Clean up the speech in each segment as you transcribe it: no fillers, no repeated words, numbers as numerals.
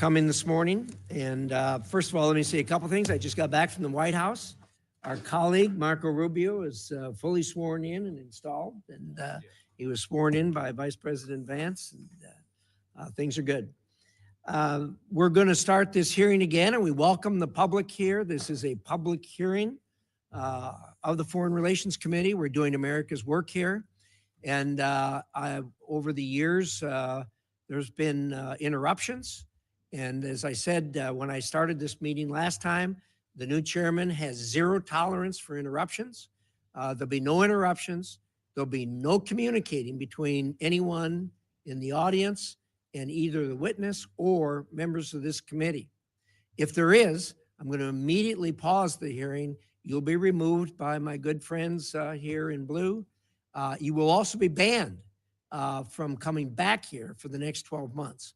coming this morning. And first of all, let me say a couple things. I just got back from the White House. Our colleague, Marco Rubio, is fully sworn in and installed. And he was sworn in by Vice President Vance. And things are good. We're going to start this hearing again, and we welcome the public here. This is a public hearing of the Foreign Relations Committee. We're doing America's work here. And over the years, there's been interruptions. And as I said, when I started this meeting last time, the new chairman has zero tolerance for interruptions. There'll be no interruptions. There'll be no communicating between anyone in the audience and either the witness or members of this committee. If there is, I'm going to immediately pause the hearing. You'll be removed by my good friends here in blue. You will also be banned from coming back here for the next 12 months.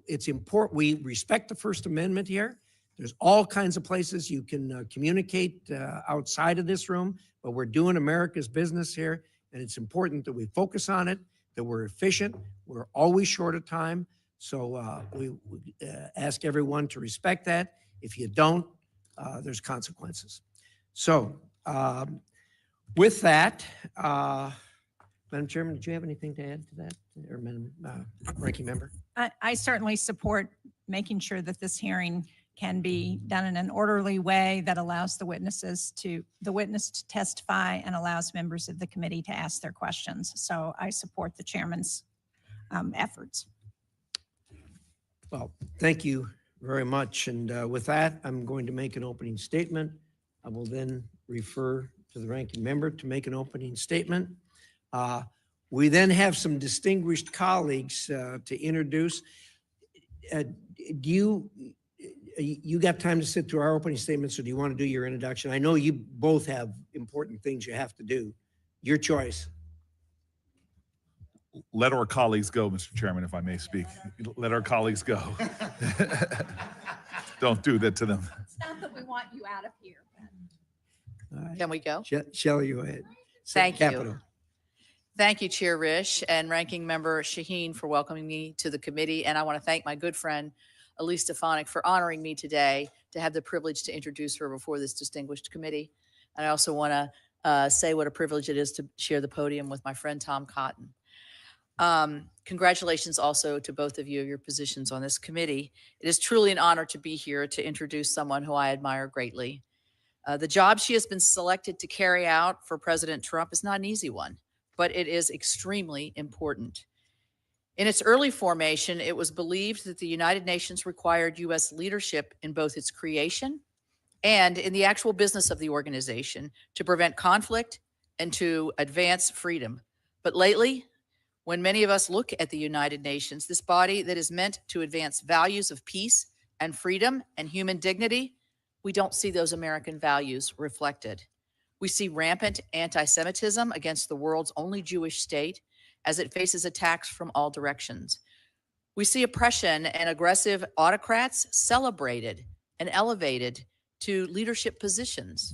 It's important. We respect the First Amendment here. There's all kinds of places you can communicate outside of this room, but we're doing America's business here, and it's important that we focus on it, that we're efficient. We're always short of time, so we ask everyone to respect that. If you don't, there's consequences. So with that, Madam Chairman, did you have anything to add to that, or Madam Ranking Member? I certainly support making sure that this hearing can be done in an orderly way that allows the witness to testify and allows members of the committee to ask their questions. So I support the chairman's efforts. Well, thank you very much. And with that, I'm going to make an opening statement. I will then refer to the ranking member to make an opening statement. We then have some distinguished colleagues to introduce. You got time to sit through our opening statements, or do you want to do your introduction? I know you both have important things you have to do. Your choice. Let our colleagues go, Mr. Chairman, if I may speak. Let our colleagues go. Don't do that to them. It's not that we want you out of here. Right. Can we go? Shelley, go ahead. Thank you. Thank you, Chair Risch and Ranking Member Shaheen, for welcoming me to the committee. And I want to thank my good friend, Elise Stefanik, for honoring me today to have the privilege to introduce her before this distinguished committee. And I also want to say what a privilege it is to share the podium with my friend, Tom Cotton. Congratulations also to both of you, your positions on this committee. It is truly an honor to be here to introduce someone who I admire greatly. The job she has been selected to carry out for President Trump is not an easy one, but it is extremely important. In its early formation, it was believed that the United Nations required U.S. leadership in both its creation and in the actual business of the organization to prevent conflict and to advance freedom. But lately, when many of us look at the United Nations, this body that is meant to advance values of peace and freedom and human dignity, we don't see those American values reflected. We see rampant anti-Semitism against the world's only Jewish state as it faces attacks from all directions. We see oppression and aggressive autocrats celebrated and elevated to leadership positions.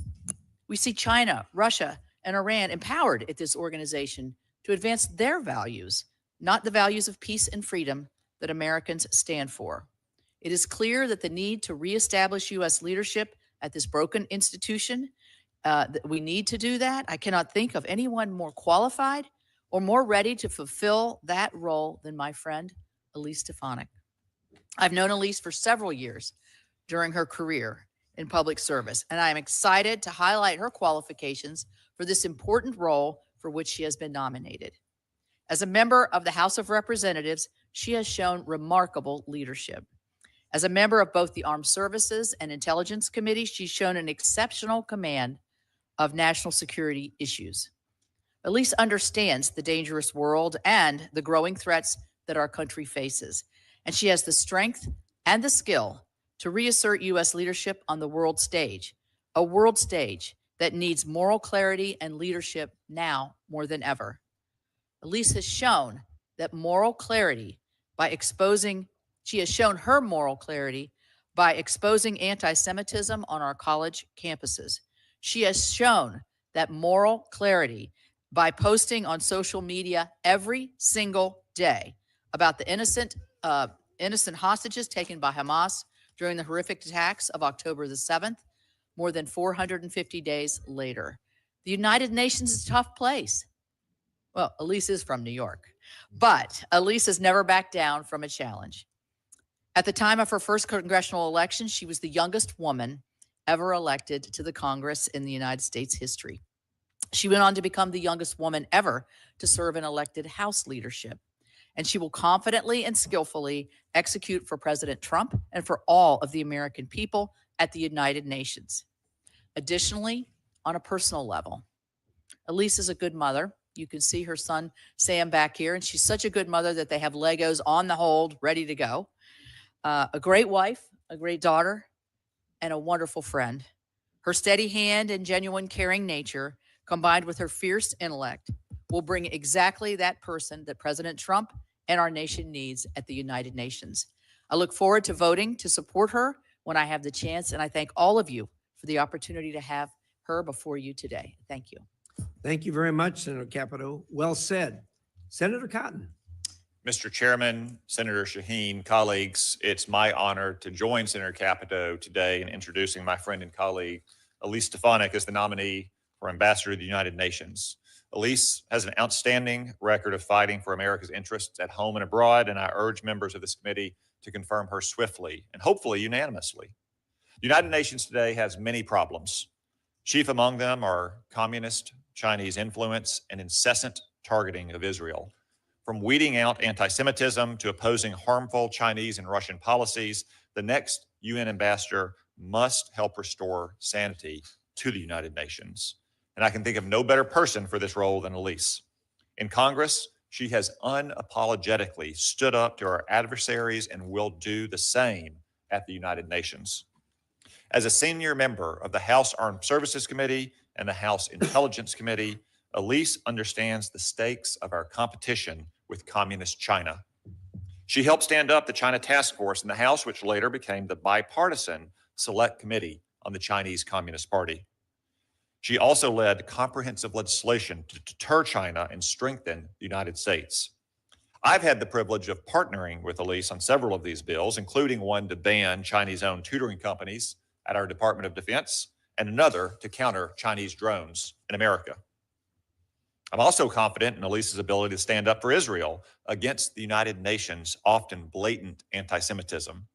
We see China, Russia, and Iran empowered at this organization to advance their values, not the values of peace and freedom that Americans stand for. It is clear that the need to reestablish U.S. leadership at this broken institution, that we need to do that. I cannot think of anyone more qualified or more ready to fulfill that role than my friend, Elise Stefanik. I've known Elise for several years during her career in public service, and I am excited to highlight her qualifications for this important role for which she has been nominated. As a member of the House of Representatives, she has shown remarkable leadership. As a member of both the Armed Services and Intelligence Committee, she's shown an exceptional command of national security issues. Elise understands the dangerous world and the growing threats that our country faces, and she has the strength and the skill to reassert U.S. leadership on the world stage, a world stage that needs moral clarity and leadership now more than ever. Elise has shown that moral clarity by exposing, she has shown her moral clarity by exposing anti-Semitism on our college campuses. She has shown that moral clarity by posting on social media every single day about the innocent innocent hostages taken by Hamas during the horrific attacks of October the 7th, more than 450 days later. The United Nations is a tough place. Well, Elise is from New York, but Elise has never backed down from a challenge. At the time of her first congressional election, she was the youngest woman ever elected to the Congress in the United States history. She went on to become the youngest woman ever to serve in elected House leadership. And she will confidently and skillfully execute for President Trump and for all of the American people at the United Nations. Additionally, on a personal level, Elise is a good mother. You can see her son, Sam, back here, and she's such a good mother that they have Legos on the hold, ready to go. A great wife, a great daughter, and a wonderful friend. Her steady hand and genuine caring nature, combined with her fierce intellect, will bring exactly that person that President Trump and our nation needs at the United Nations. I look forward to voting to support her when I have the chance, and I thank all of you for the opportunity to have her before you today. Thank you. Thank you very much, Senator Capito. Well said. Senator Cotton. Mr. Chairman, Senator Shaheen, colleagues, it's my honor to join Senator Capito today in introducing my friend and colleague, Elise Stefanik, as the nominee for Ambassador to the United Nations. Elise has an outstanding record of fighting for America's interests at home and abroad, and I urge members of this committee to confirm her swiftly and hopefully unanimously. The United Nations today has many problems. Chief among them are communist Chinese influence and incessant targeting of Israel. From weeding out anti-Semitism to opposing harmful Chinese and Russian policies, the next UN ambassador must help restore sanity to the United Nations. And I can think of no better person for this role than Elise. In Congress, she has unapologetically stood up to our adversaries and will do the same at the United Nations. As a senior member of the House Armed Services Committee and the House Intelligence Committee, Elise understands the stakes of our competition with communist China. She helped stand up the China Task Force in the House, which later became the bipartisan Select Committee on the Chinese Communist Party. She also led comprehensive legislation to deter China and strengthen the United States. I've had the privilege of partnering with Elise on several of these bills, including one to ban Chinese-owned tutoring companies at our Department of Defense and another to counter Chinese drones in America. I'm also confident in Elise's ability to stand up for Israel against the United Nations' often blatant anti-Semitism.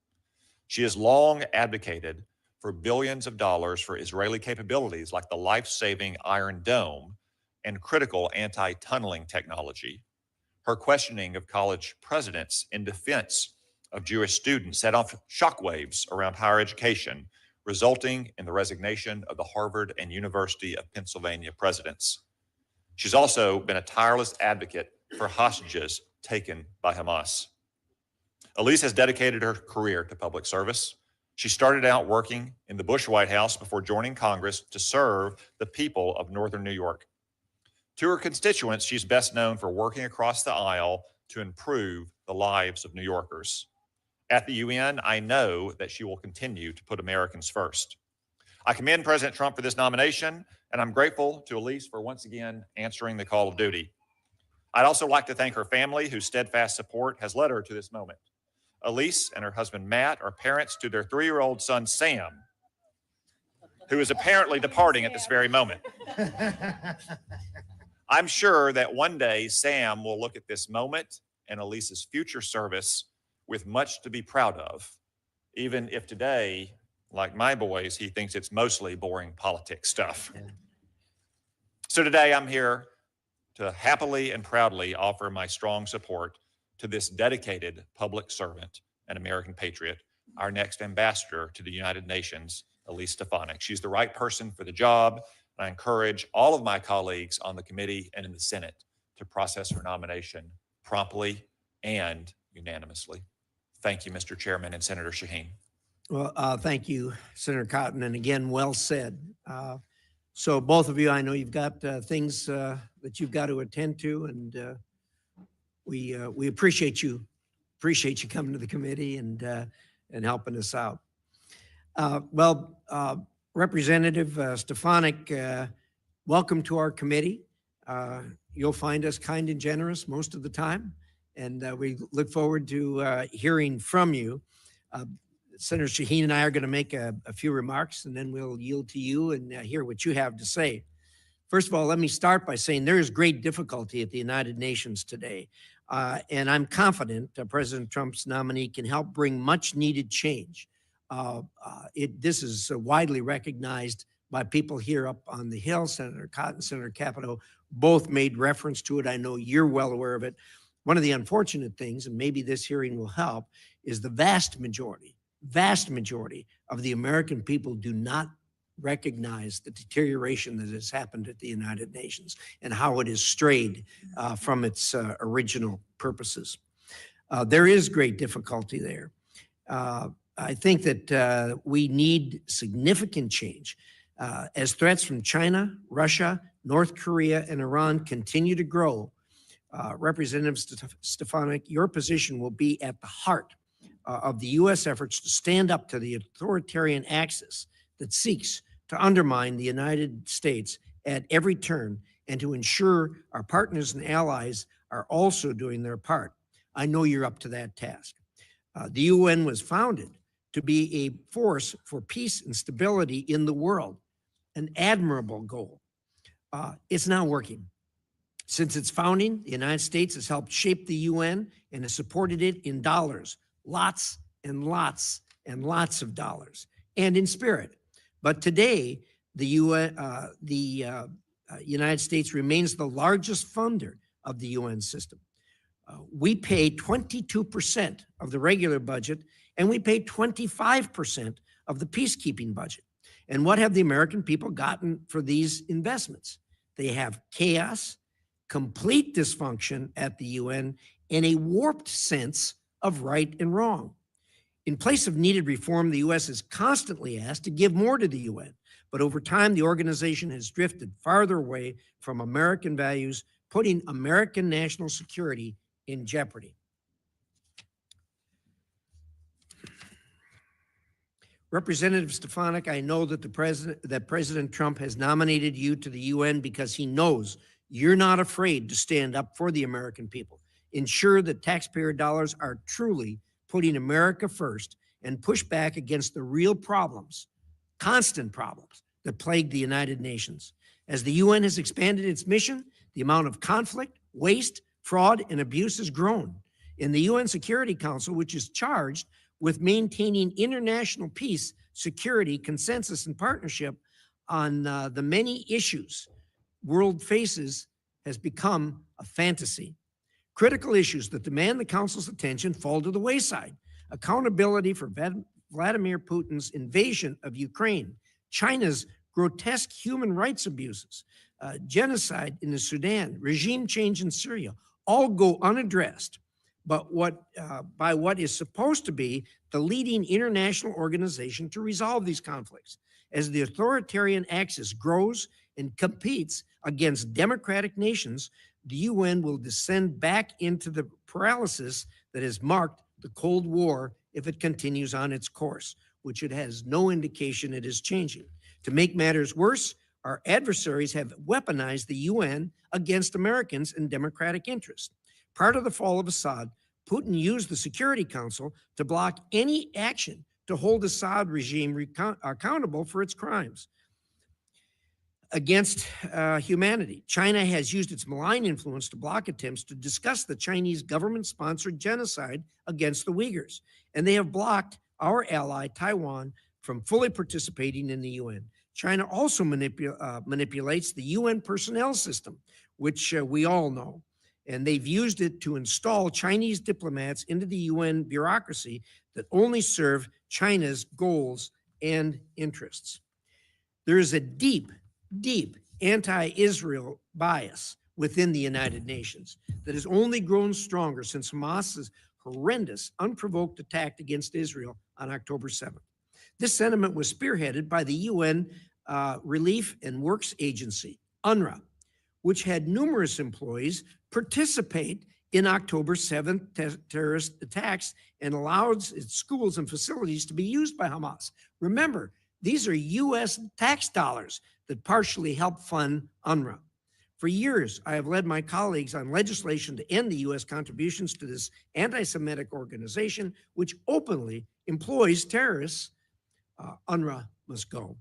She has long advocated for billions of dollars for Israeli capabilities like the life-saving Iron Dome and critical anti-tunneling technology. Her questioning of college presidents in defense of Jewish students set off shockwaves around higher education, resulting in the resignation of the Harvard and University of Pennsylvania presidents. She's also been a tireless advocate for hostages taken by Hamas. Elise has dedicated her career to public service. She started out working in the Bush White House before joining Congress to serve the people of Northern New York. To her constituents, she's best known for working across the aisle to improve the lives of New Yorkers. At the UN, I know that she will continue to put Americans first. I commend President Trump for this nomination, and I'm grateful to Elise for once again answering the call of duty. I'd also like to thank her family, whose steadfast support has led her to this moment. Elise and her husband, Matt, are parents to their 3-year-old son, Sam, who is apparently departing at this very moment. I'm sure that one day Sam will look at this moment and Elise's future service with much to be proud of, even if today, like my boys, he thinks it's mostly boring politics stuff. Yeah. So today I'm here to happily and proudly offer my strong support to this dedicated public servant and American patriot, our next ambassador to the United Nations, Elise Stefanik. She's the right person for the job, and I encourage all of my colleagues on the committee and in the Senate to process her nomination promptly and unanimously. Thank you, Mr. Chairman and Senator Shaheen. Well, thank you, Senator Cotton, and again, well said. So both of you, I know you've got things that you've got to attend to, and we appreciate you coming to the committee and helping us out. Representative Stefanik, welcome to our committee. You'll find us kind and generous most of the time, And we look forward to hearing from you. Senator Shaheen and I are going to make a few remarks, and then we'll yield to you and hear what you have to say. First of all, let me start by saying there is great difficulty at the United Nations today. And I'm confident President Trump's nominee can help bring much needed change. This is widely recognized by people here up on the Hill. Senator Cotton, Senator Capito both made reference to it. I know you're well aware of it. One of the unfortunate things, and maybe this hearing will help, is the vast majority of the American people do not recognize the deterioration that has happened at the United Nations and how it has strayed from its original purposes. There is great difficulty there. I think that we need significant change. As threats from China, Russia, North Korea, and Iran continue to grow, Representative Stefanik, your position will be at the heart of the U.S. efforts to stand up to the authoritarian axis that seeks to undermine the United States at every turn and to ensure our partners and allies are also doing their part. I know you're up to that task. The UN was founded to be a force for peace and stability in the world, an admirable goal. It's not working. Since its founding, the United States has helped shape the UN and has supported it in dollars, lots and lots and lots of dollars, and in spirit. But today, the United States remains the largest funder of the UN system. We pay 22% of the regular budget, and we pay 25% of the peacekeeping budget. And what have the American people gotten for these investments? They have chaos, complete dysfunction at the UN, and a warped sense of right and wrong. In place of needed reform, the U.S. is constantly asked to give more to the UN, but over time, the organization has drifted farther away from American values, putting American national security in jeopardy. Representative Stefanik, I know that President Trump has nominated you to the UN because he knows you're not afraid to stand up for the American people, ensure that taxpayer dollars are truly putting America first, and push back against the real problems, constant problems that plague the United Nations. As the UN has expanded its mission, the amount of conflict, waste, fraud, and abuse has grown. In the UN Security Council, which is charged with maintaining international peace, security, consensus, and partnership on the many issues world faces, has become a fantasy. Critical issues that demand the Council's attention fall to the wayside. Accountability for Vladimir Putin's invasion of Ukraine, China's grotesque human rights abuses, genocide in the Sudan, regime change in Syria, all go unaddressed. But by what is supposed to be the leading international organization to resolve these conflicts. As the authoritarian axis grows and competes against democratic nations, the UN will descend back into the paralysis that has marked the Cold War if it continues on its course, which it has no indication it is changing. To make matters worse, our adversaries have weaponized the UN against Americans and democratic interests. Prior to the fall of Assad, Putin used the Security Council to block any action to hold Assad regime accountable for its crimes against humanity. China has used its malign influence to block attempts to discuss the Chinese government-sponsored genocide against the Uyghurs, and they have blocked our ally, Taiwan, from fully participating in the UN. China also manipulates the UN personnel system, which we all know, and they've used it to install Chinese diplomats into the UN bureaucracy that only serve China's goals and interests. There is a deep anti-Israel bias within the United Nations that has only grown stronger since Hamas's horrendous, unprovoked attack against Israel on October 7th. This sentiment was spearheaded by the UN Relief and Works Agency, UNRWA, which had numerous employees participate in October 7th terrorist attacks and allowed its schools and facilities to be used by Hamas. Remember, these are U.S. tax dollars that partially help fund UNRWA. For years, I have led my colleagues on legislation to end the U.S. contributions to this anti-Semitic organization, which openly employs terrorists. UNRWA must go.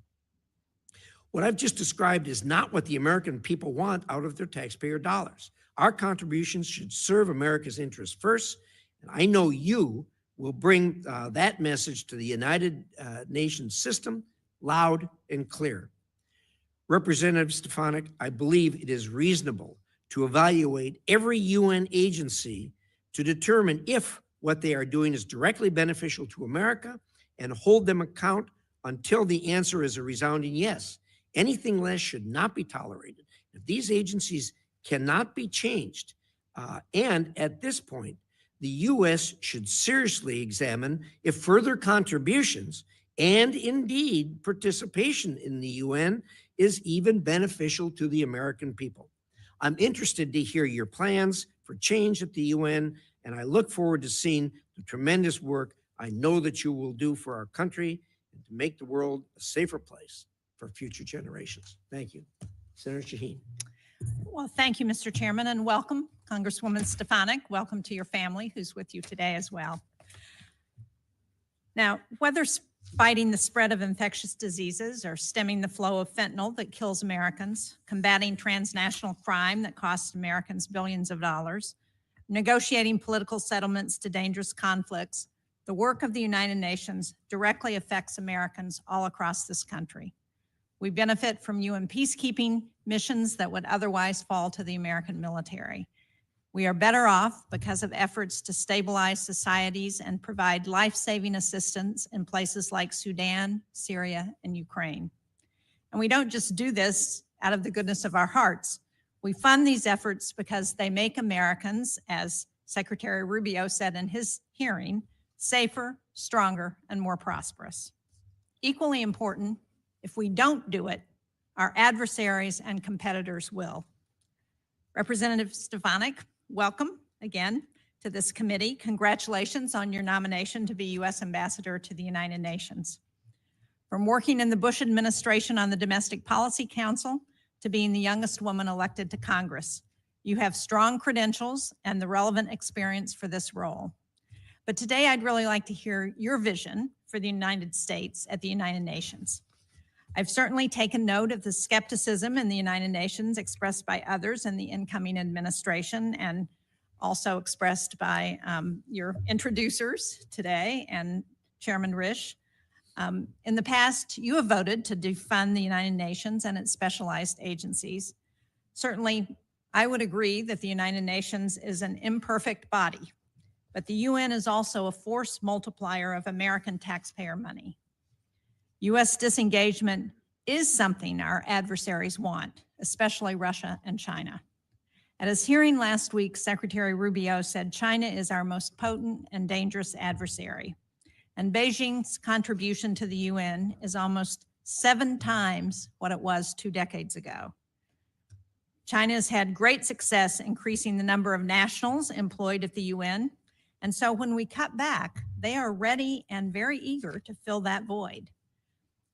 What I've just described is not what the American people want out of their taxpayer dollars. Our contributions should serve America's interests first, and I know you will bring that message to the United Nations system loud and clear. Representative Stefanik, I believe it is reasonable to evaluate every UN agency to determine if what they are doing is directly beneficial to America and hold them account until the answer is a resounding yes. Anything less should not be tolerated. If these agencies cannot be changed, and at this point, the U.S. should seriously examine if further contributions and indeed participation in the UN is even beneficial to the American people. I'm interested to hear your plans for change at the UN, and I look forward to seeing the tremendous work I know that you will do for our country and to make the world a safer place for future generations. Thank you. Senator Shaheen. Well, thank you, Mr. Chairman, and welcome, Congresswoman Stefanik. Welcome to your family who's with you today as well. Now, whether fighting the spread of infectious diseases or stemming the flow of fentanyl that kills Americans, combating transnational crime that costs Americans billions of dollars, negotiating political settlements to dangerous conflicts, the work of the United Nations directly affects Americans all across this country. We benefit from UN peacekeeping missions that would otherwise fall to the American military. We are better off because of efforts to stabilize societies and provide life-saving assistance in places like Sudan, Syria, and Ukraine. And we don't just do this out of the goodness of our hearts. We fund these efforts because they make Americans, as Secretary Rubio said in his hearing, safer, stronger, and more prosperous. Equally important, if we don't do it, our adversaries and competitors will. Representative Stefanik, welcome again to this committee. Congratulations on your nomination to be U.S. Ambassador to the United Nations. From working in the Bush administration on the Domestic Policy Council to being the youngest woman elected to Congress, you have strong credentials and the relevant experience for this role. But today I'd really like to hear your vision for the United States at the United Nations. I've certainly taken note of the skepticism in the United Nations expressed by others in the incoming administration and also expressed by your introducers today and Chairman Risch. In the past, you have voted to defund the United Nations and its specialized agencies. Certainly, I would agree that the United Nations is an imperfect body, but the UN is also a force multiplier of American taxpayer money. U.S. disengagement is something our adversaries want, especially Russia and China. At his hearing last week, Secretary Rubio said China is our most potent and dangerous adversary, and Beijing's contribution to the UN is almost 7 times what it was 2 decades ago. China has had great success increasing the number of nationals employed at the UN, and so when we cut back, they are ready and very eager to fill that void.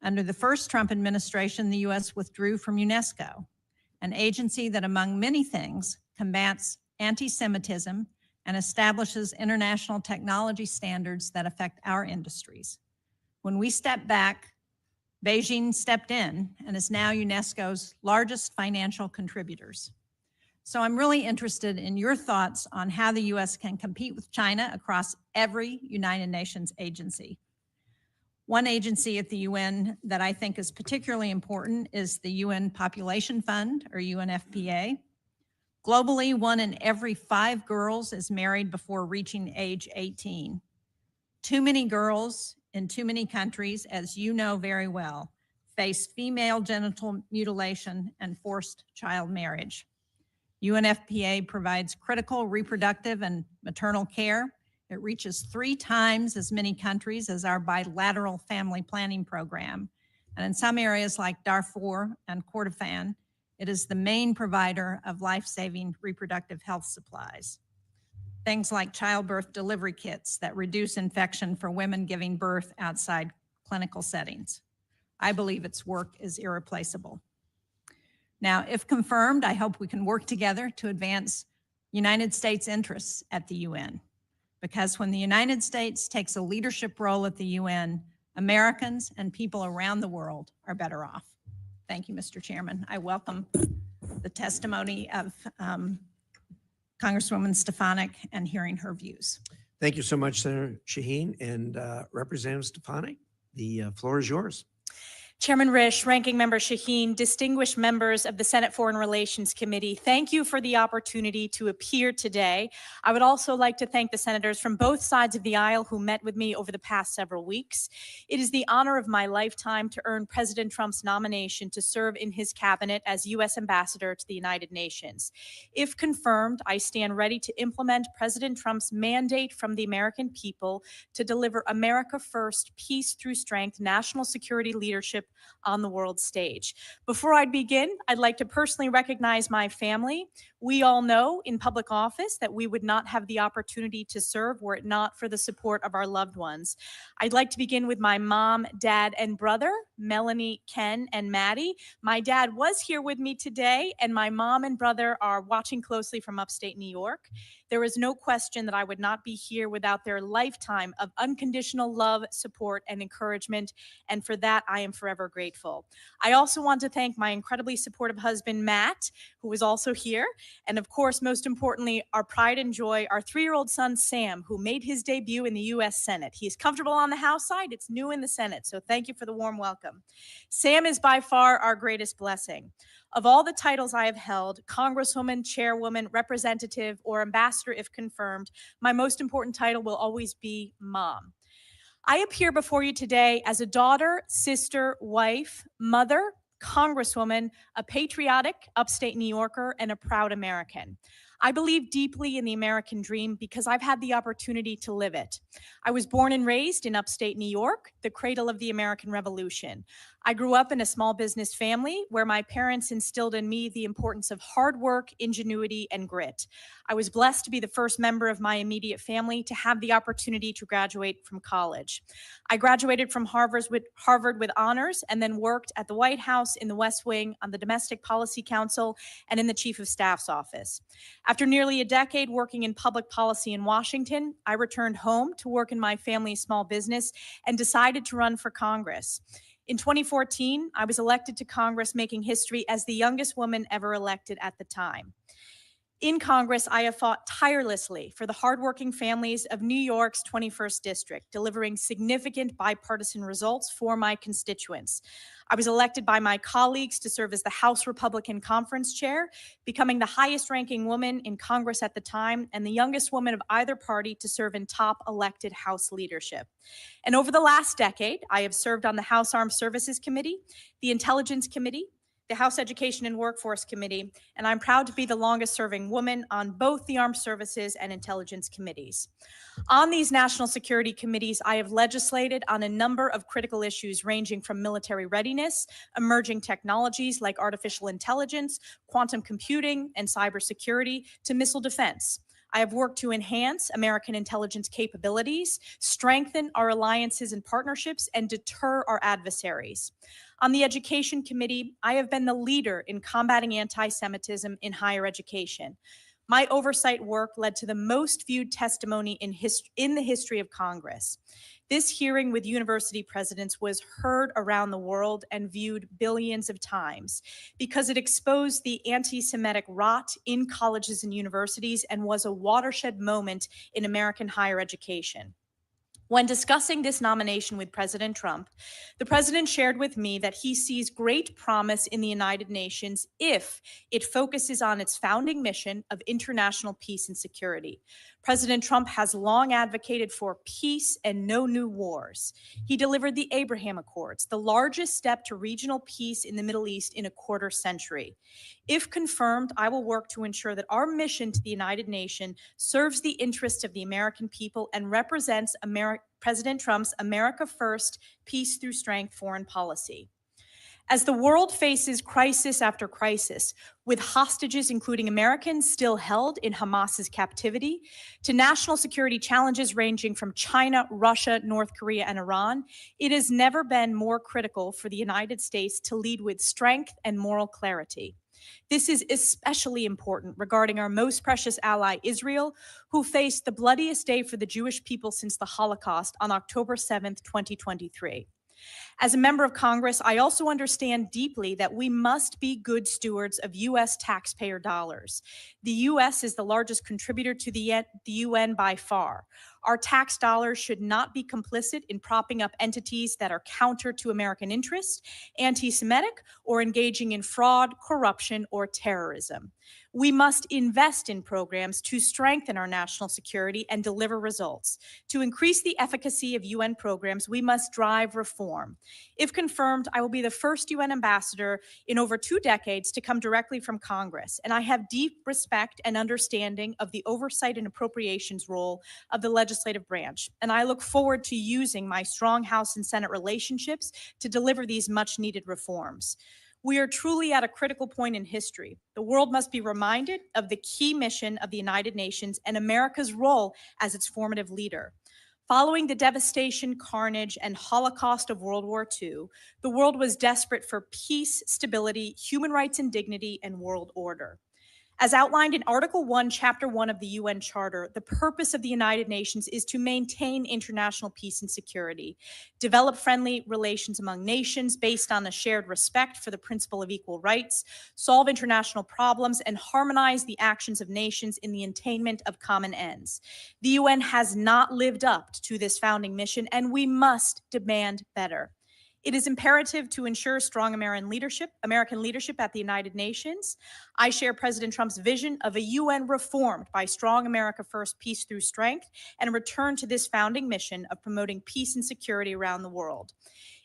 Under the first Trump administration, the U.S. withdrew from UNESCO, an agency that, among many things, combats anti-Semitism and establishes international technology standards that affect our industries. When we stepped back, Beijing stepped in and is now UNESCO's largest financial contributors. So I'm really interested in your thoughts on how the U.S. can compete with China across every United Nations agency. One agency at the UN that I think is particularly important is the UN Population Fund, or UNFPA. Globally, 1 in every 5 girls is married before reaching age 18. Too many girls in too many countries, as you know very well, face female genital mutilation and forced child marriage. UNFPA provides critical reproductive and maternal care. It reaches 3 times as many countries as our bilateral family planning program. And in some areas like Darfur and Kordofan, it is the main provider of life-saving reproductive health supplies. Things like childbirth delivery kits that reduce infection for women giving birth outside clinical settings. I believe its work is irreplaceable. Now, if confirmed, I hope we can work together to advance United States interests at the UN. Because when the United States takes a leadership role at the UN, Americans and people around the world are better off. Thank you, Mr. Chairman. I welcome the testimony of Congresswoman Stefanik and hearing her views. Thank you so much, Senator Shaheen and Representative Stefanik. The floor is yours. Chairman Risch, Ranking Member Shaheen, distinguished members of the Senate Foreign Relations Committee, thank you for the opportunity to appear today. I would also like to thank the senators from both sides of the aisle who met with me over the past several weeks. It is the honor of my lifetime to earn President Trump's nomination to serve in his cabinet as U.S. Ambassador to the United Nations. If confirmed, I stand ready to implement President Trump's mandate from the American people to deliver America First, peace through strength, national security leadership on the world stage. Before I begin, I'd like to personally recognize my family. We all know in public office that we would not have the opportunity to serve were it not for the support of our loved ones. I'd like to begin with my mom, dad, and brother, Melanie, Ken, and Maddie. My dad was here with me today, and my mom and brother are watching closely from upstate New York. There is no question that I would not be here without their lifetime of unconditional love, support, and encouragement, and for that, I am forever grateful. I also want to thank my incredibly supportive husband, Matt, who is also here, and of course, most importantly, our pride and joy, our 3-year-old son, Sam, who made his debut in the U.S. Senate. He is comfortable on the House side. It's new in the Senate, so thank you for the warm welcome. Sam is by far our greatest blessing. Of all the titles I have held, Congresswoman, Chairwoman, Representative, or Ambassador if confirmed, my most important title will always be Mom. I appear before you today as a daughter, sister, wife, mother, Congresswoman, a patriotic upstate New Yorker, and a proud American. I believe deeply in the American dream because I've had the opportunity to live it. I was born and raised in upstate New York, the cradle of the American Revolution. I grew up in a small business family where my parents instilled in me the importance of hard work, ingenuity, and grit. I was blessed to be the first member of my immediate family to have the opportunity to graduate from college. I graduated from Harvard with honors and then worked at the White House, in the West Wing, on the Domestic Policy Council, and in the Chief of Staff's office. After nearly a decade working in public policy in Washington, I returned home to work in my family's small business and decided to run for Congress. In 2014, I was elected to Congress, making history as the youngest woman ever elected at the time. In Congress, I have fought tirelessly for the hardworking families of New York's 21st District, delivering significant bipartisan results for my constituents. I was elected by my colleagues to serve as the House Republican Conference Chair, becoming the highest-ranking woman in Congress at the time and the youngest woman of either party to serve in top elected House leadership. And over the last decade, I have served on the House Armed Services Committee, the Intelligence Committee, the House Education and Workforce Committee, and I'm proud to be the longest serving woman on both the Armed Services and Intelligence Committees. On these national security committees, I have legislated on a number of critical issues ranging from military readiness, emerging technologies like artificial intelligence, quantum computing, and cybersecurity, to missile defense. I have worked to enhance American intelligence capabilities, strengthen our alliances and partnerships, and deter our adversaries. On the Education Committee, I have been the leader in combating anti-Semitism in higher education. My oversight work led to the most viewed testimony in the history of Congress. This hearing with university presidents was heard around the world and viewed billions of times because it exposed the anti-Semitic rot in colleges and universities and was a watershed moment in American higher education. When discussing this nomination with President Trump, the president shared with me that he sees great promise in the United Nations if it focuses on its founding mission of international peace and security. President Trump has long advocated for peace and no new wars. He delivered the Abraham Accords, the largest step to regional peace in the Middle East in a quarter century. If confirmed, I will work to ensure that our mission to the United Nations serves the interests of the American people and represents President Trump's America First, peace through strength foreign policy. As the world faces crisis after crisis, with hostages, including Americans, still held in Hamas's captivity, to national security challenges ranging from China, Russia, North Korea, and Iran, it has never been more critical for the United States to lead with strength and moral clarity. This is especially important regarding our most precious ally, Israel, who faced the bloodiest day for the Jewish people since the Holocaust on October 7th, 2023. As a member of Congress, I also understand deeply that we must be good stewards of U.S. taxpayer dollars. The U.S. is the largest contributor to the UN by far. Our tax dollars should not be complicit in propping up entities that are counter to American interests, anti-Semitic, or engaging in fraud, corruption, or terrorism. We must invest in programs to strengthen our national security and deliver results. To increase the efficacy of UN programs, we must drive reform. If confirmed, I will be the first UN ambassador in over 2 decades to come directly from Congress, and I have deep respect and understanding of the oversight and appropriations role of the legislative branch, and I look forward to using my strong House and Senate relationships to deliver these much-needed reforms. We are truly at a critical point in history. The world must be reminded of the key mission of the United Nations and America's role as its formative leader. Following the devastation, carnage, and Holocaust of World War II, the world was desperate for peace, stability, human rights and dignity, and world order. As outlined in Article 1, Chapter 1 of the UN Charter, the purpose of the United Nations is to maintain international peace and security, develop friendly relations among nations based on a shared respect for the principle of equal rights, solve international problems, and harmonize the actions of nations in the attainment of common ends. The UN has not lived up to this founding mission, and we must demand better. It is imperative to ensure strong American leadership at the United Nations. I share President Trump's vision of a UN reformed by strong America first, peace through strength, and a return to this founding mission of promoting peace and security around the world.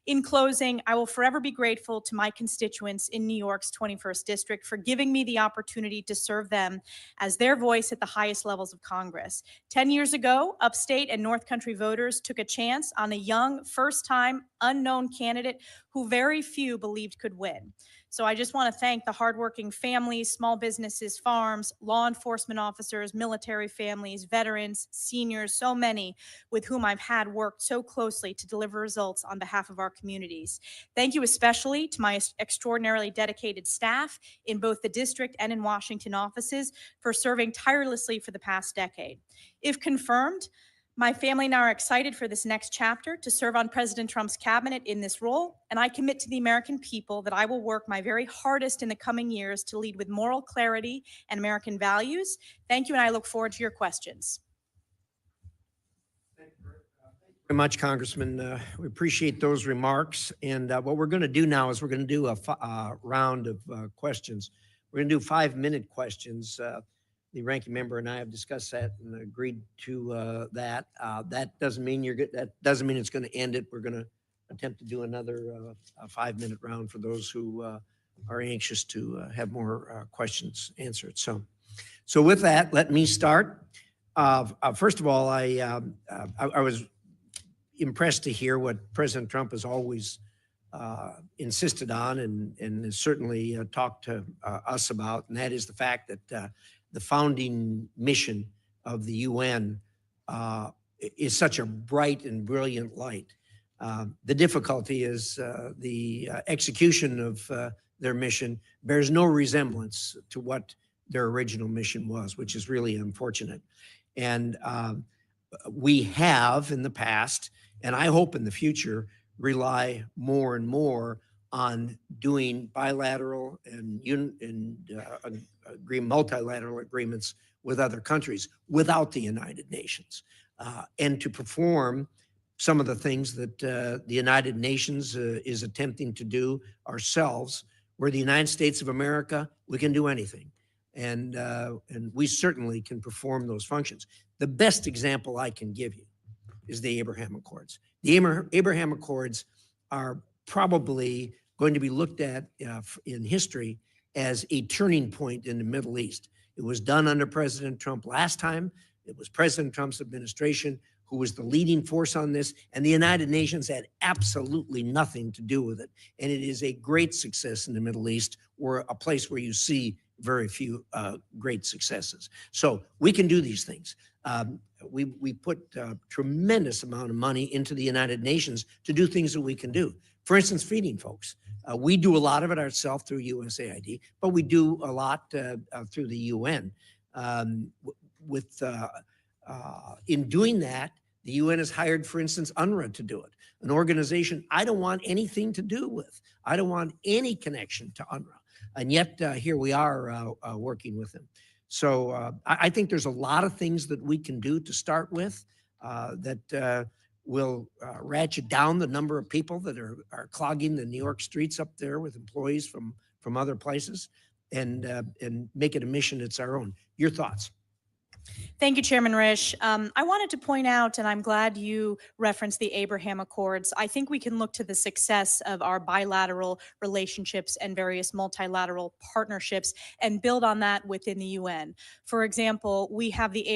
In closing, I will forever be grateful to my constituents in New York's 21st District for giving me the opportunity to serve them as their voice at the highest levels of Congress. 10 years ago, upstate and North Country voters took a chance on a young, first-time, unknown candidate who very few believed could win. So I just want to thank the hardworking families, small businesses, farms, law enforcement officers, military families, veterans, seniors, so many with whom I've had worked so closely to deliver results on behalf of our communities. Thank you especially to my extraordinarily dedicated staff in both the district and in Washington offices for serving tirelessly for the past decade. If confirmed, my family and I are excited for this next chapter to serve on President Trump's cabinet in this role, and I commit to the American people that I will work my very hardest in the coming years to lead with moral clarity and American values. Thank you, and I look forward to your questions. Thank you very much, Congressman. We appreciate those remarks. And what we're going to do now is we're going to do a round of questions. We're going to do 5-minute questions. The ranking member and I have discussed that and agreed to that. That doesn't mean you're good. That doesn't mean it's going to end it. We're going to attempt to do another 5-minute round for those who are anxious to have more questions answered. So with that, let me start. First of all, I was impressed to hear what President Trump has always insisted on and has certainly talked to us about, and that is the fact that the founding mission of the UN is such a bright and brilliant light. The difficulty is the execution of their mission bears no resemblance to what their original mission was, which is really unfortunate. And we have in the past, and I hope in the future, rely more and more on doing bilateral and multilateral agreements with other countries without the United Nations, and to perform some of the things that the United Nations is attempting to do ourselves. We're the United States of America. We can do anything, and we certainly can perform those functions. The best example I can give you is the Abraham Accords. The Abraham Accords are probably going to be looked at in history as a turning point in the Middle East. It was done under President Trump last time. It was President Trump's administration who was the leading force on this, and the United Nations had absolutely nothing to do with it. And it is a great success in the Middle East, or a place where you see very few great successes. So we can do these things. We put a tremendous amount of money into the United Nations to do things that we can do. For instance, feeding folks. We do a lot of it ourselves through USAID, but we do a lot through the UN. In doing that, the UN has hired, for instance, UNRWA to do it, an organization I don't want anything to do with. I don't want any connection to UNRWA. And yet here we are working with them. So I think there's a lot of things that we can do to start with that will ratchet down the number of people that are clogging the New York streets up there with employees from other places, and make it a mission that's our own. Your thoughts? Thank you, Chairman Risch. I wanted to point out, and I'm glad you referenced the Abraham Accords. I think we can look to the success of our bilateral relationships and various multilateral partnerships and build on that within the UN. For example, we have the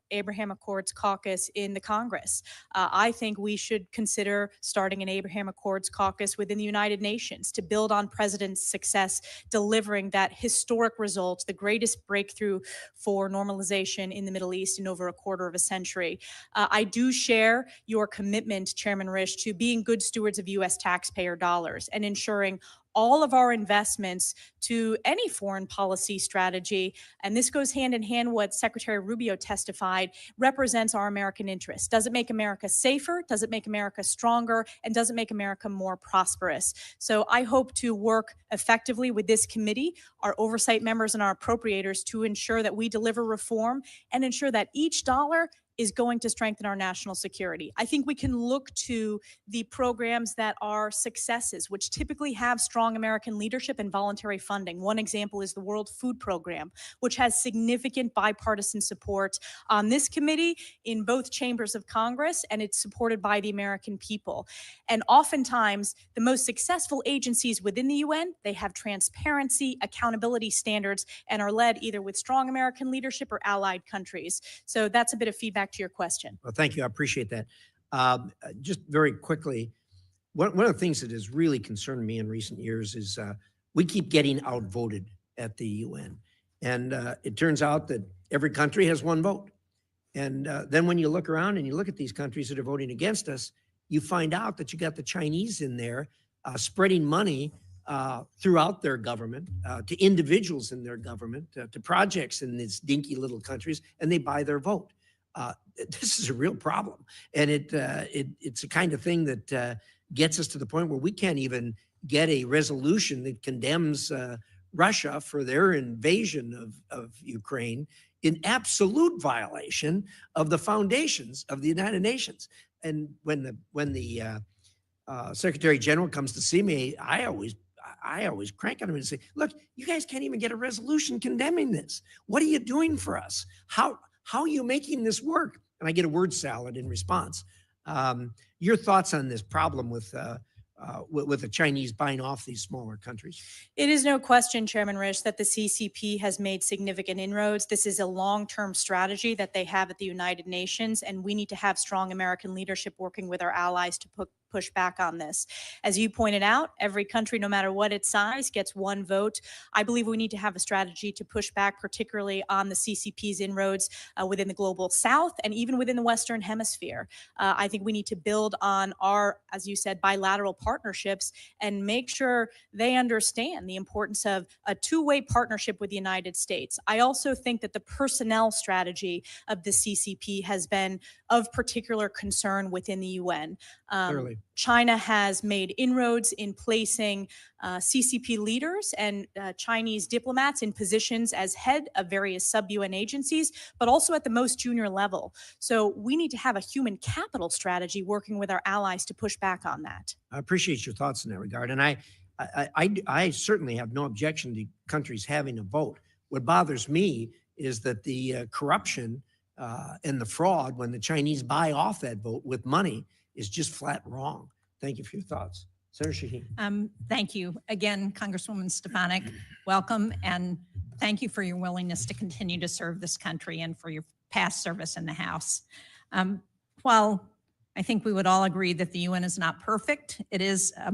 Abraham Accords caucus in the Congress. I think we should consider starting an Abraham Accords caucus within the United Nations to build on President's success delivering that historic result, the greatest breakthrough for normalization in the Middle East in over a quarter of a century. I do share your commitment, Chairman Risch, to being good stewards of U.S. taxpayer dollars and ensuring all of our investments to any foreign policy strategy, and this goes hand in hand what Secretary Rubio testified, represents our American interests. Does it make America safer? Does it make America stronger? And does it make America more prosperous? So I hope to work effectively with this committee, our oversight members and our appropriators to ensure that we deliver reform and ensure that each dollar is going to strengthen our national security. I think we can look to the programs that are successes, which typically have strong American leadership and voluntary funding. One example is the World Food Program, which has significant bipartisan support on this committee in both chambers of Congress, and it's supported by the American people. And oftentimes, the most successful agencies within the UN, they have transparency, accountability standards, and are led either with strong American leadership or allied countries. So that's a bit of feedback to your question. Well, thank you. I appreciate that. Just very quickly, one of the things that has really concerned me in recent years is we keep getting outvoted at the UN. And it turns out that every country has one vote. And then when you look around and you look at these countries that are voting against us, you find out that you got the Chinese in there spreading money throughout their government, to individuals in their government, to projects in these dinky little countries, and they buy their vote. This is a real problem, and it's a kind of thing that gets us to the point where we can't even get a resolution that condemns Russia for their invasion of Ukraine in absolute violation of the foundations of the United Nations. And when the Secretary General comes to see me, I always crank on him and say, "Look, you guys can't even get a resolution condemning this. What are you doing for us? How are you making this work?" And I get a word salad in response. Your thoughts on this problem with the Chinese buying off these smaller countries? It is no question, Chairman Risch, that the CCP has made significant inroads. This is a long-term strategy that they have at the United Nations, and we need to have strong American leadership working with our allies to push back on this. As you pointed out, every country, no matter what its size, gets one vote. I believe we need to have a strategy to push back, particularly on the CCP's inroads within the global South and even within the Western Hemisphere. I think we need to build on our, as you said, bilateral partnerships and make sure they understand the importance of a two-way partnership with the United States. I also think that the personnel strategy of the CCP has been of particular concern within the UN. Clearly. China has made inroads in placing CCP leaders and Chinese diplomats in positions as head of various sub-UN agencies, but also at the most junior level. So we need to have a human capital strategy working with our allies to push back on that. I appreciate your thoughts in that regard. And I certainly have no objection to countries having a vote. What bothers me is that the corruption and the fraud when the Chinese buy off that vote with money is just flat wrong. Thank you for your thoughts. Senator Shaheen. Thank you. Again, Congresswoman Stefanik, welcome, and thank you for your willingness to continue to serve this country and for your past service in the House. While I think we would all agree that the UN is not perfect, it is a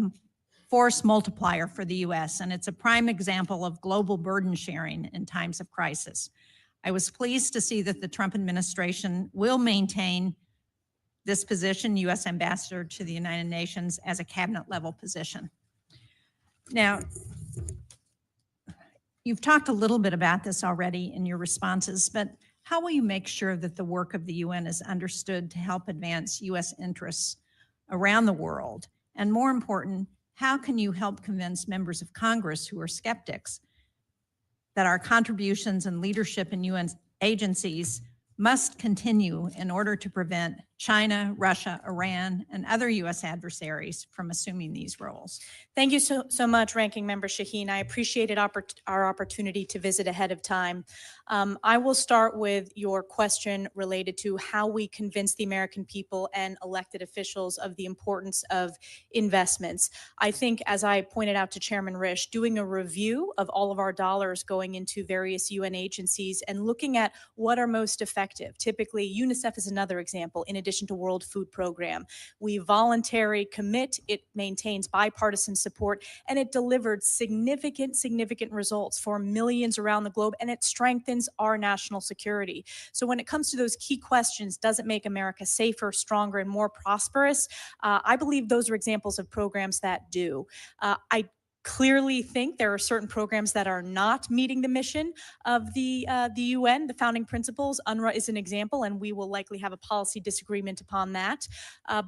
force multiplier for the US, and it's a prime example of global burden sharing in times of crisis. I was pleased to see that the Trump administration will maintain this position, U.S. Ambassador to the United Nations, as a cabinet level position. Now, you've talked a little bit about this already in your responses, but how will you make sure that the work of the UN is understood to help advance U.S. interests around the world? And more important, how can you help convince members of Congress who are skeptics that our contributions and leadership in UN agencies must continue in order to prevent China, Russia, Iran, and other U.S. adversaries from assuming these roles? Thank you so much, Ranking Member Shaheen. I appreciated our opportunity to visit ahead of time. I will start with your question related to how we convince the American people and elected officials of the importance of investments. I think, as I pointed out to Chairman Risch, doing a review of all of our dollars going into various UN agencies and looking at what are most effective. Typically, UNICEF is another example, in addition to World Food Program. We voluntary commit, it maintains bipartisan support, and it delivered significant results for millions around the globe, and it strengthens our national security. So when it comes to those key questions, does it make America safer, stronger, and more prosperous? I believe those are examples of programs that do. I clearly think there are certain programs that are not meeting the mission of the UN, the founding principles. UNRWA is an example, and we will likely have a policy disagreement upon that.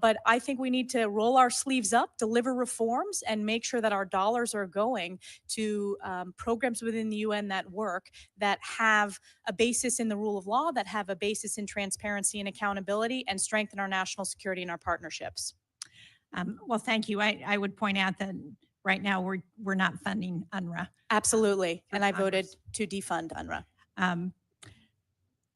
But I think we need to roll our sleeves up, deliver reforms, and make sure that our dollars are going to programs within the UN that work, that have a basis in the rule of law, that have a basis in transparency and accountability, and strengthen our national security and our partnerships. Well, thank you. I would point out that right now we're not funding UNRWA. Absolutely. And I voted Congress to defund UNRWA.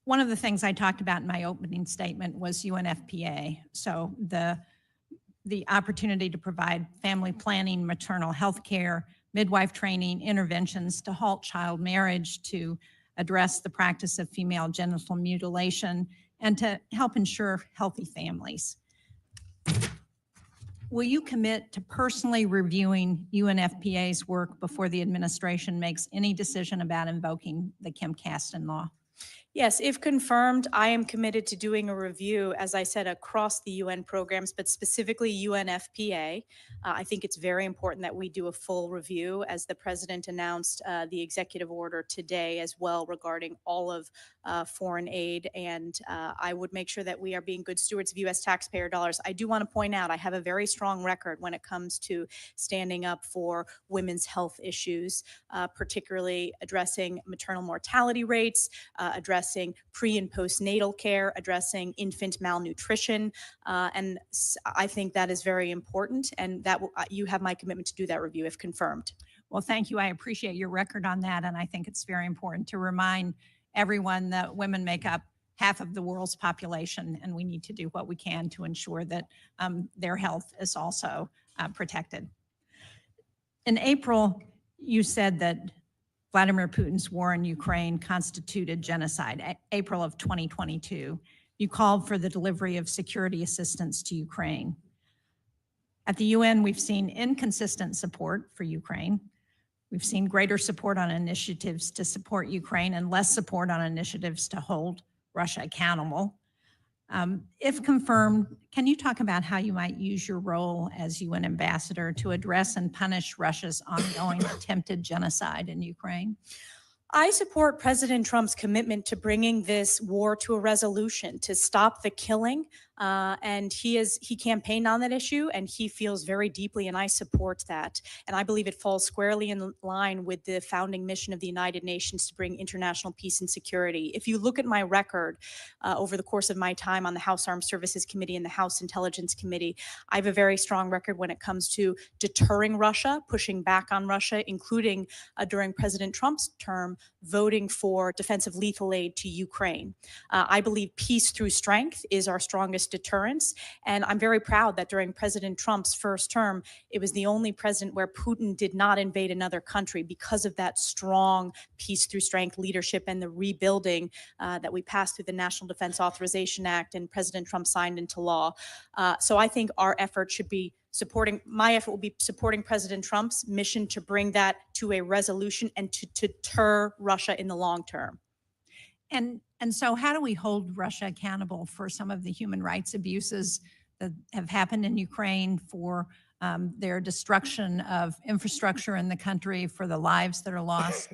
One of the things I talked about in my opening statement was UNFPA. So the opportunity to provide family planning, maternal health care, midwife training, interventions to halt child marriage, to address the practice of female genital mutilation, and to help ensure healthy families. Will you commit to personally reviewing UNFPA's work before the administration makes any decision about invoking the Kim Kasten law? Yes, if confirmed, I am committed to doing a review, as I said, across the UN programs, but specifically UNFPA. I think it's very important that we do a full review, as the president announced the executive order today as well regarding all of foreign aid. And I would make sure that we are being good stewards of U.S. taxpayer dollars. I do want to point out I have a very strong record when it comes to standing up for women's health issues, particularly addressing maternal mortality rates, addressing pre and postnatal care, addressing infant malnutrition. And I think that is very important. And that you have my commitment to do that review if confirmed. Well, thank you. I appreciate your record on that. And I think it's very important to remind everyone that women make up half of the world's population, and we need to do what we can to ensure that their health is also protected. In April, you said that Vladimir Putin's war in Ukraine constituted genocide, April of 2022. You called for the delivery of security assistance to Ukraine. At the UN, we've seen inconsistent support for Ukraine. We've seen greater support on initiatives to support Ukraine and less support on initiatives to hold Russia accountable. If confirmed, can you talk about how you might use your role as UN ambassador to address and punish Russia's ongoing attempted genocide in Ukraine? I support President Trump's commitment to bringing this war to a resolution, to stop the killing. And he campaigned on that issue, and he feels very deeply, and I support that. And I believe it falls squarely in line with the founding mission of the United Nations to bring international peace and security. If you look at my record over the course of my time on the House Armed Services Committee and the House Intelligence Committee, I have a very strong record when it comes to deterring Russia, pushing back on Russia, including during President Trump's term, voting for defensive lethal aid to Ukraine. I believe peace through strength is our strongest deterrence. And I'm very proud that during President Trump's first term, it was the only president where Putin did not invade another country because of that strong peace through strength leadership and the rebuilding that we passed through the National Defense Authorization Act and President Trump signed into law. So I think our effort should be my effort will be supporting President Trump's mission to bring that to a resolution and to deter Russia in the long term. And so how do we hold Russia accountable for some of the human rights abuses that have happened in Ukraine, for their destruction of infrastructure in the country, for the lives that are lost.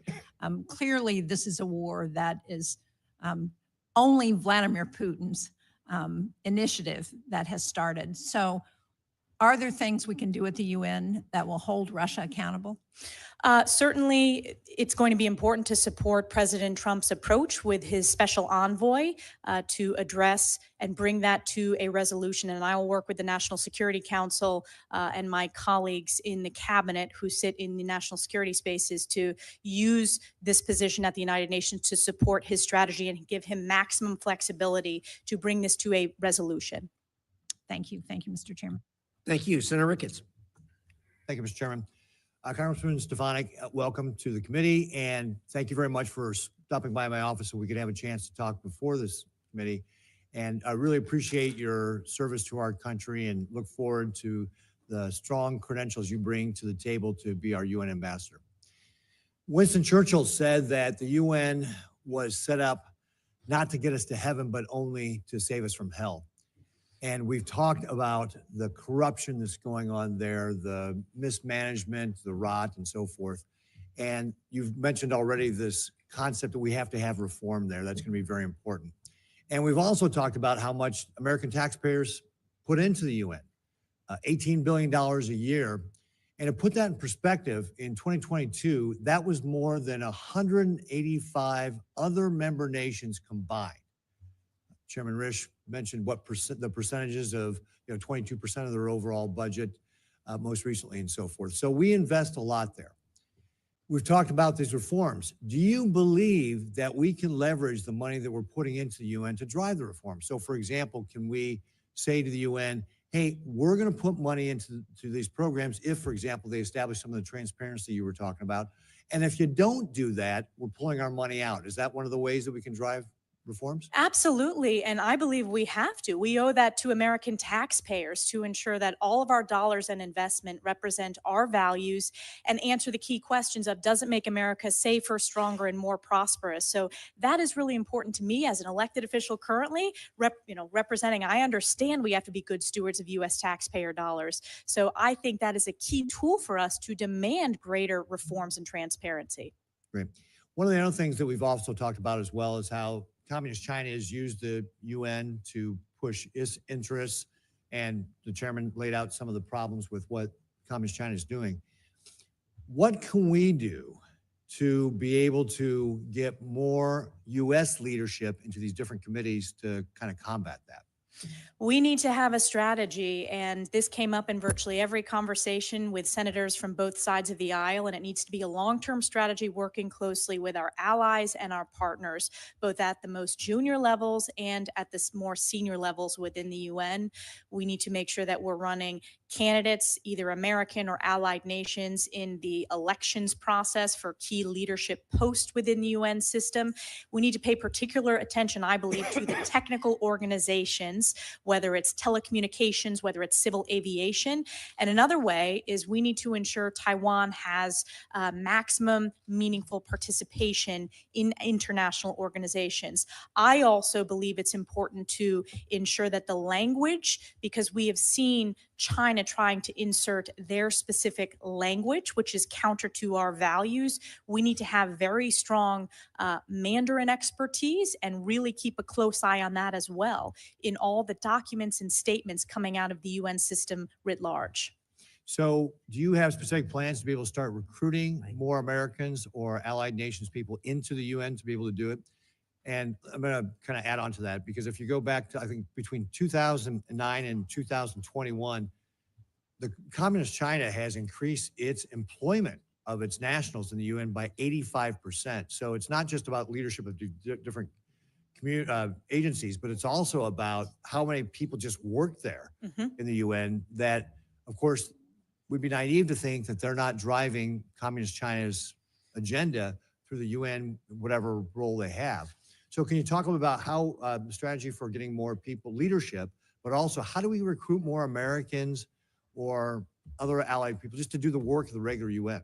Clearly, this is a war that is only Vladimir Putin's initiative that has started. So are there things we can do at the UN that will hold Russia accountable? Certainly, it's going to be important to support President Trump's approach with his special envoy to address and bring that to a resolution. And I will work with the National Security Council and my colleagues in the cabinet who sit in the national security spaces to use this position at the United Nations to support his strategy and give him maximum flexibility to bring this to a resolution. Thank you. Thank you, Mr. Chairman. Thank you. Senator Ricketts. Thank you, Mr. Chairman. Congresswoman Stefanik, welcome to the committee, and thank you very much for stopping by my office so we could have a chance to talk before this committee. And I really appreciate your service to our country and look forward to the strong credentials you bring to the table to be our UN ambassador. Winston Churchill said that the UN was set up not to get us to heaven, but only to save us from hell. And we've talked about the corruption that's going on there, the mismanagement, the rot, and so forth. And you've mentioned already this concept that we have to have reform there. That's going to be very important. And we've also talked about how much American taxpayers put into the UN, $18 billion a year. And to put that in perspective, in 2022, that was more than 185 other member nations combined. Chairman Risch mentioned what the percentages of 22% of their overall budget most recently and so forth. So we invest a lot there. We've talked about these reforms. Do you believe that we can leverage the money that we're putting into the UN to drive the reform? So for example, can we say to the UN, hey, we're going to put money into these programs if, for example, they establish some of the transparency you were talking about. And if you don't do that, we're pulling our money out. Is that one of the ways that we can drive reforms? Absolutely. And I believe we have to. We owe that to American taxpayers to ensure that all of our dollars and investment represent our values and answer the key questions of, does it make America safer, stronger, and more prosperous? So that is really important to me as an elected official currently, representing. I understand we have to be good stewards of U.S. taxpayer dollars. So I think that is a key tool for us to demand greater reforms and transparency. Great. One of the other things that we've also talked about as well is how Communist China has used the UN to push its interests, and the chairman laid out some of the problems with what Communist China is doing. What can we do to be able to get more U.S. leadership into these different committees to kind of combat that? We need to have a strategy, and this came up in virtually every conversation with senators from both sides of the aisle, and it needs to be a long-term strategy working closely with our allies and our partners, both at the most junior levels and at the more senior levels within the UN. We need to make sure that we're running candidates, either American or allied nations, in the elections process for key leadership posts within the UN system. We need to pay particular attention, I believe, to the technical organizations, whether it's telecommunications, whether it's civil aviation. And another way is we need to ensure Taiwan has maximum meaningful participation in international organizations. I also believe it's important to ensure that the language, because we have seen China trying to insert their specific language, which is counter to our values. We need to have very strong Mandarin expertise and really keep a close eye on that as well in all the documents and statements coming out of the UN system writ large. So do you have specific plans to be able to start recruiting more Americans or allied nations people into the UN to be able to do it? And I'm going to kind of add on to that, because if you go back to, I think, between 2009 and 2021, the Communist China has increased its employment of its nationals in the UN by 85%. So it's not just about leadership of different agencies, but it's also about how many people just work there in the UN that, of course, would be naive to think that they're not driving Communist China's agenda through the UN, whatever role they have. So can you talk a little about how the strategy for getting more people leadership, but also how do we recruit more Americans or other allied people just to do the work of the regular UN?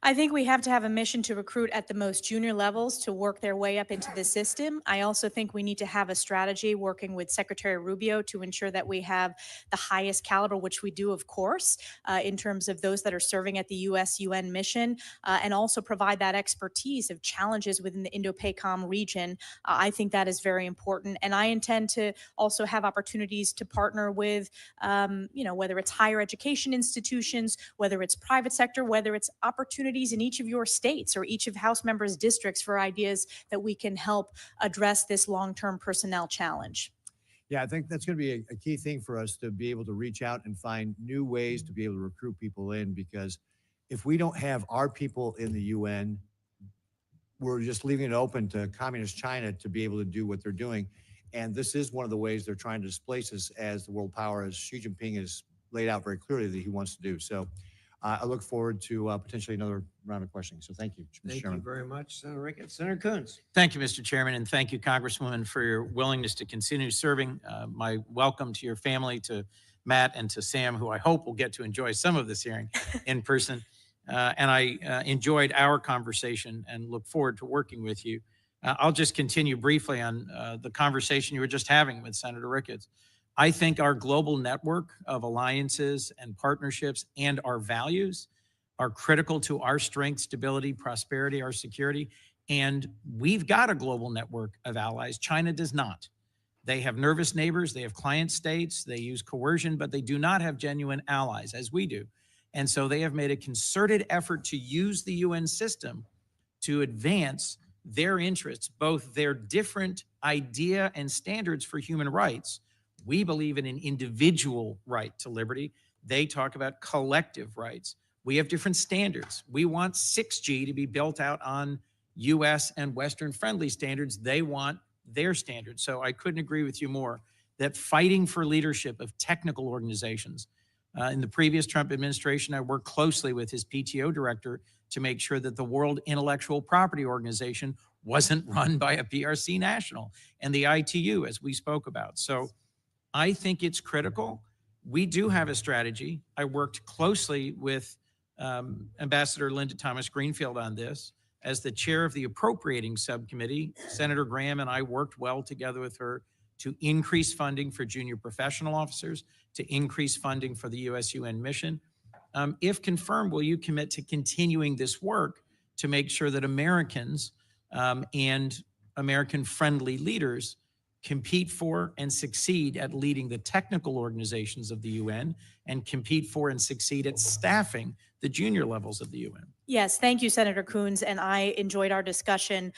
I think we have to have a mission to recruit at the most junior levels to work their way up into the system. I also think we need to have a strategy working with Secretary Rubio to ensure that we have the highest caliber, which we do, of course, in terms of those that are serving at the US-UN mission, and also provide that expertise of challenges within the Indo-PACOM region. I think that is very important. And I intend to also have opportunities to partner with, whether it's higher education institutions, whether it's private sector, whether it's opportunities in each of your states or each of House members' districts for ideas that we can help address this long-term personnel challenge. Yeah, I think that's going to be a key thing for us to be able to reach out and find new ways to be able to recruit people in, because if we don't have our people in the UN, we're just leaving it open to communist China to be able to do what they're doing. And this is one of the ways they're trying to displace us as the world power, as Xi Jinping has laid out very clearly that he wants to do. So I look forward to potentially another round of questioning. So thank you, Mr. Thank Chairman. you very much, Senator Ricketts. Senator Coons. Thank you, Mr. Chairman, and thank you, Congresswoman, for your willingness to continue serving. My welcome to your family, to Matt and to Sam, who I hope will get to enjoy some of this hearing in person. And I enjoyed our conversation and look forward to working with you. I'll just continue briefly on the conversation you were just having with Senator Ricketts. I think our global network of alliances and partnerships and our values are critical to our strength, stability, prosperity, our security. And we've got a global network of allies. China does not. They have nervous neighbors, they have client states, they use coercion, but they do not have genuine allies, as we do. And so they have made a concerted effort to use the UN system to advance their interests, both their different idea and standards for human rights. We believe in an individual right to liberty. They talk about collective rights. We have different standards. We want 6G to be built out on US and Western friendly standards. They want their standards. So I couldn't agree with you more that fighting for leadership of technical organizations. In the previous Trump administration, I worked closely with his PTO director to make sure that the World Intellectual Property Organization wasn't run by a PRC national, and the ITU, as we spoke about. So I think it's critical. We do have a strategy. I worked closely with Ambassador Linda Thomas Greenfield on this. As the chair of the appropriating subcommittee, Senator Graham and I worked well together with her to increase funding for junior professional officers, to increase funding for the US-UN mission. If confirmed, will you commit to continuing this work to make sure that Americans and American-friendly leaders compete for and succeed at leading the technical organizations of the UN and compete for and succeed at staffing the junior levels of the UN? Yes, thank you, Senator Coons, and I enjoyed our discussion.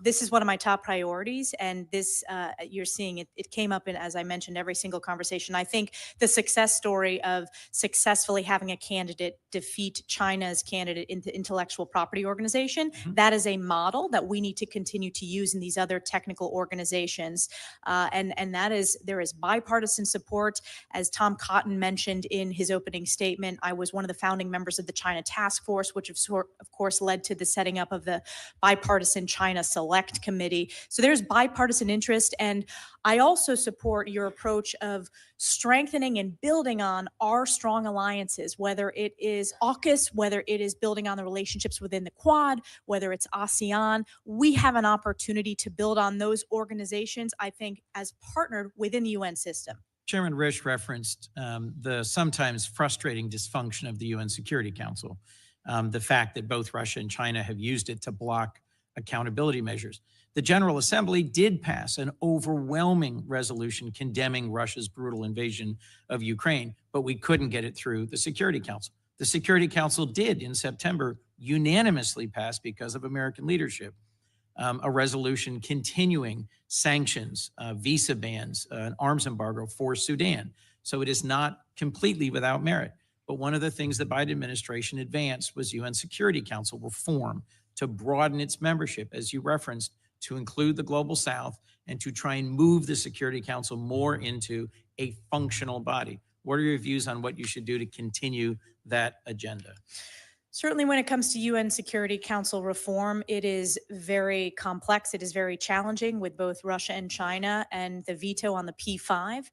This is one of my top priorities, and this, you're seeing it came up in, as I mentioned, every single conversation. I think the success story of successfully having a candidate defeat China's candidate in the Intellectual Property Organization, that is a model that we need to continue to use in these other technical organizations. And that is, there is bipartisan support. As Tom Cotton mentioned in his opening statement, I was one of the founding members of the China Task Force, which of course led to the setting up of the bipartisan China Select Committee. So there's bipartisan interest. And I also support your approach of strengthening and building on our strong alliances, whether it is AUKUS, whether it is building on the relationships within the Quad, whether it's ASEAN. We have an opportunity to build on those organizations, I think, as partnered within the UN system. Chairman Risch referenced the sometimes frustrating dysfunction of the UN Security Council, the fact that both Russia and China have used it to block accountability measures. The General Assembly did pass an overwhelming resolution condemning Russia's brutal invasion of Ukraine, but we couldn't get it through the Security Council. The Security Council did in September unanimously pass, because of American leadership, a resolution continuing sanctions, visa bans, an arms embargo for Sudan. So it is not completely without merit. But one of the things the Biden administration advanced was UN Security Council reform to broaden its membership, as you referenced, to include the Global South and to try and move the Security Council more into a functional body. What are your views on what you should do to continue that agenda? Certainly, when it comes to UN Security Council reform, it is very complex. It is very challenging with both Russia and China and the veto on the P5.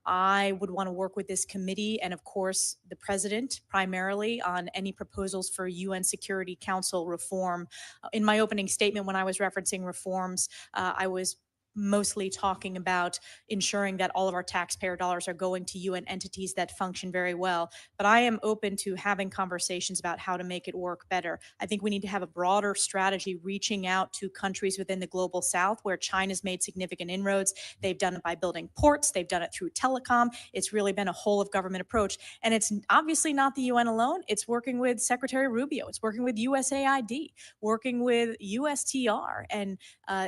I would want to work with this committee and, of course, the president primarily on any proposals for UN Security Council reform. In my opening statement, when I was referencing reforms, I was mostly talking about ensuring that all of our taxpayer dollars are going to UN entities that function very well. But I am open to having conversations about how to make it work better. I think we need to have a broader strategy reaching out to countries within the global south where China's made significant inroads. They've done it by building ports. They've done it through telecom. It's really been a whole of government approach. And it's obviously not the UN alone. It's working with Secretary Rubio. It's working with USAID, working with USTR and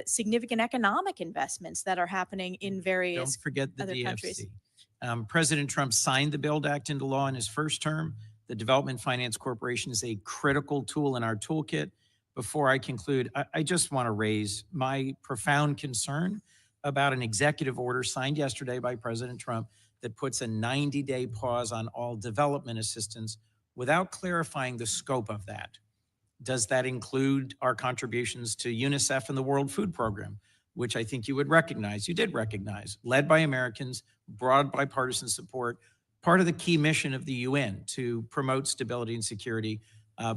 significant economic investments that are happening in various Don't forget the other DFC. countries. President Trump signed the BUILD Act into law in his first term. The Development Finance Corporation is a critical tool in our toolkit. Before I conclude, I just want to raise my profound concern about an executive order signed yesterday by President Trump that puts a 90-day pause on all development assistance without clarifying the scope of that. Does that include our contributions to UNICEF and the World Food Program, which I think you would recognize, you did recognize, led by Americans, broad bipartisan support, part of the key mission of the UN to promote stability and security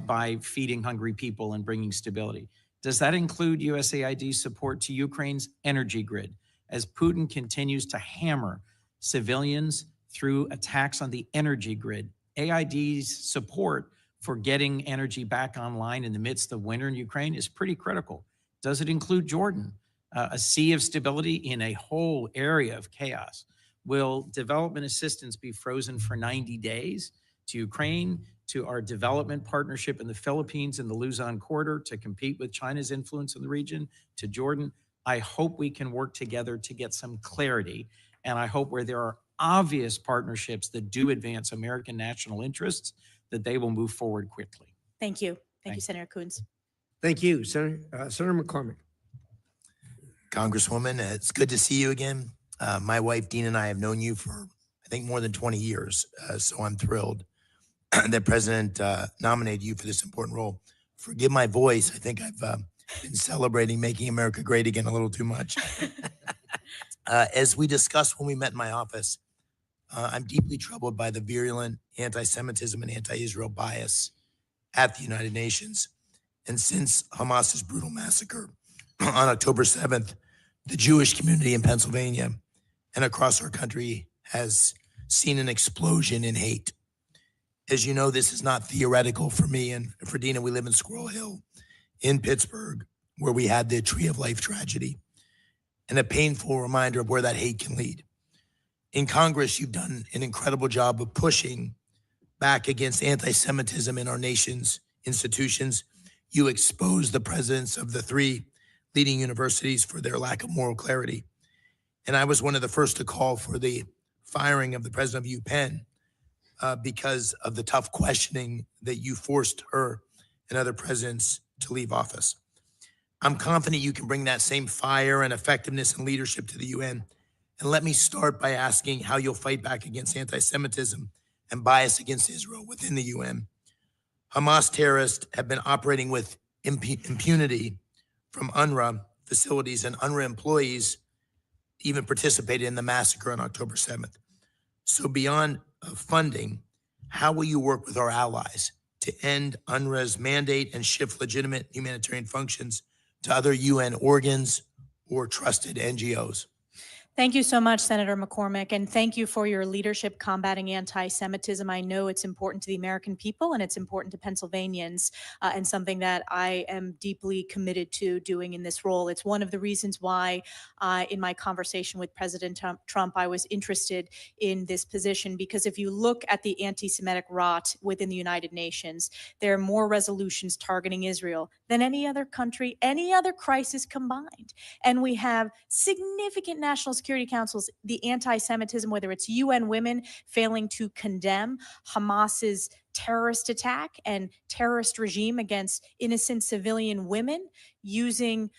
by feeding hungry people and bringing stability? Does that include USAID's support to Ukraine's energy grid as Putin continues to hammer civilians through attacks on the energy grid? AID's support for getting energy back online in the midst of winter in Ukraine is pretty critical. Does it include Jordan? A sea of stability in a whole area of chaos. Will development assistance be frozen for 90 days to Ukraine, to our development partnership in the Philippines and the Luzon corridor to compete with China's influence in the region, to Jordan? I hope we can work together to get some clarity. And I hope where there are obvious partnerships that do advance American national interests, that they will move forward quickly. Thank you. Thank Thank you, Senator Coons. Thank you, Senator McCormick. Congresswoman, it's good to see you again. My wife, Dean, and I have known you for, I think, more than 20 years. So I'm thrilled that President nominated you for this important role. Forgive my voice. I think I've been celebrating making America great again a little too much. As we discussed when we met in my office, I'm deeply troubled by the virulent anti-Semitism and anti-Israel bias at the United Nations. And since Hamas's brutal massacre on October 7th, the Jewish community in Pennsylvania and across our country has seen an explosion in hate. As you know, this is not theoretical for me and for Dina. We live in Squirrel Hill in Pittsburgh, where we had the Tree of Life tragedy, and a painful reminder of where that hate can lead. In Congress, you've done an incredible job of pushing back against anti-Semitism in our nation's institutions. You exposed the presidents of the three leading universities for their lack of moral clarity. And I was one of the first to call for the firing of the president of UPenn because of the tough questioning that you forced her and other presidents to leave office. I'm confident you can bring that same fire and effectiveness and leadership to the UN. And let me start by asking how you'll fight back against anti-Semitism and bias against Israel within the UN. Hamas terrorists have been operating with impunity from UNRWA facilities, and UNRWA employees even participated in the massacre on October 7th. So beyond funding, how will you work with our allies to end UNRWA's mandate and shift legitimate humanitarian functions to other UN organs or trusted NGOs? Thank you so much, Senator McCormick, and thank you for your leadership combating anti-Semitism. I know it's important to the American people and it's important to Pennsylvanians, and something that I am deeply committed to doing in this role. It's one of the reasons why in my conversation with President Trump, I was interested in this position, because if you look at the anti-Semitic rot within the United Nations, there are more resolutions targeting Israel than any other country, any other crisis combined. And we have significant national security councils, the anti-Semitism, whether it's UN Women failing to condemn Hamas's terrorist attack and terrorist regime against innocent civilian women, using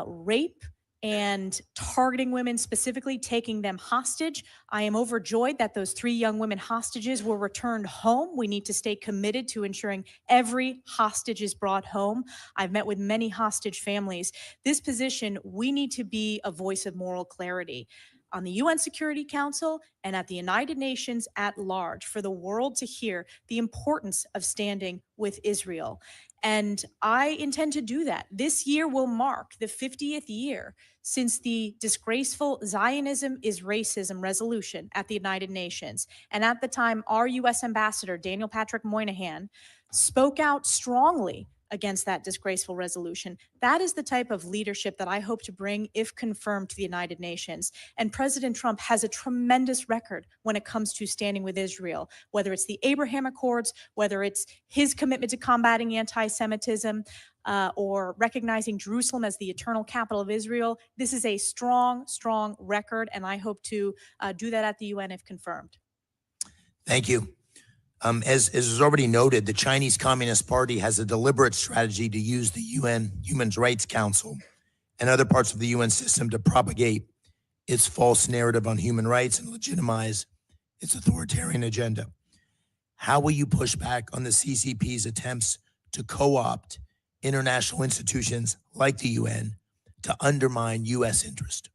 rape and targeting women, specifically taking them hostage. I am overjoyed that those 3 young women hostages were returned home. We need to stay committed to ensuring every hostage is brought home. I've met with many hostage families. This position, we need to be a voice of moral clarity on the UN Security Council and at the United Nations at large, for the world to hear the importance of standing with Israel. And I intend to do that. This year will mark the 50th year since the disgraceful Zionism is racism resolution at the United Nations. And at the time, our U.S. Ambassador, Daniel Patrick Moynihan, spoke out strongly against that disgraceful resolution. That is the type of leadership that I hope to bring, if confirmed, to the United Nations. And President Trump has a tremendous record when it comes to standing with Israel, whether it's the Abraham Accords, whether it's his commitment to combating anti-Semitism, or recognizing Jerusalem as the eternal capital of Israel. This is a strong, strong record, and I hope to do that at the UN if confirmed. Thank you. As is already noted, the Chinese Communist Party has a deliberate strategy to use the UN Human Rights Council and other parts of the UN system to propagate its false narrative on human rights and legitimize its authoritarian agenda. How will you push back on the CCP's attempts to co-opt international institutions like the UN to undermine U.S. interest?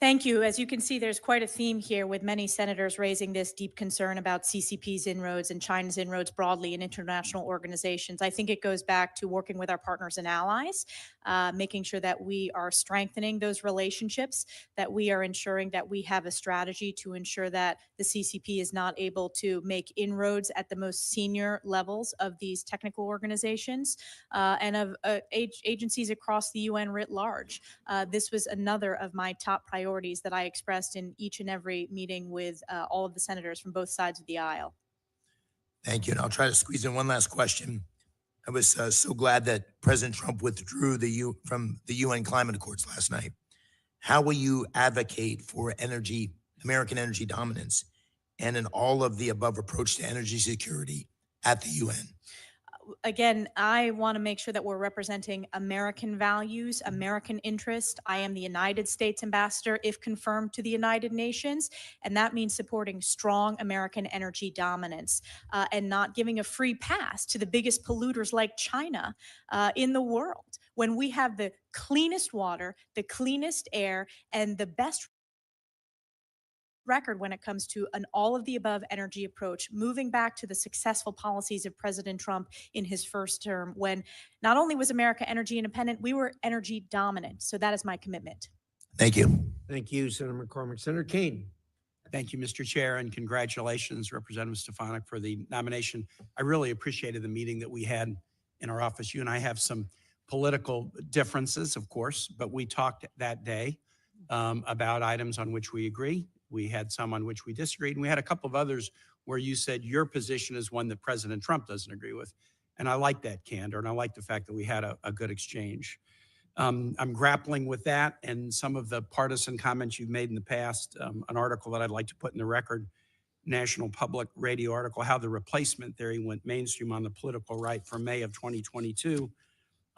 Thank you. As you can see, there's quite a theme here with many senators raising this deep concern about CCP's inroads and China's inroads broadly in international organizations. I think it goes back to working with our partners and allies, making sure that we are strengthening those relationships, that we are ensuring that we have a strategy to ensure that the CCP is not able to make inroads at the most senior levels of these technical organizations and of agencies across the UN writ large. This was another of my top priorities that I expressed in each and every meeting with all of the senators from both sides of the aisle. Thank you. And I'll try to squeeze in one last question. I was so glad that President Trump withdrew from the UN climate accords last night. How will you advocate for American energy dominance and an all of the above approach to energy security at the UN? Again, I want to make sure that we're representing American values, American interest. I am the United States ambassador, if confirmed, to the United Nations, and that means supporting strong American energy dominance and not giving a free pass to the biggest polluters like China in the world, when we have the cleanest water, the cleanest air, and the best record when it comes to an all-of-the-above energy approach, moving back to the successful policies of President Trump in his first term, when not only was America energy independent, we were energy dominant. So that is my commitment. Thank you. Thank you, Senator McCormick. Senator Kane. Thank you, Mr. Chair, and congratulations, Representative Stefanik, for the nomination. I really appreciated the meeting that we had in our office. You and I have some political differences, of course, but we talked that day about items on which we agree. We had some on which we disagreed, and we had a couple of others where you said your position is one that President Trump doesn't agree with. And I like that candor, and I like the fact that we had a good exchange. I'm grappling with that and some of the partisan comments you've made in the past. An article that I'd like to put in the record, National Public Radio article, How the Replacement Theory Went Mainstream on the Political Right, from May of 2022.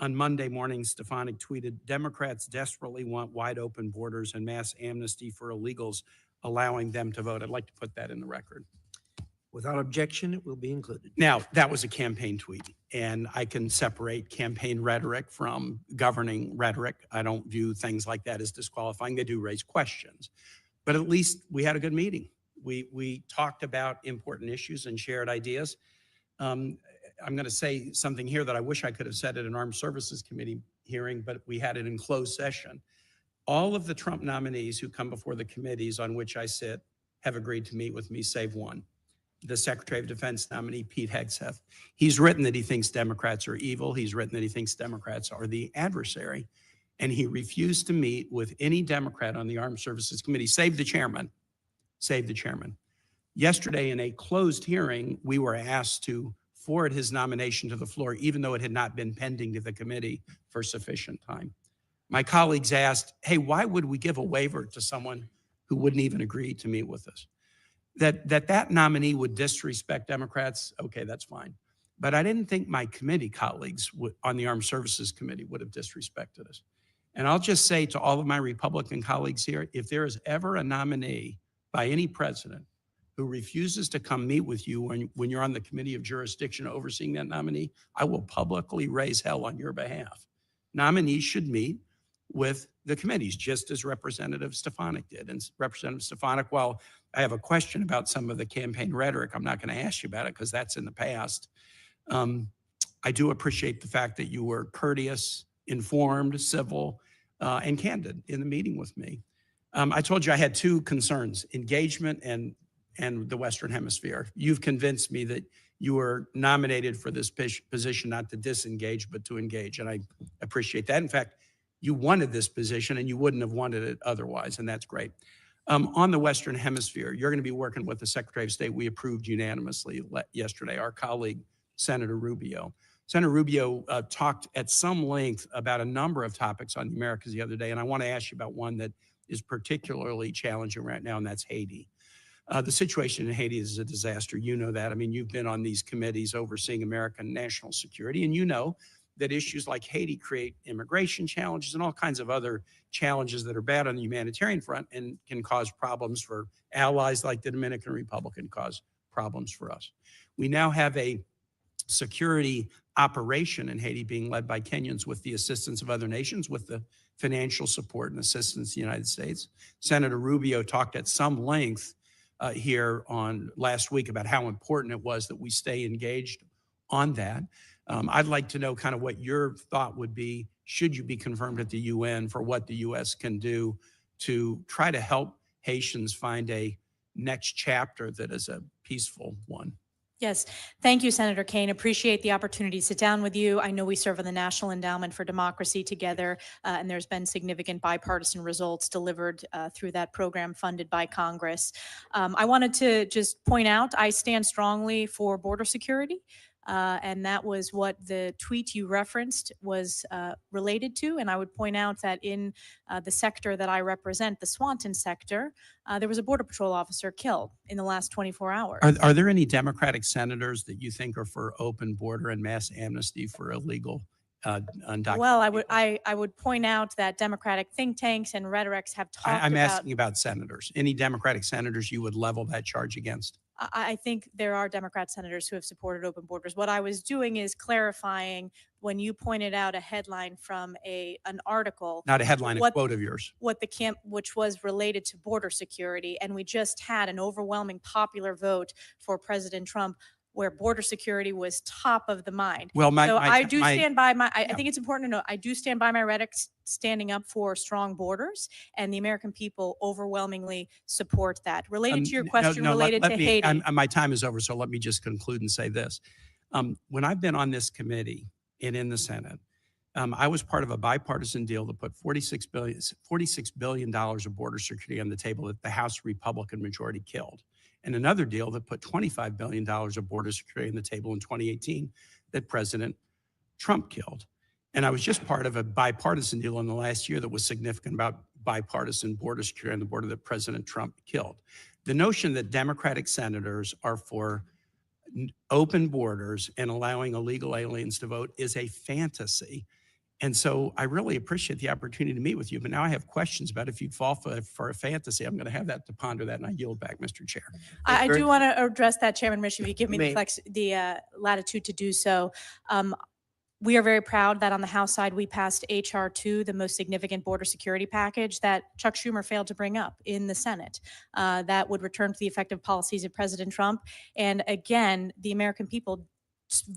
On Monday morning, Stefanik tweeted, "Democrats desperately want wide open borders and mass amnesty for illegals, allowing them to vote." I'd like to put that in the record. Without objection, it will be included. Now, that was a campaign tweet, and I can separate campaign rhetoric from governing rhetoric. I don't view things like that as disqualifying. They do raise questions, but at least we had a good meeting. We talked about important issues and shared ideas. I'm going to say something here that I wish I could have said at an Armed Services Committee hearing, but we had it in closed session. All of the Trump nominees who come before the committees on which I sit have agreed to meet with me, save one, the Secretary of Defense nominee, Pete Hegseth. He's written that he thinks Democrats are evil. He's written that he thinks Democrats are the adversary. And he refused to meet with any Democrat on the Armed Services Committee, save the chairman. Yesterday, in a closed hearing, we were asked to forward his nomination to the floor, even though it had not been pending to the committee for sufficient time. My colleagues asked, hey, why would we give a waiver to someone who wouldn't even agree to meet with us? That nominee would disrespect Democrats, okay, that's fine. But I didn't think my committee colleagues on the Armed Services Committee would have disrespected us. And I'll just say to all of my Republican colleagues here, if there is ever a nominee by any president who refuses to come meet with you when you're on the committee of jurisdiction overseeing that nominee, I will publicly raise hell on your behalf. Nominees should meet with the committees, just as Representative Stefanik did. And Representative Stefanik, while I have a question about some of the campaign rhetoric, I'm not going to ask you about it because that's in the past. I do appreciate the fact that you were courteous, informed, civil, and candid in the meeting with me. I told you I had two concerns: engagement and the Western Hemisphere. You've convinced me that you were nominated for this position not to disengage, but to engage, and I appreciate that. In fact, you wanted this position and you wouldn't have wanted it otherwise, and that's great. On the Western Hemisphere, you're going to be working with the Secretary of State. We approved unanimously yesterday, our colleague, Senator Rubio. Senator Rubio talked at some length about a number of topics on the Americas the other day, and I want to ask you about one that is particularly challenging right now, and that's Haiti. The situation in Haiti is a disaster. You know that. I mean, you've been on these committees overseeing American national security, and you know that issues like Haiti create immigration challenges and all kinds of other challenges that are bad on the humanitarian front and can cause problems for allies like the Dominican Republic and cause problems for us. We now have a security operation in Haiti being led by Kenyans with the assistance of other nations, with the financial support and assistance of the United States. Senator Rubio talked at some length here on last week about how important it was that we stay engaged on that. I'd like to know kind of what your thought would be, should you be confirmed at the UN, for what the U.S. can do to try to help Haitians find a next chapter that is a peaceful one. Yes. Thank you, Senator Kane. Appreciate the opportunity to sit down with you. I know we serve on the National Endowment for Democracy together, and there's been significant bipartisan results delivered through that program funded by Congress. I wanted to just point out, I stand strongly for border security. And that was what the tweet you referenced was related to. And I would point out that in the sector that I represent, the Swanton sector, there was a Border Patrol officer killed in the last 24 hours. Are there any Democratic senators that you think are for open border and mass amnesty for illegal undocumented? Well, I would point out that Democratic think tanks and rhetorics have talked I'm about. asking about senators. Any Democratic senators you would level that charge against? I think there are Democrat senators who have supported open borders. What I was doing is clarifying when you pointed out a headline from an article. Not a headline, a quote of yours. What the camp, which was related to border security. And we just had an overwhelming popular vote for President Trump where border security was top of the mind. Well, I think it's important to know, I do stand by my rhetoric standing up for strong borders, and the American people overwhelmingly support that. Related to your question related to Haiti. My time is over, so let me just conclude and say this. When I've been on this committee and in the Senate, I was part of a bipartisan deal that put $46 billion of border security on the table that the House Republican majority killed. And another deal that put $25 billion of border security on the table in 2018 that President Trump killed. And I was just part of a bipartisan deal in the last year that was significant about bipartisan border security on the border that President Trump killed. The notion that Democratic senators are for open borders and allowing illegal aliens to vote is a fantasy. And so I really appreciate the opportunity to meet with you. But now I have questions about if you'd fall for a fantasy. I'm going to have that to ponder that, and I yield back, Mr. Chair. I do want to address that, Chairman Risch, if you give me the latitude to do so. We are very proud that on the House side, we passed H.R. 2, the most significant border security package that Chuck Schumer failed to bring up in the Senate. That would return to the effective policies of President Trump. And again, the American people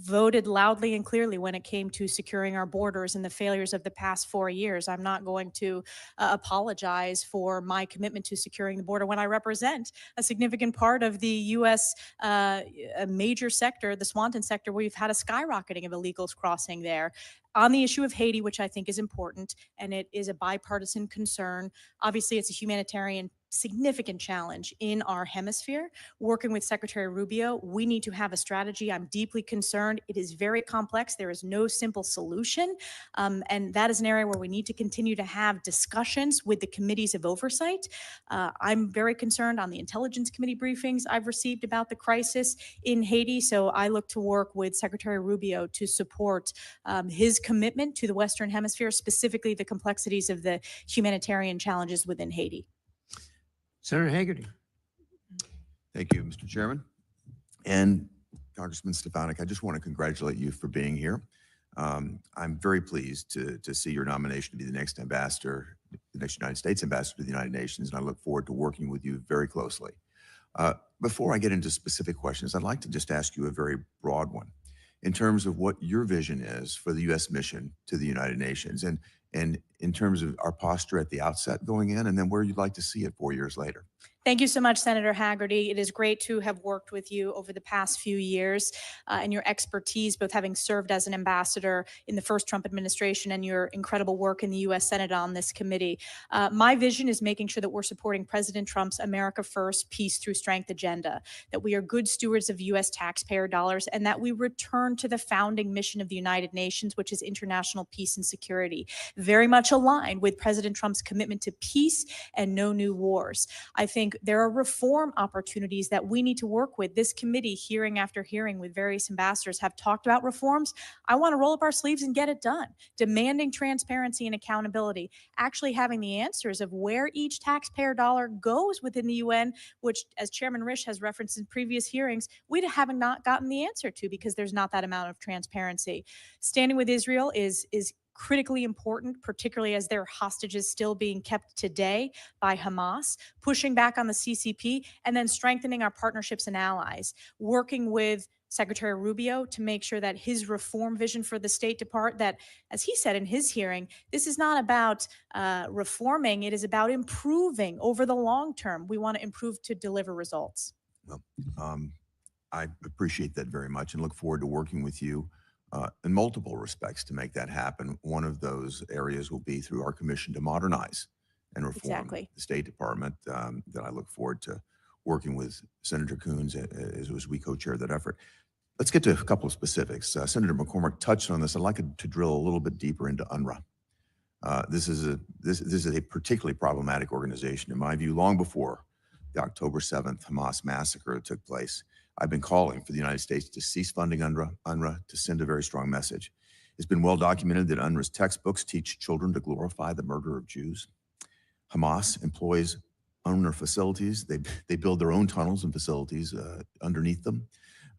voted loudly and clearly when it came to securing our borders and the failures of the past 4 years. I'm not going to apologize for my commitment to securing the border when I represent a significant part of the U.S. A major sector, the Swanton sector, where we've had a skyrocketing of illegals crossing there. On the issue of Haiti, which I think is important, and it is a bipartisan concern. Obviously, it's a humanitarian significant challenge in our hemisphere. Working with Secretary Rubio, we need to have a strategy. I'm deeply concerned. It is very complex. There is no simple solution. And that is an area where we need to continue to have discussions with the committees of oversight. I'm very concerned on the Intelligence Committee briefings I've received about the crisis in Haiti. So I look to work with Secretary Rubio to support his commitment to the Western Hemisphere, specifically the complexities of the humanitarian challenges within Haiti. Senator Hagerty. Thank you, Mr. Chairman. And Congressman Stefanik, I just want to congratulate you for being here. I'm very pleased to see your nomination to be the next ambassador, the next United States ambassador to the United Nations, and I look forward to working with you very closely. Before I get into specific questions, I'd like to just ask you a very broad one in terms of what your vision is for the U.S. mission to the United Nations, and in terms of our posture at the outset going in, and then where you'd like to see it 4 years later. Thank you so much, Senator Haggerty. It is great to have worked with you over the past few years and your expertise, both having served as an ambassador in the first Trump administration and your incredible work in the U.S. Senate on this committee. My vision is making sure that we're supporting President Trump's America First, Peace Through Strength agenda, that we are good stewards of U.S. taxpayer dollars, and that we return to the founding mission of the United Nations, which is international peace and security, very much aligned with President Trump's commitment to peace and no new wars. I think there are reform opportunities that we need to work with. This committee, hearing after hearing with various ambassadors, have talked about reforms. I want to roll up our sleeves and get it done, demanding transparency and accountability, actually having the answers of where each taxpayer dollar goes within the UN, which, as Chairman Risch has referenced in previous hearings, we haven't not gotten the answer to because there's not that amount of transparency. Standing with Israel is critically important, particularly as there are hostages still being kept today by Hamas, pushing back on the CCP, and then strengthening our partnerships and allies, working with Secretary Rubio to make sure that his reform vision for the State Department, that, as he said in his hearing, this is not about reforming, it is about improving over the long term. We want to improve to deliver results. Well, I appreciate that very much and look forward to working with you in multiple respects to make that happen. One of those areas will be through our commission to modernize and reform the State Department, that I look forward to working with Senator Coons as we co-chair that effort. Let's get to a couple of specifics. Senator McCormick touched on this. I'd like to drill a little bit deeper into UNRWA. This is a particularly problematic organization, in my view. Long before the October 7th Hamas massacre took place, I've been calling for the United States to cease funding UNRWA to send a very strong message. It's been well documented that UNRWA's textbooks teach children to glorify the murder of Jews. Hamas employs UNRWA facilities. They build their own tunnels and facilities underneath them.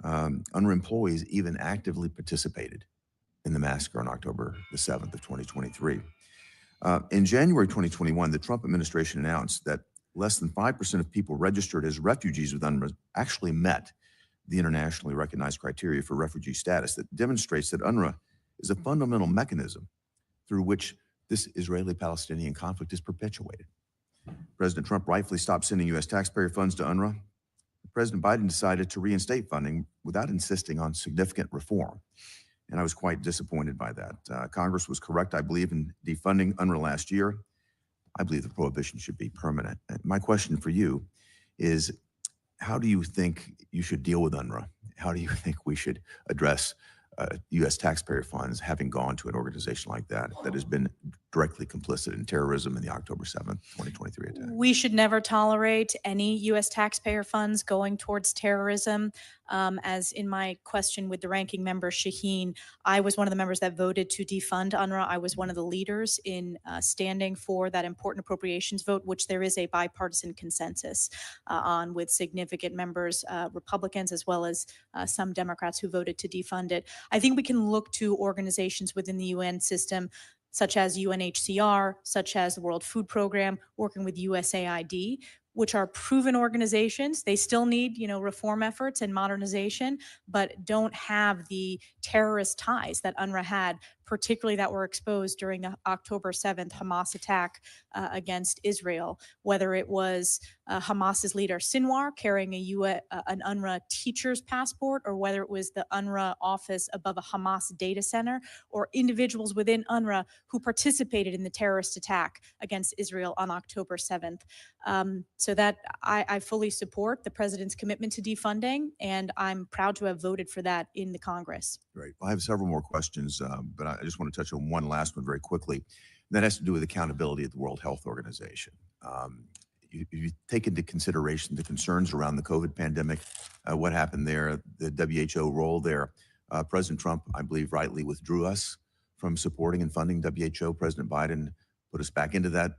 UNRWA employees even actively participated in the massacre on October the 7th of 2023. In January 2021, the Trump administration announced that less than 5% of people registered as refugees with UNRWA actually met the internationally recognized criteria for refugee status. That demonstrates that UNRWA is a fundamental mechanism through which this Israeli-Palestinian conflict is perpetuated. President Trump rightfully stopped sending U.S. taxpayer funds to UNRWA. President Biden decided to reinstate funding without insisting on significant reform. And I was quite disappointed by that. Congress was correct, I believe, in defunding UNRWA last year. I believe the prohibition should be permanent. My question for you is, how do you think you should deal with UNRWA? How do you think we should address U.S. taxpayer funds having gone to an organization like that has been directly complicit in terrorism in the October 7th, 2023 attack? We should never tolerate any U.S. taxpayer funds going towards terrorism. As in my question with the ranking member, Shaheen, I was one of the members that voted to defund UNRWA. I was one of the leaders in standing for that important appropriations vote, which there is a bipartisan consensus on, with significant members, Republicans, as well as some Democrats who voted to defund it. I think we can look to organizations within the UN system, such as UNHCR, such as the World Food Program, working with USAID, which are proven organizations. They still need, reform efforts and modernization, but don't have the terrorist ties that UNRWA had particularly that were exposed during the October 7th Hamas attack against Israel, whether it was Hamas's leader Sinwar carrying an UNRWA teacher's passport, or whether it was the UNRWA office above a Hamas data center, or individuals within UNRWA who participated in the terrorist attack against Israel on October 7th. So that I fully support the president's commitment to defunding, and I'm proud to have voted for that in the Congress. Great. I have several more questions, but I just want to touch on one last one very quickly. That has to do with accountability at the World Health Organization. You take into consideration the concerns around the COVID pandemic, what happened there, the WHO role there. President Trump, I believe, rightly withdrew us from supporting and funding WHO. President Biden put us back into that,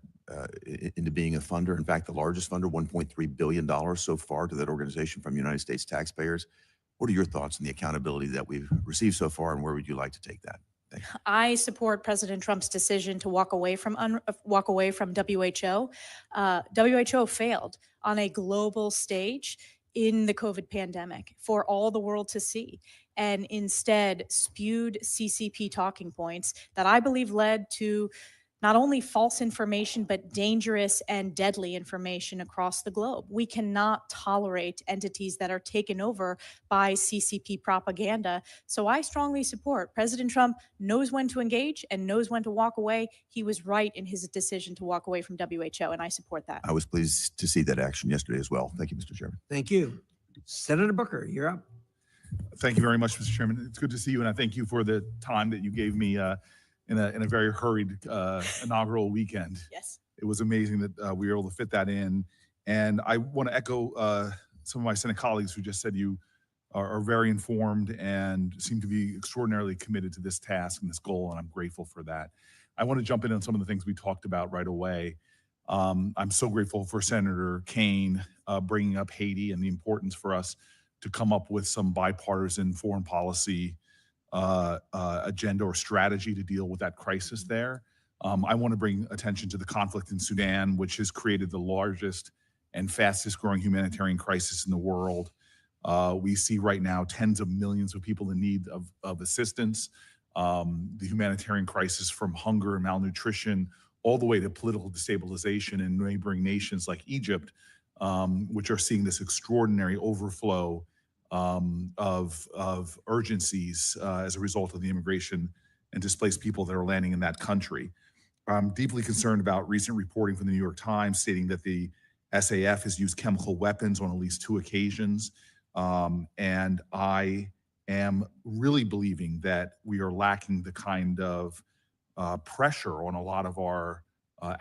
into being a funder. In fact, the largest funder, $1.3 billion so far to that organization from United States taxpayers. What are your thoughts on the accountability that we've received so far, and where would you like to take that? I support President Trump's decision to walk away from WHO. WHO failed on a global stage in the COVID pandemic for all the world to see, and instead spewed CCP talking points that I believe led to not only false information, but dangerous and deadly information across the globe. We cannot tolerate entities that are taken over by CCP propaganda. So I strongly support President Trump knows when to engage and knows when to walk away. He was right in his decision to walk away from WHO, and I support that. I was pleased to see that action yesterday as well. Thank you, Mr. Chairman. Thank you. Senator Booker, you're up. Thank you very much, Mr. Chairman. It's good to see you, and I thank you for the time that you gave me in a very hurried inaugural weekend. Yes. It was amazing that we were able to fit that in. And I want to echo some of my Senate colleagues who just said you are very informed and seem to be extraordinarily committed to this task and this goal, and I'm grateful for that. I want to jump in on some of the things we talked about right away. I'm so grateful for Senator Kaine bringing up Haiti and the importance for us to come up with some bipartisan foreign policy agenda or strategy to deal with that crisis there. I want to bring attention to the conflict in Sudan, which has created the largest and fastest growing humanitarian crisis in the world. We see right now tens of millions of people in need of assistance. The humanitarian crisis, from hunger and malnutrition all the way to political destabilization in neighboring nations like Egypt, which are seeing this extraordinary overflow of urgencies as a result of the immigration and displaced people that are landing in that country. I'm deeply concerned about recent reporting from the New York Times stating that the SAF has used chemical weapons on at least 2 occasions. And I am really believing that we are lacking the kind of pressure on a lot of our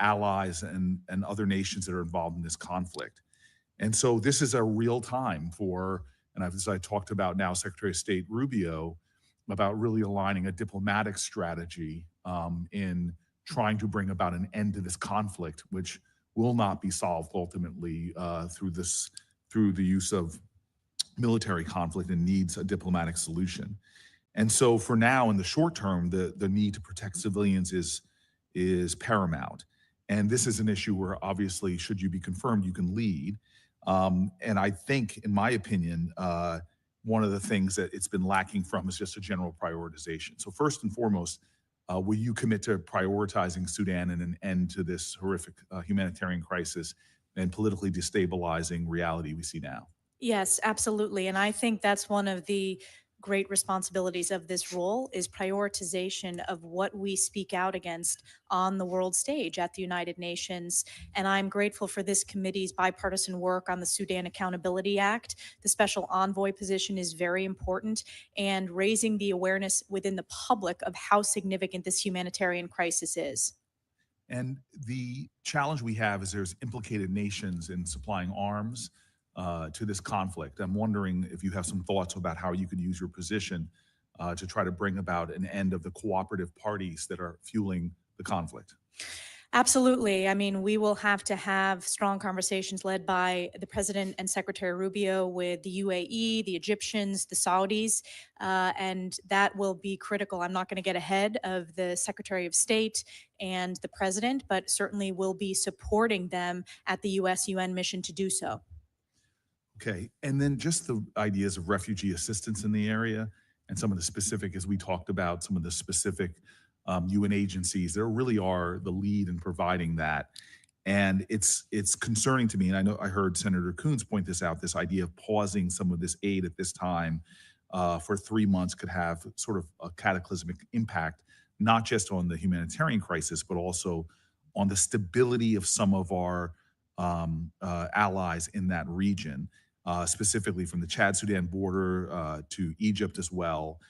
allies and other nations that are involved in this conflict. And so this is a real time for, and as I talked about now, Secretary of State Rubio, about really aligning a diplomatic strategy in trying to bring about an end to this conflict, which will not be solved ultimately through the use of military conflict, and needs a diplomatic solution. And so for now, in the short term, the need to protect civilians is paramount. And this is an issue where obviously, should you be confirmed, you can lead. And I think, in my opinion, one of the things that it's been lacking from is just a general prioritization. So first and foremost, will you commit to prioritizing Sudan and an end to this horrific humanitarian crisis and politically destabilizing reality we see now? Yes, absolutely. And I think that's one of the great responsibilities of this role is prioritization of what we speak out against on the world stage at the United Nations. And I'm grateful for this committee's bipartisan work on the Sudan Accountability Act. The special envoy position is very important, and raising the awareness within the public of how significant this humanitarian crisis is. And the challenge we have is there's implicated nations in supplying arms to this conflict. I'm wondering if you have some thoughts about how you could use your position to try to bring about an end of the cooperative parties that are fueling the conflict. Absolutely. I mean, we will have to have strong conversations led by the President and Secretary Rubio with the UAE, the Egyptians, the Saudis, and that will be critical. I'm not going to get ahead of the Secretary of State and the President, but certainly will be supporting them at the US-UN mission to do so. Okay, and then just the ideas of refugee assistance in the area. and some of the specific, as we talked about, some of the specific UN agencies that really are the lead in providing that. And it's concerning to me, and I know I heard Senator Coons point this out, this idea of pausing some of this aid at this time for 3 months could have sort of a cataclysmic impact, not just on the humanitarian crisis, but also on the stability of some of our allies in that region, specifically from the Chad-Sudan border to Egypt as well.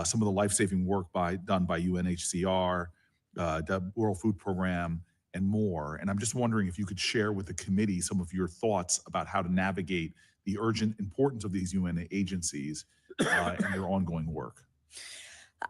Some of the life-saving work done by UNHCR, the World Food Program, and more. And I'm just wondering if you could share with the committee some of your thoughts about how to navigate the urgent importance of these UN agencies and their ongoing work.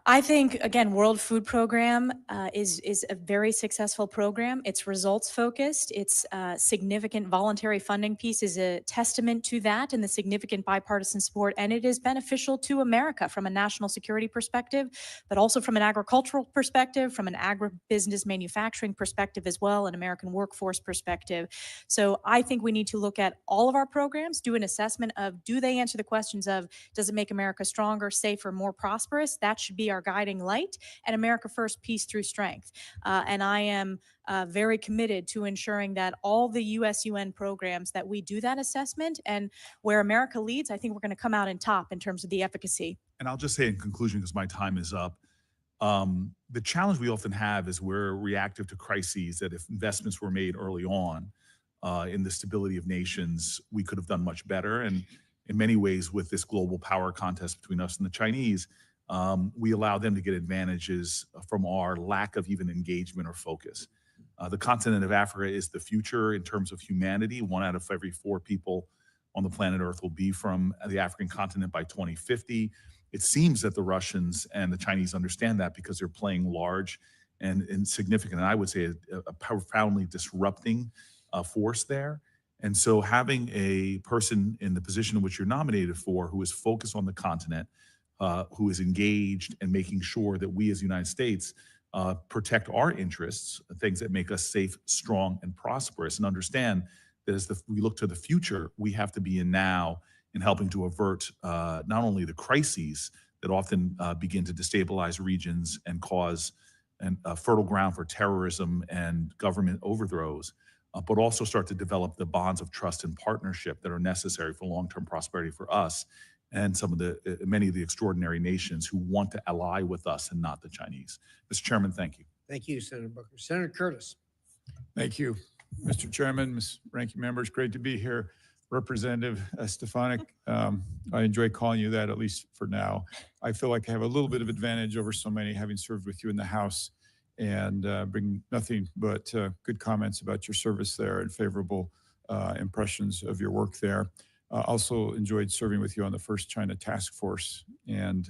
I think, again, World Food Program is a very successful program. It's results focused. Its significant voluntary funding piece is a testament to that and the significant bipartisan support. And it is beneficial to America from a national security perspective, but also from an agricultural perspective, from an agribusiness manufacturing perspective as well, an American workforce perspective. So I think we need to look at all of our programs, do an assessment of, do they answer the questions of, does it make America stronger, safer, more prosperous? That should be our guiding light, and America First, peace through strength. And I am very committed to ensuring that all the UN programs that we do that assessment, and where America leads, I think we're going to come out in top in terms of the efficacy. And I'll just say in conclusion, because my time is up, the challenge we often have is we're reactive to crises, that if investments were made early on in the stability of nations, we could have done much better. And in many ways, with this global power contest between us and the Chinese, we allow them to get advantages from our lack of even engagement or focus. The continent of Africa is the future in terms of humanity. 1 out of every 4 people on the planet Earth will be from the African continent by 2050. It seems that the Russians and the Chinese understand that because they're playing large and significant, and I would say a profoundly disrupting force there. And so having a person in the position in which you're nominated for who is focused on the continent, who is engaged and making sure that we as the United States protect our interests, things that make us safe, strong, and prosperous, and understand that as we look to the future, we have to be in now in helping to avert not only the crises that often begin to destabilize regions and cause fertile ground for terrorism and government overthrows, but also start to develop the bonds of trust and partnership that are necessary for long-term prosperity for us and many of the extraordinary nations who want to ally with us and not the Chinese. Mr. Chairman, thank you. Thank you, Senator Booker. Senator Curtis. Thank you, Mr. Chairman, Ms. Ranking Member. It's great to be here. Representative Stefanik, I enjoy calling you that, at least for now. I feel like I have a little bit of advantage over so many, having served with you in the House, and bring nothing but good comments about your service there and favorable impressions of your work there. Also enjoyed serving with you on the first China Task Force, and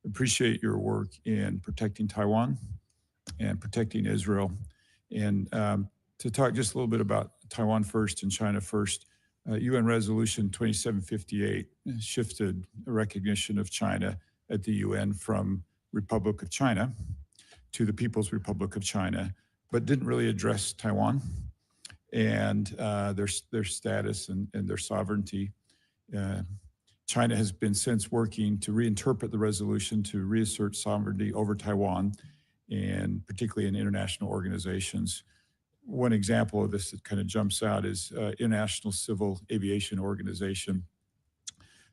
appreciate your work in protecting Taiwan and protecting Israel. And to talk just a little bit about Taiwan first and China first, UN Resolution 2758 shifted the recognition of China at the UN from Republic of China to the People's Republic of China, but didn't really address Taiwan and their status and their sovereignty. China has been since working to reinterpret the resolution to reassert sovereignty over Taiwan, and particularly in international organizations. One example of this that kind of jumps out is International Civil Aviation Organization.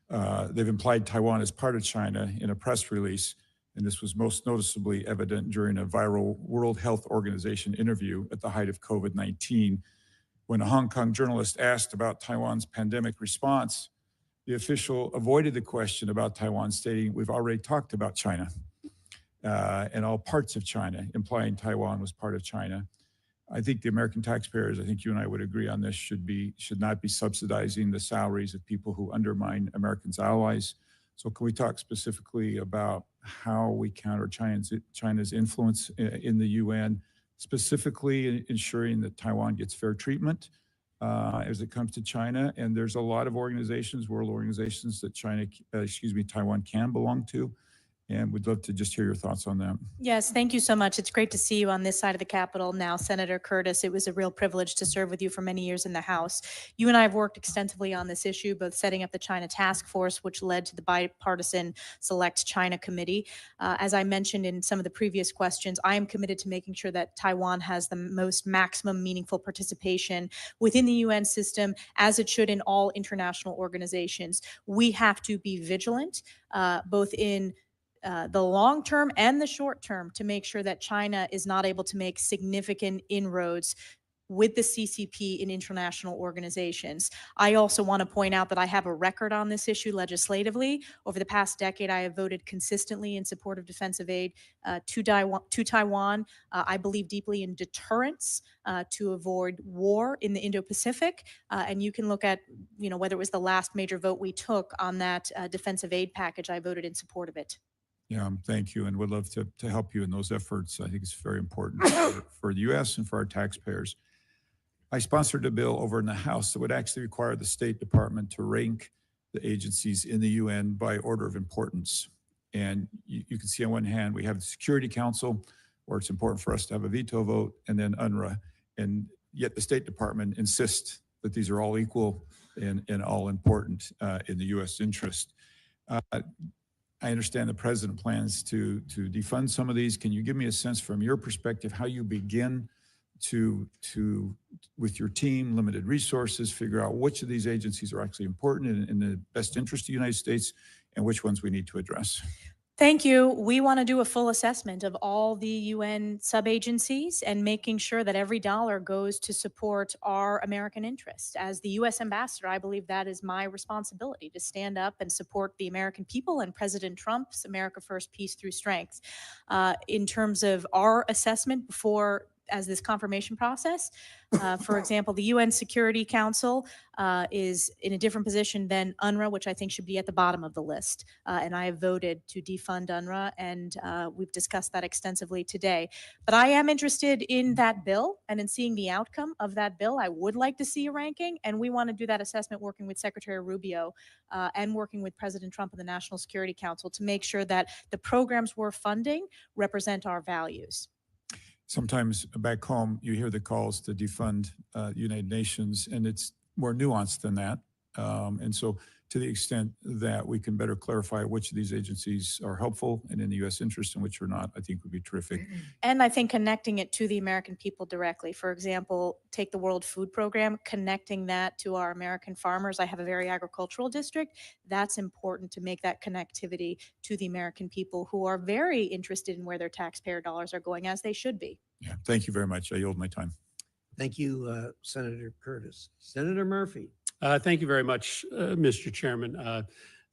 They've implied Taiwan as part of China in a press release, and this was most noticeably evident during a viral World Health Organization interview at the height of COVID-19. When a Hong Kong journalist asked about Taiwan's pandemic response, the official avoided the question about Taiwan, stating, "We've already talked about China and all parts of China," implying Taiwan was part of China. I think the American taxpayers, I think you and I would agree on this, should not be subsidizing the salaries of people who undermine Americans' allies. So can we talk specifically about how we counter China's influence in the UN, specifically ensuring that Taiwan gets fair treatment as it comes to China? And there's a lot of organizations, world organizations, that Taiwan can belong to. And we'd love to just hear your thoughts on that. Yes, thank you so much. It's great to see you on this side of the Capitol now, Senator Curtis. It was a real privilege to serve with you for many years in the House. You and I have worked extensively on this issue, both setting up the China Task Force, which led to the bipartisan Select China Committee. As I mentioned in some of the previous questions, I am committed to making sure that Taiwan has the most maximum meaningful participation within the UN system, as it should in all international organizations. We have to be vigilant, both in the long term and the short term, to make sure that China is not able to make significant inroads with the CCP in international organizations. I also want to point out that I have a record on this issue legislatively. Over the past decade, I have voted consistently in support of defensive aid to Taiwan. I believe deeply in deterrence to avoid war in the Indo-Pacific. And you can look at, whether it was the last major vote we took on that defensive aid package, I voted in support of it. Yeah, thank you, and would love to help you in those efforts. I think it's very important for the U.S. and for our taxpayers. I sponsored a bill over in the House that would actually require the State Department to rank the agencies in the UN by order of importance. And you can see on one hand, we have the Security Council, where it's important for us to have a veto vote, and then UNRWA. And yet the State Department insists that these are all equal and all important in the U.S. interest. I understand the president plans to defund some of these. Can you give me a sense from your perspective how you begin to with your team, limited resources, figure out which of these agencies are actually important in the best interest of the United States and which ones we need to address? Thank you. We want to do a full assessment of all the UN sub-agencies and making sure that every dollar goes to support our American interests. As the U.S. ambassador, I believe that is my responsibility, to stand up and support the American people and President Trump's America First, Peace Through Strength. In terms of our assessment before, as this confirmation process, for example, the UN Security Council is in a different position than UNRWA, which I think should be at the bottom of the list. And I have voted to defund UNRWA, and we've discussed that extensively today. But I am interested in that bill and in seeing the outcome of that bill. I would like to see a ranking, and we want to do that assessment working with Secretary Rubio and working with President Trump and the National Security Council to make sure that the programs we're funding represent our values. Sometimes back home, you hear the calls to defund United Nations, and it's more nuanced than that. And so to the extent that we can better clarify which of these agencies are helpful and in the U.S. interest and which are not, I think would be terrific. And I think connecting it to the American people directly. For example, take the World Food Program, connecting that to our American farmers. I have a very agricultural district. That's important to make that connectivity to the American people, who are very interested in where their taxpayer dollars are going, as they should be. Yeah, thank you very much. I yield my time. Thank you, Senator Curtis. Senator Murphy. Thank you very much, Mr. Chairman.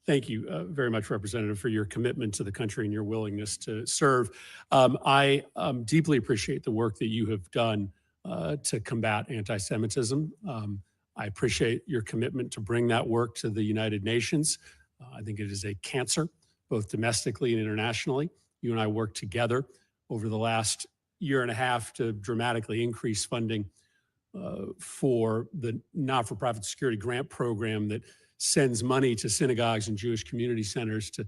Thank you very much, Representative, for your commitment to the country and your willingness to serve. I deeply appreciate the work that you have done to combat anti-Semitism. I appreciate your commitment to bring that work to the United Nations. I think it is a cancer, both domestically and internationally. You and I worked together over the last year and a half to dramatically increase funding for the not-for-profit security grant program that sends money to synagogues and Jewish community centers to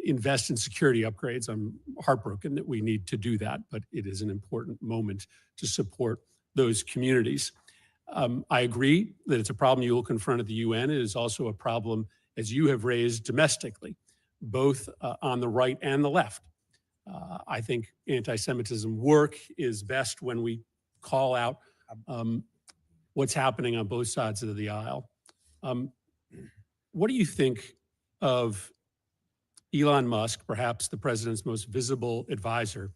invest in security upgrades. I'm heartbroken that we need to do that, but it is an important moment to support those communities. I agree that it's a problem you will confront at the UN. It is also a problem, as you have raised, domestically, both on the right and the left. I think anti-Semitism work is best when we call out what's happening on both sides of the aisle. What do you think of Elon Musk, perhaps the president's most visible advisor,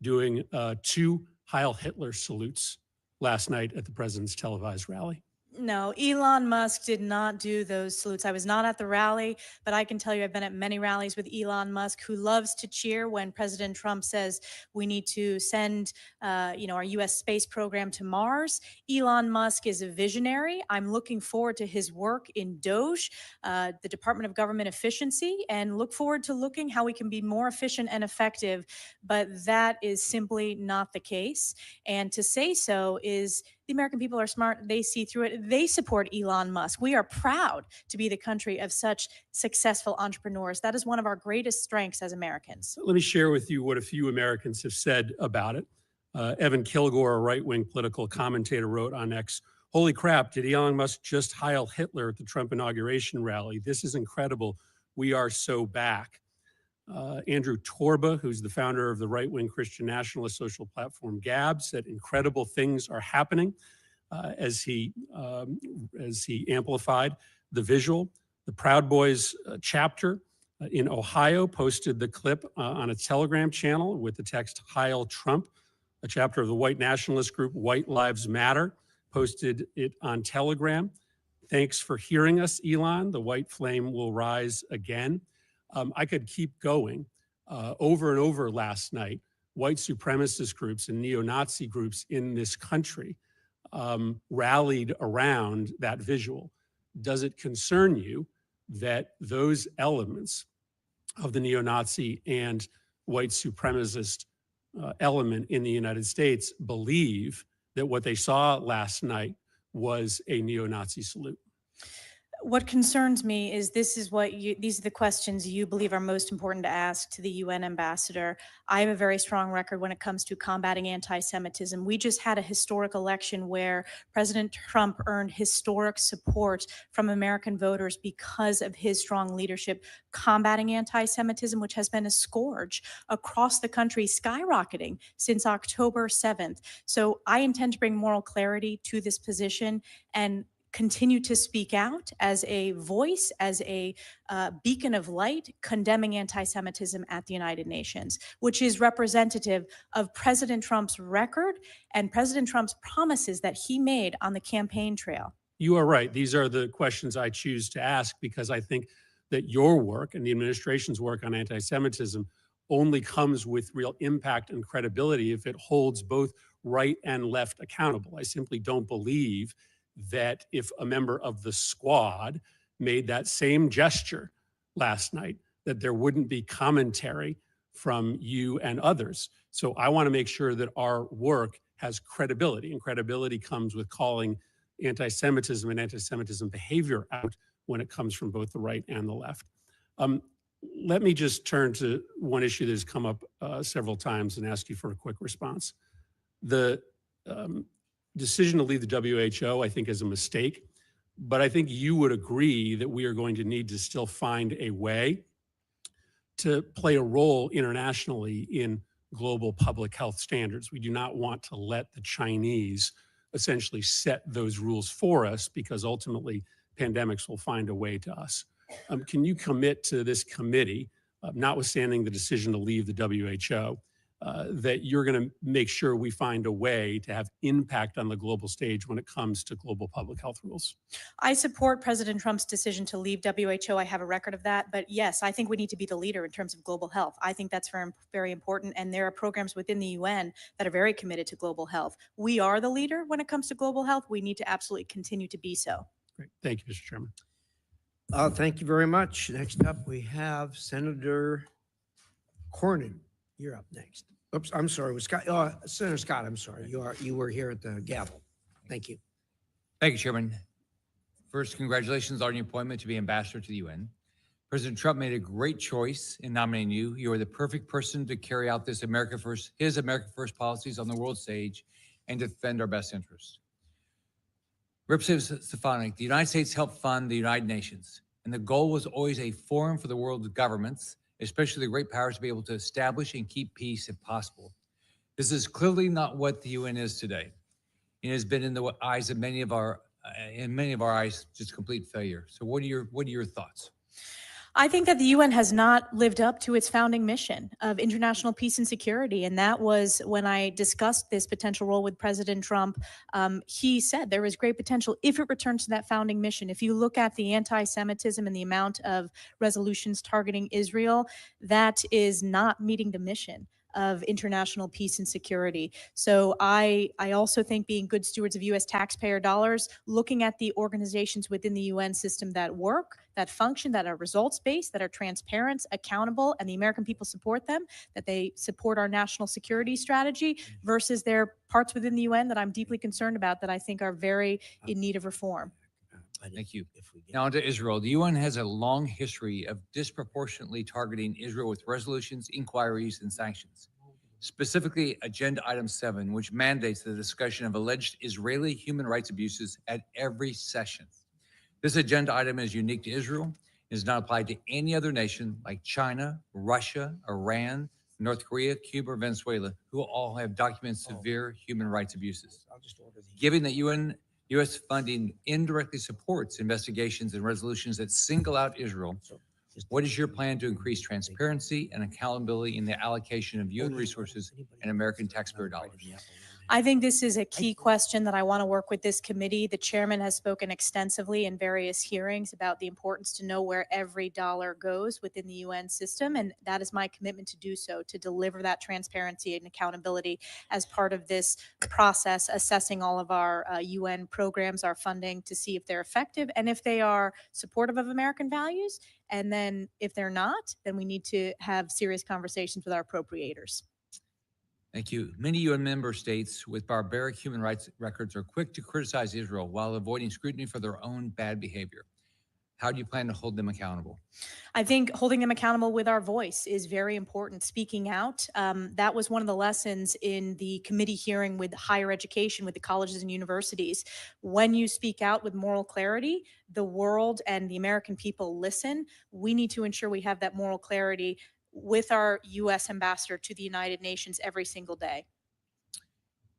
doing 2 Heil Hitler salutes last night at the president's televised rally? No, Elon Musk did not do those salutes. I was not at the rally, but I can tell you I've been at many rallies with Elon Musk, who loves to cheer when President Trump says we need to send, our U.S. space program to Mars. Elon Musk is a visionary. I'm looking forward to his work in DOGE, the Department of Government Efficiency, and look forward to looking how we can be more efficient and effective. But that is simply not the case. And to say so is The American people are smart. They see through it. They support Elon Musk. We are proud to be the country of such successful entrepreneurs. That is one of our greatest strengths as Americans. Let me share with you what a few Americans have said about it. Evan Kilgore, a right-wing political commentator, wrote on X, "Holy crap, did Elon Musk just Heil Hitler at the Trump inauguration rally? This is incredible. We are so back." Andrew Torba, who's the founder of the right-wing Christian nationalist social platform Gab, said incredible things are happening as he amplified the visual. The Proud Boys chapter in Ohio posted the clip on a Telegram channel with the text "Heil Trump." A chapter of the white nationalist group White Lives Matter posted it on Telegram. "Thanks for hearing us, Elon. The white flame will rise again." I could keep going. Over and over last night, white supremacist groups and neo-Nazi groups in this country rallied around that visual. Does it concern you that those elements of the neo-Nazi and white supremacist element in the United States believe that what they saw last night was a neo-Nazi salute? What concerns me is these are the questions you believe are most important to ask to the UN ambassador. I have a very strong record when it comes to combating anti-Semitism. We just had a historic election where President Trump earned historic support from American voters because of his strong leadership combating anti-Semitism, which has been a scourge across the country, skyrocketing since October 7th. So I intend to bring moral clarity to this position and continue to speak out as a voice, as a beacon of light, condemning anti-Semitism at the United Nations, which is representative of President Trump's record and President Trump's promises that he made on the campaign trail. You are right. These are the questions I choose to ask because I think that your work and the administration's work on anti-Semitism only comes with real impact and credibility if it holds both right and left accountable. I simply don't believe that if a member of the squad made that same gesture last night, that there wouldn't be commentary from you and others. So I want to make sure that our work has credibility, and credibility comes with calling anti-Semitism and anti-Semitism behavior out when it comes from both the right and the left. Let me just turn to one issue that has come up several times and ask you for a quick response. The decision to leave the WHO, I think, is a mistake, but I think you would agree that we are going to need to still find a way to play a role internationally in global public health standards. We do not want to let the Chinese essentially set those rules for us because ultimately pandemics will find a way to us. Can you commit to this committee, notwithstanding the decision to leave the WHO, that you're going to make sure we find a way to have impact on the global stage when it comes to global public health rules? I support President Trump's decision to leave WHO. I have a record of that. But yes, I think we need to be the leader in terms of global health. I think that's very, very important. And there are programs within the UN that are very committed to global health. We are the leader when it comes to global health. We need to absolutely continue to be so. Great. Thank you, Mr. Chairman. Thank you very much. Next up, we have Senator Cornyn. You're up next. Oops, I'm sorry. Was Scott? Senator Scott, I'm sorry. You were here at the gavel. Thank you. Thank you, Chairman. First, congratulations on your appointment to be ambassador to the UN. President Trump made a great choice in nominating you. You are the perfect person to carry out his America First policies on the world stage and defend our best interests. Representative Stefanik, the United States helped fund the United Nations, and the goal was always a forum for the world's governments, especially the great powers, to be able to establish and keep peace if possible. This is clearly not what the UN is today. It has been in the eyes of many of our eyes, just complete failure. So what are your thoughts? I think that the UN has not lived up to its founding mission of international peace and security. And that was when I discussed this potential role with President Trump. He said there is great potential if it returns to that founding mission. If you look at the anti-Semitism and the amount of resolutions targeting Israel, that is not meeting the mission of international peace and security. So I also think being good stewards of U.S. taxpayer dollars, looking at the organizations within the UN system that work, that function, that are results-based, that are transparent, accountable, and the American people support them, that they support our national security strategy, versus their parts within the UN that I'm deeply concerned about that I think are very in need of reform. Thank you. Now on to Israel. The UN has a long history of disproportionately targeting Israel with resolutions, inquiries, and sanctions. Specifically, Agenda Item 7, which mandates the discussion of alleged Israeli human rights abuses at every session. This agenda item is unique to Israel and is not applied to any other nation like China, Russia, Iran, North Korea, Cuba, or Venezuela, who all have documented severe human rights abuses. Given that U.S. funding indirectly supports investigations and resolutions that single out Israel, what is your plan to increase transparency and accountability in the allocation of UN resources and American taxpayer dollars? I think this is a key question that I want to work with this committee. The chairman has spoken extensively in various hearings about the importance to know where every dollar goes within the UN system, and that is my commitment to do so, to deliver that transparency and accountability as part of this process, assessing all of our UN programs, our funding, to see if they're effective and if they are supportive of American values. And then if they're not, then we need to have serious conversations with our appropriators. Thank you. Many UN member states with barbaric human rights records are quick to criticize Israel while avoiding scrutiny for their own bad behavior. How do you plan to hold them accountable? I think holding them accountable with our voice is very important. Speaking out, that was one of the lessons in the committee hearing with higher education, with the colleges and universities. When you speak out with moral clarity, the world and the American people listen. We need to ensure we have that moral clarity with our U.S. ambassador to the United Nations every single day.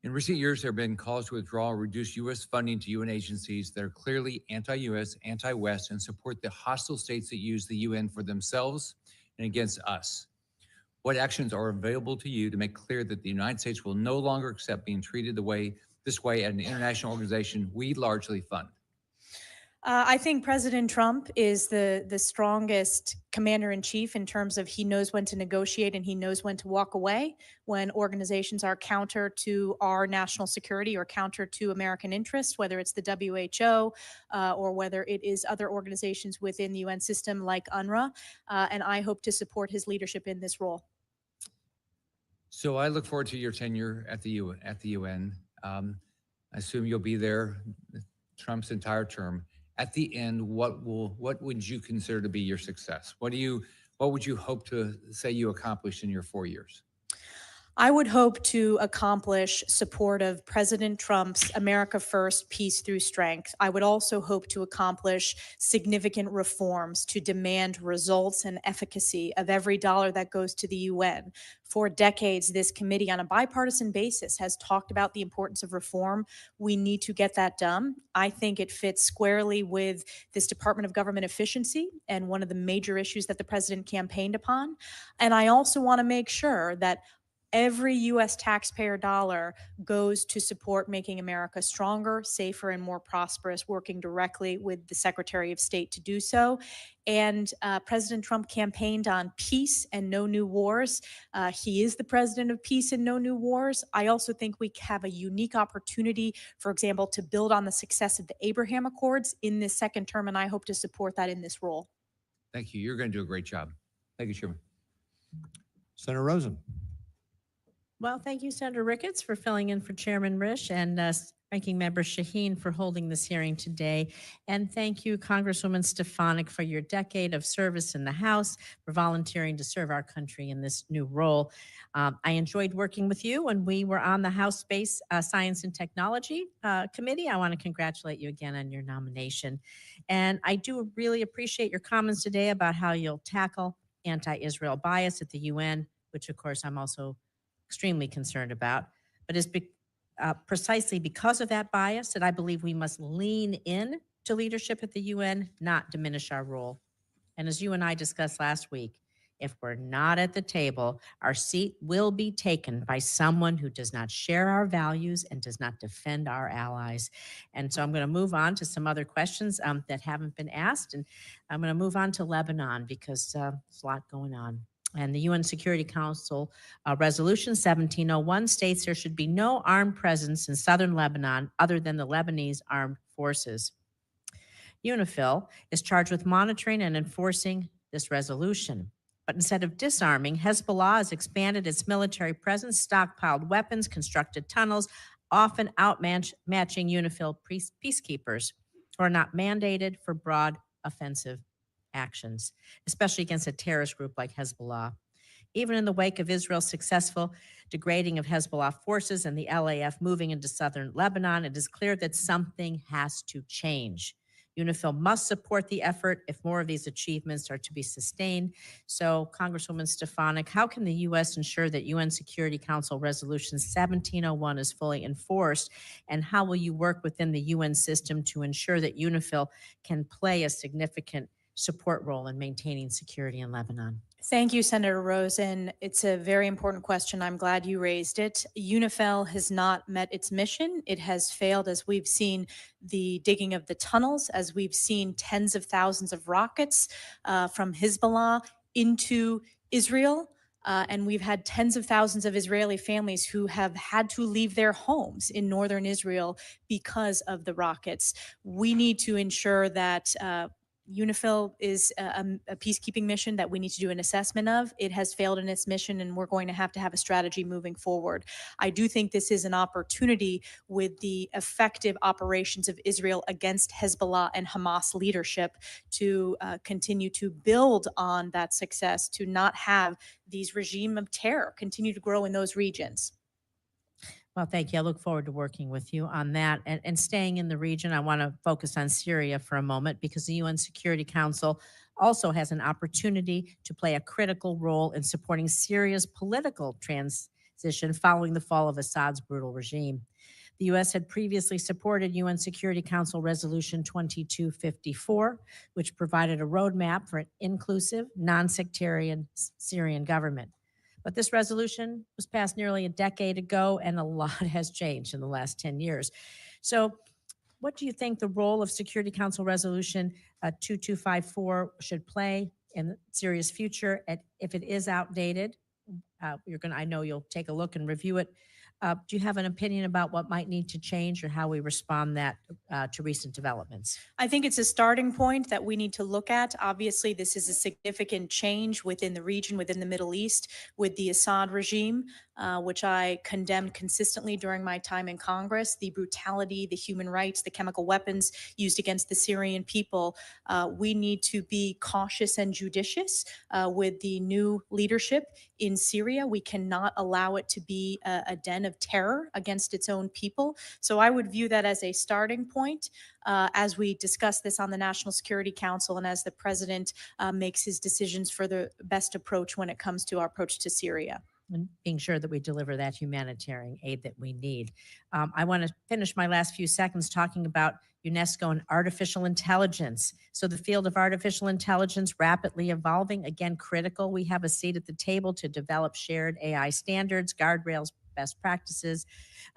In recent years, there have been calls to withdraw or reduce U.S. funding to UN agencies that are clearly anti-U.S., anti-West, and support the hostile states that use the UN for themselves and against us. What actions are available to you to make clear that the United States will no longer accept being treated this way at an international organization we largely fund? I think President Trump is the strongest commander-in-chief in terms of he knows when to negotiate and he knows when to walk away when organizations are counter to our national security or counter to American interests, whether it's the WHO or whether it is other organizations within the UN system like UNRWA. And I hope to support his leadership in this role. So I look forward to your tenure at the UN. I assume you'll be there Trump's entire term. At the end, what would you consider to be your success? What would you hope to say you accomplished in your 4 years? I would hope to accomplish support of President Trump's America First, Peace Through Strength. I would also hope to accomplish significant reforms to demand results and efficacy of every dollar that goes to the UN. For decades, this committee on a bipartisan basis has talked about the importance of reform. We need to get that done. I think it fits squarely with this Department of Government Efficiency and one of the major issues that the president campaigned upon. And I also want to make sure that every U.S. taxpayer dollar goes to support making America stronger, safer, and more prosperous, working directly with the Secretary of State to do so. And President Trump campaigned on peace and no new wars. He is the president of peace and no new wars. I also think we have a unique opportunity, for example, to build on the success of the Abraham Accords in this second term, and I hope to support that in this role. Thank you. You're going to do a great job. Thank you, Chairman. Senator Rosen. Well, thank you, Senator Ricketts, for filling in for Chairman Risch, and Ranking Member Shaheen for holding this hearing today. And thank you, Congresswoman Stefanik, for your decade of service in the House, for volunteering to serve our country in this new role. I enjoyed working with you when we were on the House Space Science and Technology Committee. I want to congratulate you again on your nomination. And I do really appreciate your comments today about how you'll tackle anti-Israel bias at the UN, which of course I'm also extremely concerned about, but it's precisely because of that bias that I believe we must lean in to leadership at the UN, not diminish our role. And as you and I discussed last week, if we're not at the table, our seat will be taken by someone who does not share our values and does not defend our allies. And so I'm going to move on to some other questions that haven't been asked. And I'm going to move on to Lebanon because there's a lot going on. And the UN Security Council Resolution 1701 states there should be no armed presence in southern Lebanon other than the Lebanese armed forces. UNIFIL is charged with monitoring and enforcing this resolution. But instead of disarming, Hezbollah has expanded its military presence, stockpiled weapons, constructed tunnels, often outmatching UNIFIL peacekeepers who are not mandated for broad offensive actions, especially against a terrorist group like Hezbollah. Even in the wake of Israel's successful degrading of Hezbollah forces and the LAF moving into southern Lebanon, it is clear that something has to change. UNIFIL must support the effort if more of these achievements are to be sustained. So, Congresswoman Stefanik, how can the U.S. ensure that UN Security Council Resolution 1701 is fully enforced? And how will you work within the UN system to ensure that UNIFIL can play a significant support role in maintaining security in Lebanon? Thank you, Senator Rosen. It's a very important question. I'm glad you raised it. UNIFIL has not met its mission. It has failed as we've seen the digging of the tunnels, as we've seen tens of thousands of rockets from Hezbollah into Israel. And we've had tens of thousands of Israeli families who have had to leave their homes in northern Israel because of the rockets. We need to ensure that UNIFIL is a peacekeeping mission that we need to do an assessment of. It has failed in its mission, and we're going to have a strategy moving forward. I do think this is an opportunity with the effective operations of Israel against Hezbollah and Hamas leadership to continue to build on that success, to not have these regime of terror continue to grow in those regions. Well, thank you. I look forward to working with you on that. And staying in the region, I want to focus on Syria for a moment because the UN Security Council also has an opportunity to play a critical role in supporting Syria's political transition following the fall of Assad's brutal regime. The U.S. had previously supported UN Security Council Resolution 2254, which provided a roadmap for an inclusive, non-sectarian Syrian government. But this resolution was passed nearly a decade ago, and a lot has changed in the last 10 years. So what do you think the role of Security Council Resolution 2254 should play in Syria's future? And if it is outdated, I know you'll take a look and review it. Do you have an opinion about what might need to change or how we respond to recent developments? I think it's a starting point that we need to look at. Obviously, this is a significant change within the region, within the Middle East, with the Assad regime, which I condemned consistently during my time in Congress. The brutality, the human rights, the chemical weapons used against the Syrian people. We need to be cautious and judicious with the new leadership in Syria. We cannot allow it to be a den of terror against its own people. So I would view that as a starting point as we discuss this on the National Security Council and as the president makes his decisions for the best approach when it comes to our approach to Syria. And being sure that we deliver that humanitarian aid that we need. I want to finish my last few seconds talking about UNESCO and artificial intelligence. So the field of artificial intelligence rapidly evolving, again, critical. We have a seat at the table to develop shared AI standards, guardrails, best practices.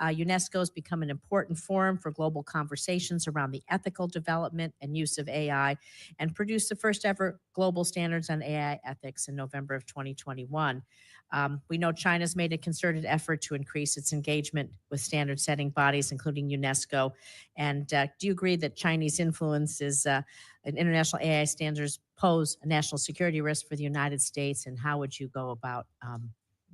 UNESCO has become an important forum for global conversations around the ethical development and use of AI and produced the first ever global standards on AI ethics in November of 2021. We know China's made a concerted effort to increase its engagement with standard setting bodies, including UNESCO. And do you agree that Chinese influence is in international AI standards pose a national security risk for the United States? And how would you go about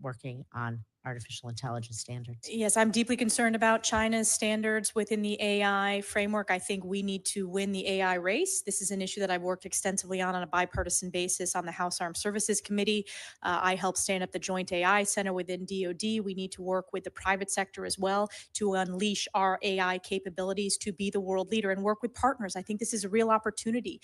working on artificial intelligence standards? Yes, I'm deeply concerned about China's standards within the AI framework. I think we need to win the AI race. This is an issue that I've worked extensively on a bipartisan basis on the House Armed Services Committee. I helped stand up the Joint AI Center within DoD. We need to work with the private sector as well to unleash our AI capabilities to be the world leader and work with partners. I think this is a real opportunity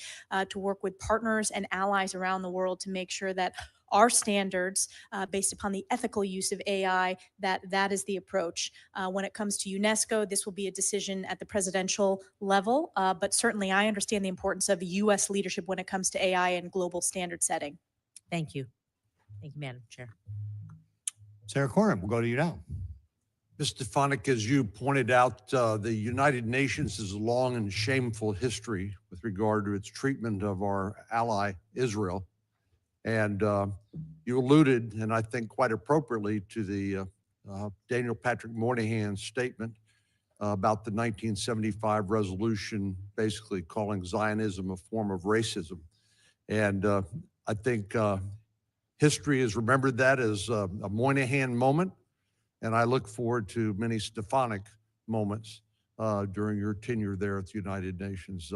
to work with partners and allies around the world to make sure that our standards based upon the ethical use of AI, that is the approach. When it comes to UNESCO, this will be a decision at the presidential level, but certainly I understand the importance of U.S. leadership when it comes to AI and global standard setting. Thank you. Thank you, Madam Chair. Sarah Cornyn, we'll go to you now. Ms. Stefanik, as you pointed out, the United Nations has a long and shameful history with regard to its treatment of our ally, Israel. And you alluded, and I think quite appropriately, to the Daniel Patrick Moynihan's statement about the 1975 resolution, basically calling Zionism a form of racism. And I think history has remembered that as a Moynihan moment. And I look forward to many Stefanik moments during your tenure there at the United Nations.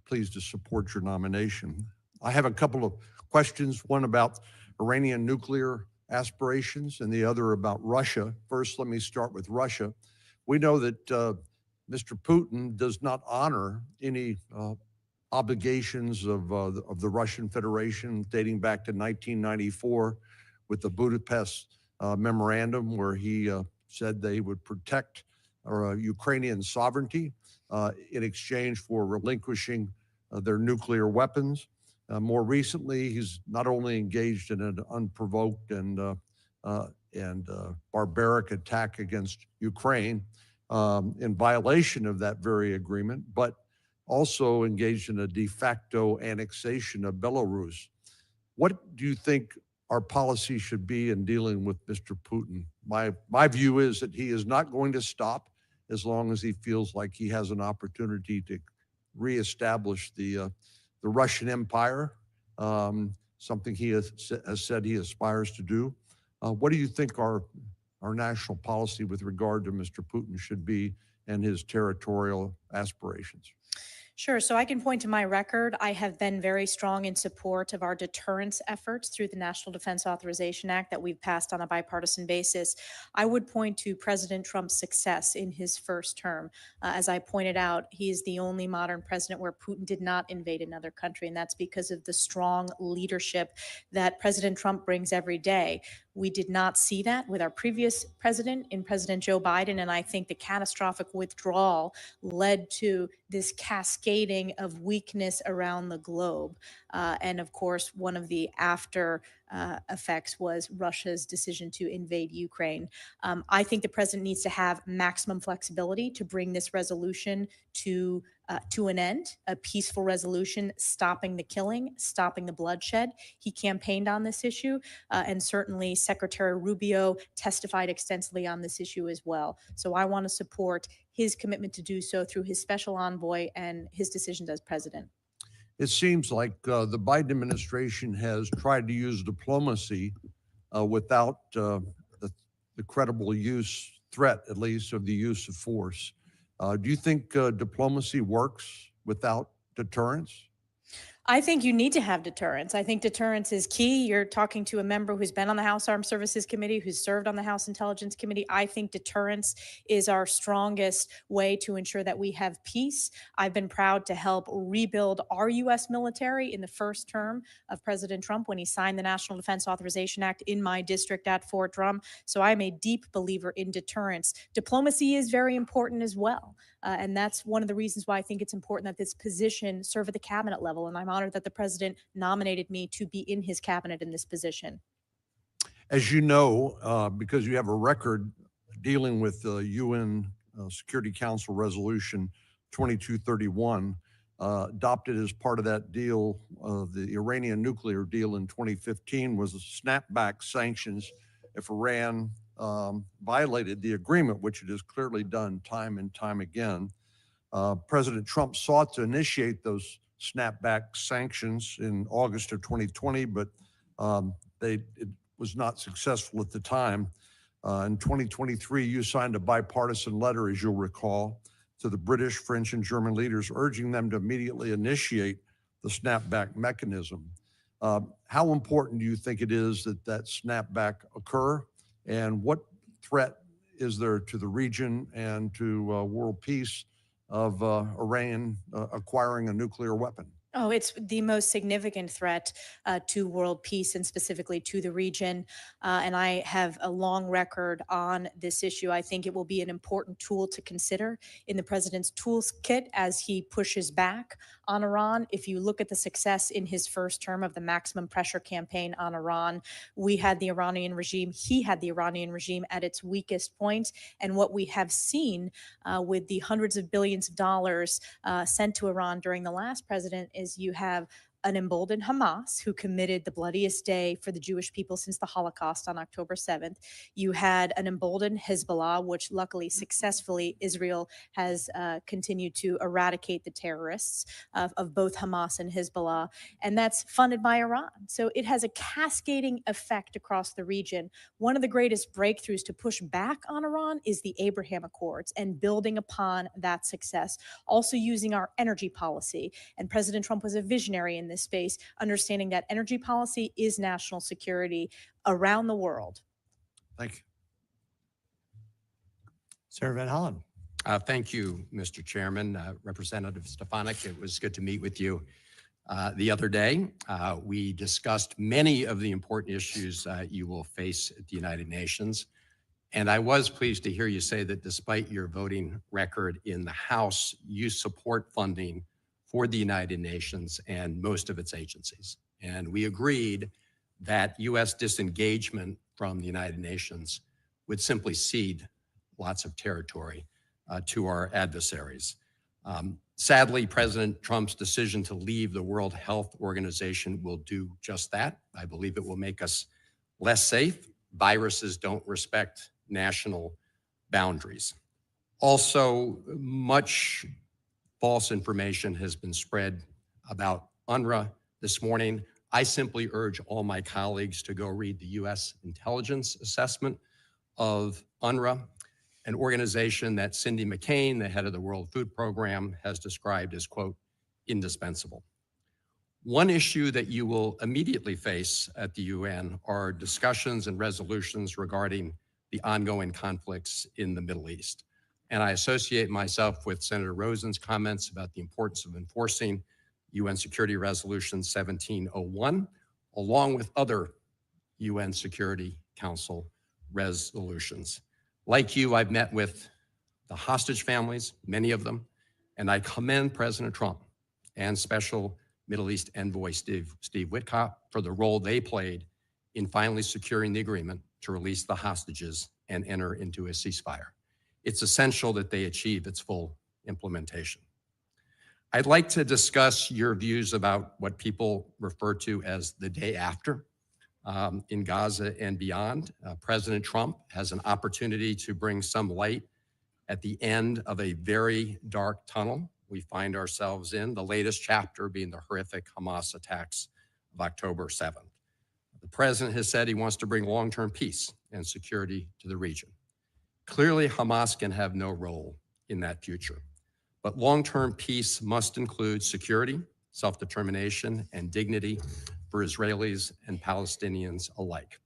Pleased to support your nomination. I have a couple of questions, one about Iranian nuclear aspirations and the other about Russia. First, let me start with Russia. We know that Mr. Putin does not honor any obligations of the Russian Federation dating back to 1994 with the Budapest memorandum, where he said they would protect Ukrainian sovereignty in exchange for relinquishing their nuclear weapons. More recently, he's not only engaged in an unprovoked and barbaric attack against Ukraine in violation of that very agreement, but also engaged in a de facto annexation of Belarus. What do you think our policy should be in dealing with Mr. Putin? My view is that he is not going to stop as long as he feels like he has an opportunity to reestablish the Russian Empire, something he has said he aspires to do. What do you think our national policy with regard to Mr. Putin should be and his territorial aspirations? Sure. So I can point to my record. I have been very strong in support of our deterrence efforts through the National Defense Authorization Act that we've passed on a bipartisan basis. I would point to President Trump's success in his first term. As I pointed out, he is the only modern president where Putin did not invade another country, and that's because of the strong leadership that President Trump brings every day. We did not see that with our previous president, in President Joe Biden, and I think the catastrophic withdrawal led to this cascading of weakness around the globe. And of course, one of the after effects was Russia's decision to invade Ukraine. I think the president needs to have maximum flexibility to bring this resolution to an end, a peaceful resolution, stopping the killing, stopping the bloodshed. He campaigned on this issue, and certainly Secretary Rubio testified extensively on this issue as well. So I want to support his commitment to do so through his special envoy and his decisions as president. It seems like the Biden administration has tried to use diplomacy without the credible threat, at least, of the use of force. Do you think diplomacy works without deterrence? I think you need to have deterrence. I think deterrence is key. You're talking to a member who's been on the House Armed Services Committee, who's served on the House Intelligence Committee. I think deterrence is our strongest way to ensure that we have peace. I've been proud to help rebuild our U.S. military in the first term of President Trump when he signed the National Defense Authorization Act in my district at Fort Drum. So I'm a deep believer in deterrence. Diplomacy is very important as well. And that's one of the reasons why I think it's important that this position serve at the cabinet level. And I'm honored that the president nominated me to be in his cabinet in this position. As you know, because you have a record dealing with the UN Security Council Resolution 2231, adopted as part of that deal, the Iranian nuclear deal in 2015 was the snapback sanctions if Iran violated the agreement, which it has clearly done time and time again. President Trump sought to initiate those snapback sanctions in August of 2020, but it was not successful at the time. In 2023, you signed a bipartisan letter, as you'll recall, to the British, French, and German leaders, urging them to immediately initiate the snapback mechanism. How important do you think it is that that snapback occur? And what threat is there to the region and to world peace of Iran acquiring a nuclear weapon? Oh, it's the most significant threat to world peace and specifically to the region. And I have a long record on this issue. I think it will be an important tool to consider in the president's toolkit as he pushes back on Iran. If you look at the success in his first term of the maximum pressure campaign on Iran, we had the Iranian regime, he had the Iranian regime at its weakest point. And what we have seen with the hundreds of billions of dollars sent to Iran during the last president is you have an emboldened Hamas, who committed the bloodiest day for the Jewish people since the Holocaust on October 7th. You had an emboldened Hezbollah, which luckily successfully Israel has continued to eradicate the terrorists of both Hamas and Hezbollah, and that's funded by Iran. So it has a cascading effect across the region. One of the greatest breakthroughs to push back on Iran is the Abraham Accords and building upon that success. Also using our energy policy, and President Trump was a visionary in this space, understanding that energy policy is national security around the world. Thank you. Senator Van Hollen. Thank you, Mr. Chairman. Representative Stefanik, it was good to meet with you the other day. We discussed many of the important issues you will face at the United Nations. And I was pleased to hear you say that despite your voting record in the House, you support funding for the United Nations and most of its agencies. And we agreed that U.S. disengagement from the United Nations would simply cede lots of territory to our adversaries. Sadly, President Trump's decision to leave the World Health Organization will do just that. I believe it will make us less safe. Viruses don't respect national boundaries. Also, much false information has been spread about UNRWA this morning. I simply urge all my colleagues to go read the U.S. intelligence assessment of UNRWA, an organization that Cindy McCain, the head of the World Food Program, has described as, quote, indispensable. One issue that you will immediately face at the UN are discussions and resolutions regarding the ongoing conflicts in the Middle East. And I associate myself with Senator Rosen's comments about the importance of enforcing UN Security Resolution 1701, along with other UN Security Council resolutions. Like you, I've met with the hostage families, many of them, and I commend President Trump and Special Middle East Envoy Steve Witkoff for the role they played in finally securing the agreement to release the hostages and enter into a ceasefire. It's essential that they achieve its full implementation. I'd like to discuss your views about what people refer to as the day after in Gaza and beyond. President Trump has an opportunity to bring some light at the end of a very dark tunnel we find ourselves in, the latest chapter being the horrific Hamas attacks of October 7th. The president has said he wants to bring long-term peace and security to the region. Clearly, Hamas can have no role in that future, but long-term peace must include security, self-determination, and dignity for Israelis and Palestinians alike.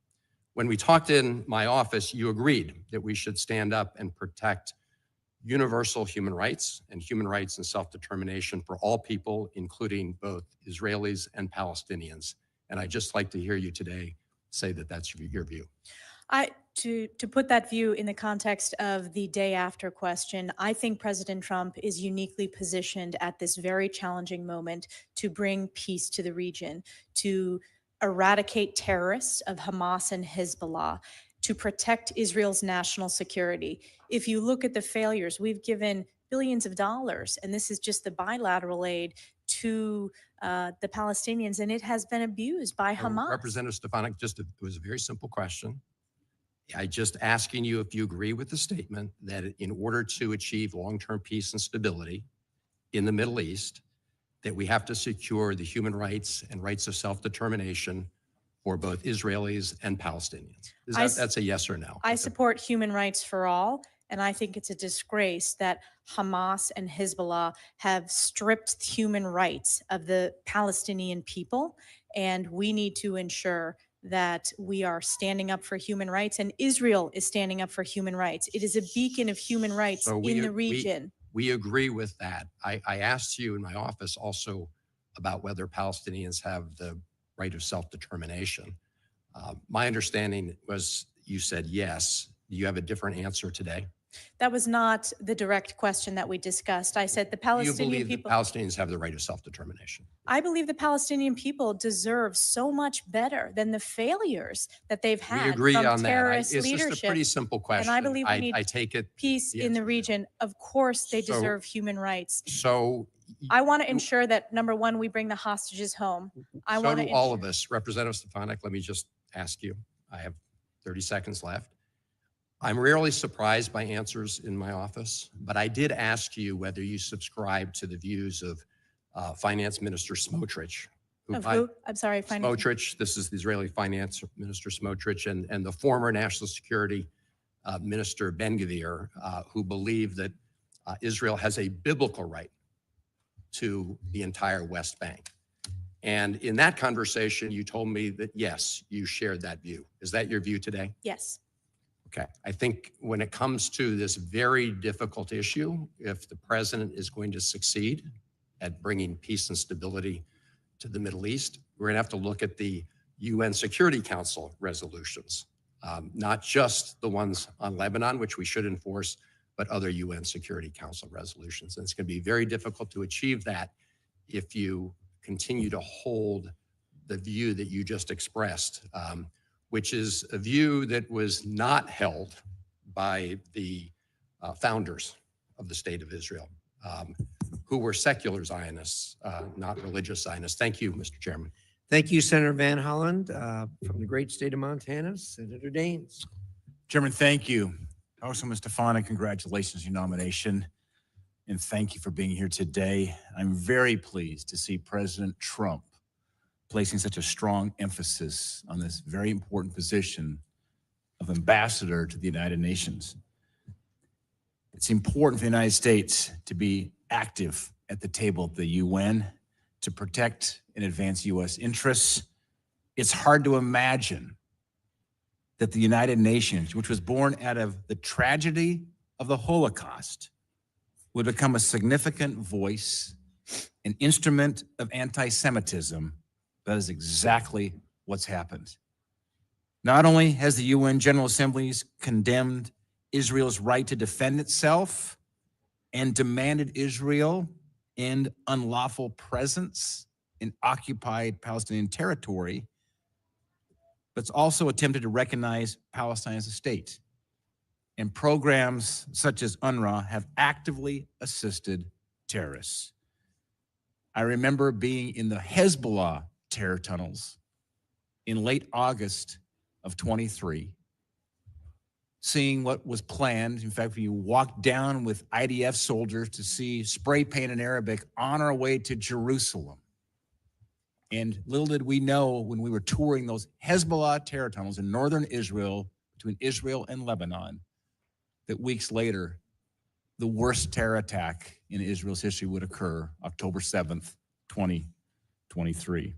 When we talked in my office, you agreed that we should stand up and protect universal human rights and self-determination for all people, including both Israelis and Palestinians. And I'd just like to hear you today say that that's your view. To put that view in the context of the day after question, I think President Trump is uniquely positioned at this very challenging moment to bring peace to the region, to eradicate terrorists of Hamas and Hezbollah, to protect Israel's national security. If you look at the failures, we've given billions of dollars, and this is just the bilateral aid to the Palestinians, and it has been abused by Hamas. Representative Stefanik, it was a very simple question. I just asking you if you agree with the statement that in order to achieve long-term peace and stability in the Middle East, that we have to secure the human rights and rights of self-determination for both Israelis and Palestinians. That's a yes or no? I support human rights for all, and I think it's a disgrace that Hamas and Hezbollah have stripped human rights of the Palestinian people, and we need to ensure that we are standing up for human rights, and Israel is standing up for human rights. It is a beacon of human rights in the region. We agree with that. I asked you in my office also about whether Palestinians have the right of self-determination. My understanding was you said yes. Do you have a different answer today? That was not the direct question that we discussed. I said the Palestinian people. The Palestinians have the right of self-determination? I believe the Palestinian people deserve so much better than the failures that they've had from terrorist leadership. It's just a pretty simple question. And I believe we need I take it peace in the region. Of course, they deserve human rights. So I want to ensure that, number one, we bring the hostages home. I So want do to all of us. Representative Stefanik, let me just ask you, I have 30 seconds left. I'm rarely surprised by answers in my office, but I did ask you whether you subscribe to the views of Finance Minister Smotrich. Of who? I'm sorry, Smotrich, this is the Israeli Finance Minister Smotrich, and the former National Security Minister Ben-Gvir, who believe that Israel has a biblical right to the entire West Bank. And in that conversation, you told me that, yes, you shared that view. Is that your view today? Yes. Okay. I think when it comes to this very difficult issue, if the president is going to succeed at bringing peace and stability to the Middle East, we're going to have to look at the UN Security Council resolutions, not just the ones on Lebanon, which we should enforce, but other UN Security Council resolutions. And it's going to be very difficult to achieve that if you continue to hold the view that you just expressed, which is a view that was not held by the founders of the State of Israel, who were secular Zionists, not religious Zionists. Thank you, Mr. Chairman. Thank you, Senator Van Holland. From the great state of Montana, Senator Daines. Chairman, thank you. Congresswoman Stefanik, congratulations on your nomination. And thank you for being here today. I'm very pleased to see President Trump placing such a strong emphasis on this very important position of ambassador to the United Nations. It's important for the United States to be active at the table of the UN to protect and advance U.S. interests. It's hard to imagine that the United Nations, which was born out of the tragedy of the Holocaust, would become a significant voice, an instrument of anti-Semitism. That is exactly what's happened. Not only has the UN General Assembly condemned Israel's right to defend itself and demanded Israel end unlawful presence in occupied Palestinian territory, but it's also attempted to recognize Palestine as a state. And programs such as UNRWA have actively assisted terrorists. I remember being in the Hezbollah terror tunnels in late August of 23, seeing what was planned. In fact, we walked down with IDF soldiers to see spray paint in Arabic on our way to Jerusalem. And little did we know when we were touring those Hezbollah terror tunnels in northern Israel, between Israel and Lebanon, that weeks later, the worst terror attack in Israel's history would occur, October 7th, 2023.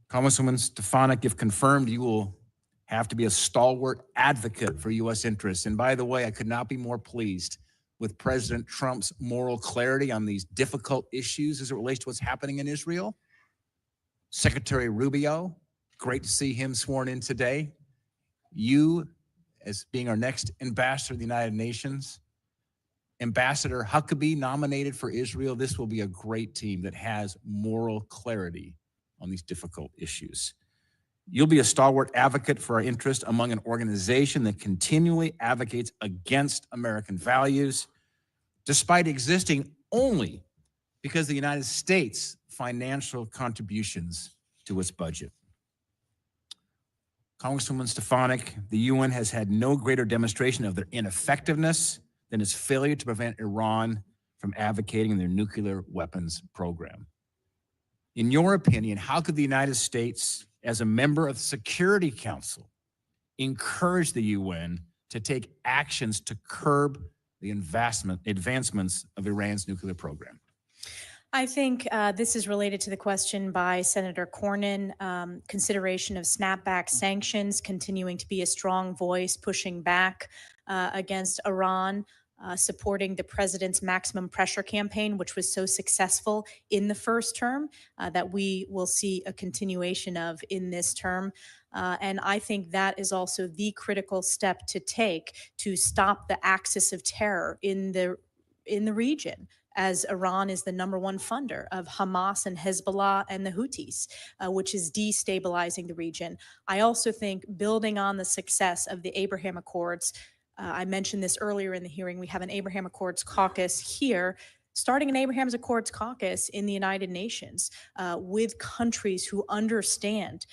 Congresswoman Stefanik, if confirmed, you will have to be a stalwart advocate for U.S. interests. And by the way, I could not be more pleased with President Trump's moral clarity on these difficult issues as it relates to what's happening in Israel. Secretary Rubio, great to see him sworn in today. You, as being our next ambassador to the United Nations, Ambassador Huckabee nominated for Israel. This will be a great team that has moral clarity on these difficult issues. You'll be a stalwart advocate for our interest among an organization that continually advocates against American values, despite existing only because the United States financial contributions to its budget. Congresswoman Stefanik, the UN has had no greater demonstration of their ineffectiveness than its failure to prevent Iran from advocating their nuclear weapons program. In your opinion, how could the United States, as a member of the Security Council, encourage the UN to take actions to curb the advancements of Iran's nuclear program? I think this is related to the question by Senator Cornyn, consideration of snapback sanctions, continuing to be a strong voice, pushing back against Iran, supporting the president's maximum pressure campaign, which was so successful in the first term that we will see a continuation of in this term. And I think that is also the critical step to take to stop the axis of terror in the region, as Iran is the #1 funder of Hamas and Hezbollah and the Houthis, which is destabilizing the region. I also think building on the success of the Abraham Accords, I mentioned this earlier in the hearing, we have an Abraham Accords caucus here. starting an Abraham's Accords caucus in the United Nations with countries who understand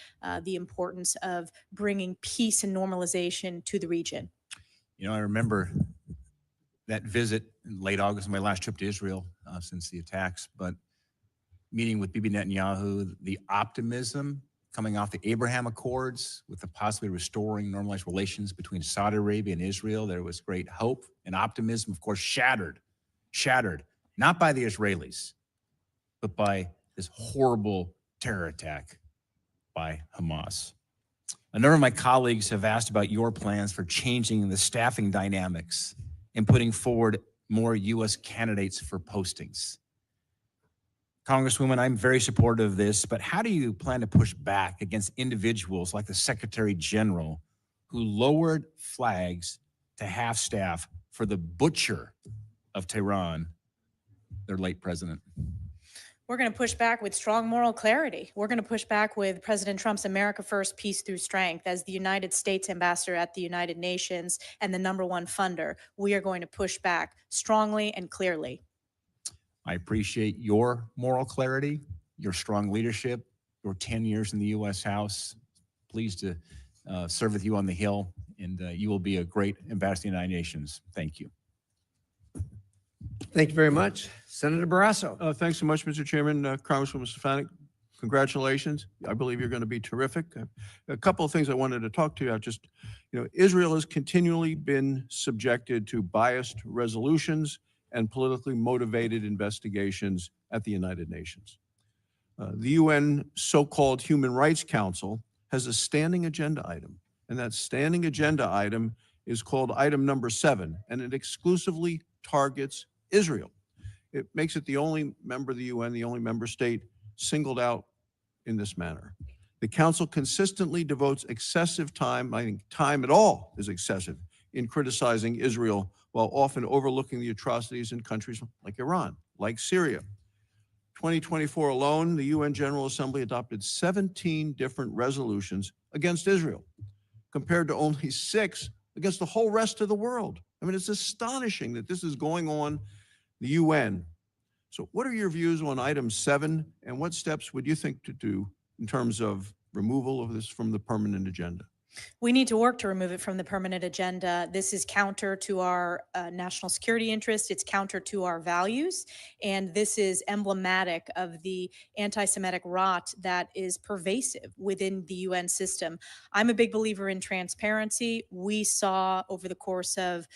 the importance of bringing peace and normalization to the region. You know, I remember that visit in late August, my last trip to Israel since the attacks, but meeting with Bibi Netanyahu, the optimism coming off the Abraham Accords with the possibly restoring normalized relations between Saudi Arabia and Israel. There was great hope and optimism, of course, shattered, not by the Israelis, but by this horrible terror attack by Hamas. A number of my colleagues have asked about your plans for changing the staffing dynamics and putting forward more U.S. candidates for postings. Congresswoman, I'm very supportive of this, but how do you plan to push back against individuals like the Secretary General who lowered flags to half staff for the butcher of Tehran, their late president? We're going to push back with strong moral clarity. We're going to push back with President Trump's America First, Peace Through Strength. As the United States ambassador at the United Nations and the #1 funder, we are going to push back strongly and clearly. I appreciate your moral clarity, your strong leadership, your 10 years in the U.S. House. Pleased to serve with you on the Hill, and you will be a great ambassador to the United Nations. Thank you. Thank you very much. Senator Barrasso. Thanks so much, Mr. Chairman. Congresswoman Stefanik, congratulations. I believe you're going to be terrific. A couple of things I wanted to talk to you about. Just, Israel has continually been subjected to biased resolutions and politically motivated investigations at the United Nations. The UN so-called Human Rights Council has a standing agenda item, and that standing agenda item is called item number 7, and it exclusively targets Israel. It makes it the only member of the UN, the only member state singled out in this manner. The council consistently devotes excessive time, I think time at all is excessive, in criticizing Israel while often overlooking the atrocities in countries like Iran, like Syria. 2024 alone, the UN General Assembly adopted 17 different resolutions against Israel, compared to only 6 against the whole rest of the world. I mean, it's astonishing that this is going on the UN. So what are your views on item 7, and what steps would you think to do in terms of removal of this from the permanent agenda? We need to work to remove it from the permanent agenda. This is counter to our national security interests. It's counter to our values. And this is emblematic of the anti-Semitic rot that is pervasive within the UN system. I'm a big believer in transparency. We saw over the course of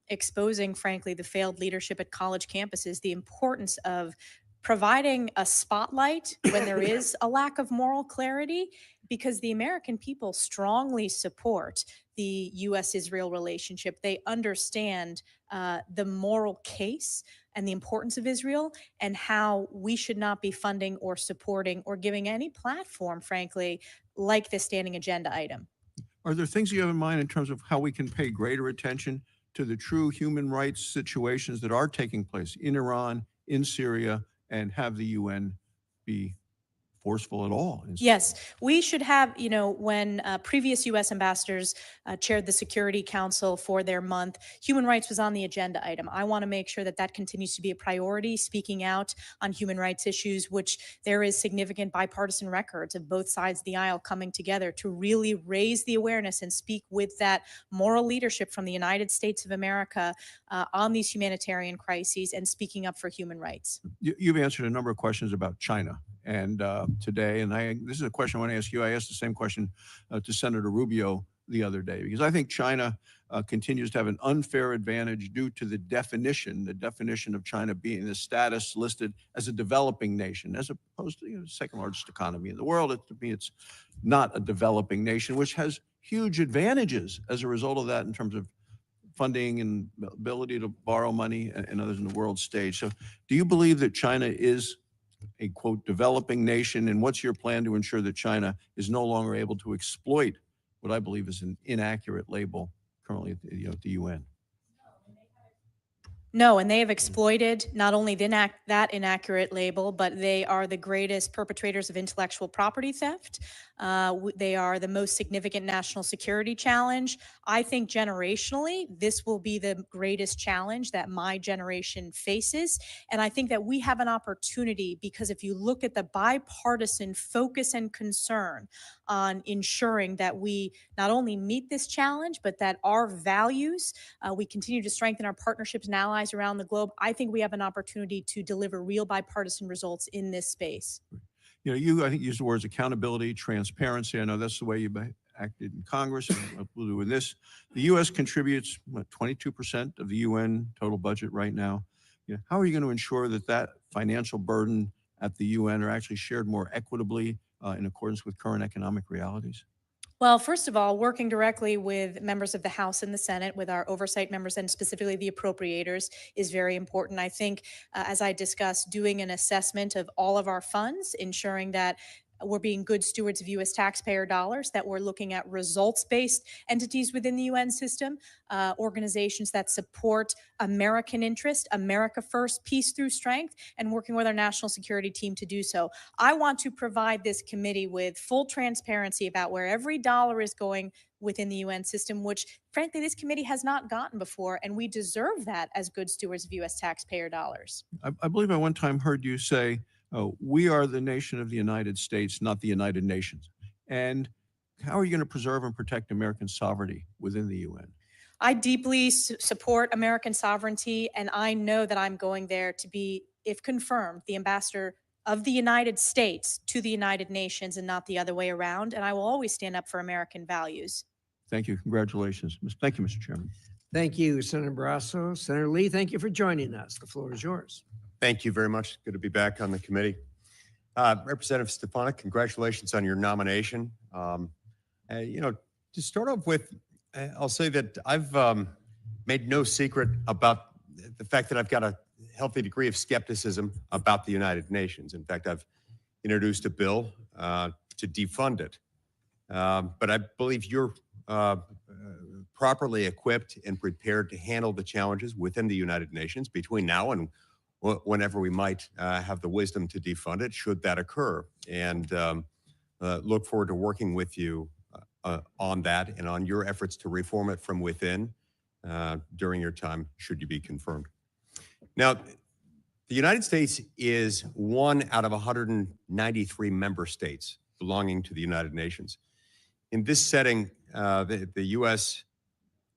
exposing, frankly, the failed leadership at college campuses, the importance of providing a spotlight when there is a lack of moral clarity, because the American people strongly support the U.S.-Israel relationship. They understand the moral case and the importance of Israel, and how we should not be funding or supporting or giving any platform, frankly, like this standing agenda item. Are there things you have in mind in terms of how we can pay greater attention to the true human rights situations that are taking place in Iran, in Syria, and have the UN be forceful at all? Yes, we should have, when previous U.S. ambassadors chaired the Security Council for their month, human rights was on the agenda item. I want to make sure that that continues to be a priority, speaking out on human rights issues, which there is significant bipartisan records of both sides of the aisle coming together to really raise the awareness and speak with that moral leadership from the United States of America on these humanitarian crises and speaking up for human rights. You've answered a number of questions about China and today, and this is a question I want to ask you. I asked the same question to Senator Rubio the other day, because I think China continues to have an unfair advantage due to the definition of China being the status listed as a developing nation, as opposed to the second largest economy in the world. To me, it's not a developing nation, which has huge advantages as a result of that in terms of funding and ability to borrow money and others in the world stage. So do you believe that China is a, quote, developing nation? And what's your plan to ensure that China is no longer able to exploit what I believe is an inaccurate label currently at the UN? No, and they have exploited not only that inaccurate label, but they are the greatest perpetrators of intellectual property theft. They are the most significant national security challenge. I think generationally, this will be the greatest challenge that my generation faces. And I think that we have an opportunity because if you look at the bipartisan focus and concern on ensuring that we not only meet this challenge, but that our values, we continue to strengthen our partnerships and allies around the globe. I think we have an opportunity to deliver real bipartisan results in this space. You know, I think, used the words accountability, transparency. I know that's the way you acted in Congress and we'll do with this. The U.S. contributes 22% of the UN total budget right now. You know, how are you going to ensure that that financial burden at the UN are actually shared more equitably in accordance with current economic realities? Well, first of all, working directly with members of the House and the Senate, with our oversight members and specifically the appropriators is very important. I think, as I discussed, doing an assessment of all of our funds, ensuring that we're being good stewards of U.S. taxpayer dollars, that we're looking at results-based entities within the UN system, organizations that support American interest, America first, peace through strength, and working with our national security team to do so. I want to provide this committee with full transparency about where every dollar is going within the UN system, which frankly, this committee has not gotten before, and we deserve that as good stewards of U.S. taxpayer dollars. I believe I one time heard you say, we are the nation of the United States, not the United Nations. And how are you going to preserve and protect American sovereignty within the UN? I deeply support American sovereignty, and I know that I'm going there to be, if confirmed, the ambassador of the United States to the United Nations and not the other way around. And I will always stand up for American values. Thank you. Congratulations. Thank you, Mr. Chairman. Thank you, Senator Barrasso. Senator Lee, thank you for joining us. The floor is yours. Thank you very much. Good to be back on the committee. Representative Stefanik, congratulations on your nomination. You know, to start off with, I'll say that I've made no secret about the fact that I've got a healthy degree of skepticism about the United Nations. In fact, I've introduced a bill to defund it. But I believe you're properly equipped and prepared to handle the challenges within the United Nations between now and whenever we might have the wisdom to defund it, should that occur. And look forward to working with you on that and on your efforts to reform it from within during your time, should you be confirmed. Now, the United States is one out of 193 member states belonging to the United Nations. In this setting, the U.S.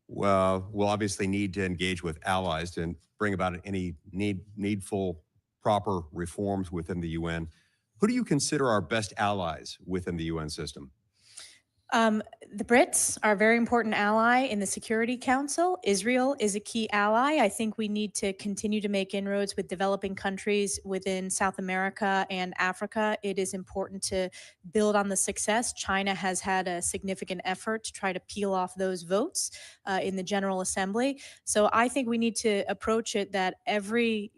will obviously need to engage with allies and bring about any needful proper reforms within the UN. Who do you consider our best allies within the UN system? The Brits are a very important ally in the Security Council. Israel is a key ally. I think we need to continue to make inroads with developing countries within South America and Africa. It is important to build on the success. China has had a significant effort to try to peel off those votes in the General Assembly. So I think we need to approach it that every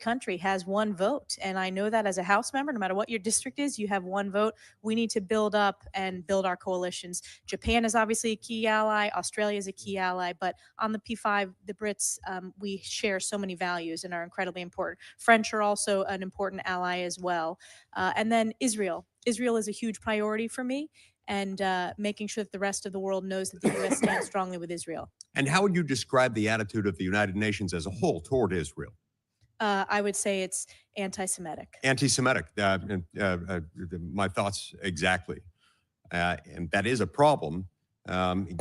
country has one vote. And I know that as a House member, no matter what your district is, you have one vote. We need to build up and build our coalitions. Japan is obviously a key ally. Australia is a key ally. But on the P5, the Brits, we share so many values and are incredibly important. French are also an important ally as well. And then Israel. Israel is a huge priority for me, and making sure that the rest of the world knows that the U.S. stands strongly with Israel. And how would you describe the attitude of the United Nations as a whole toward Israel? I would say it's anti-Semitic. Anti-Semitic. My thoughts exactly. And that is a problem,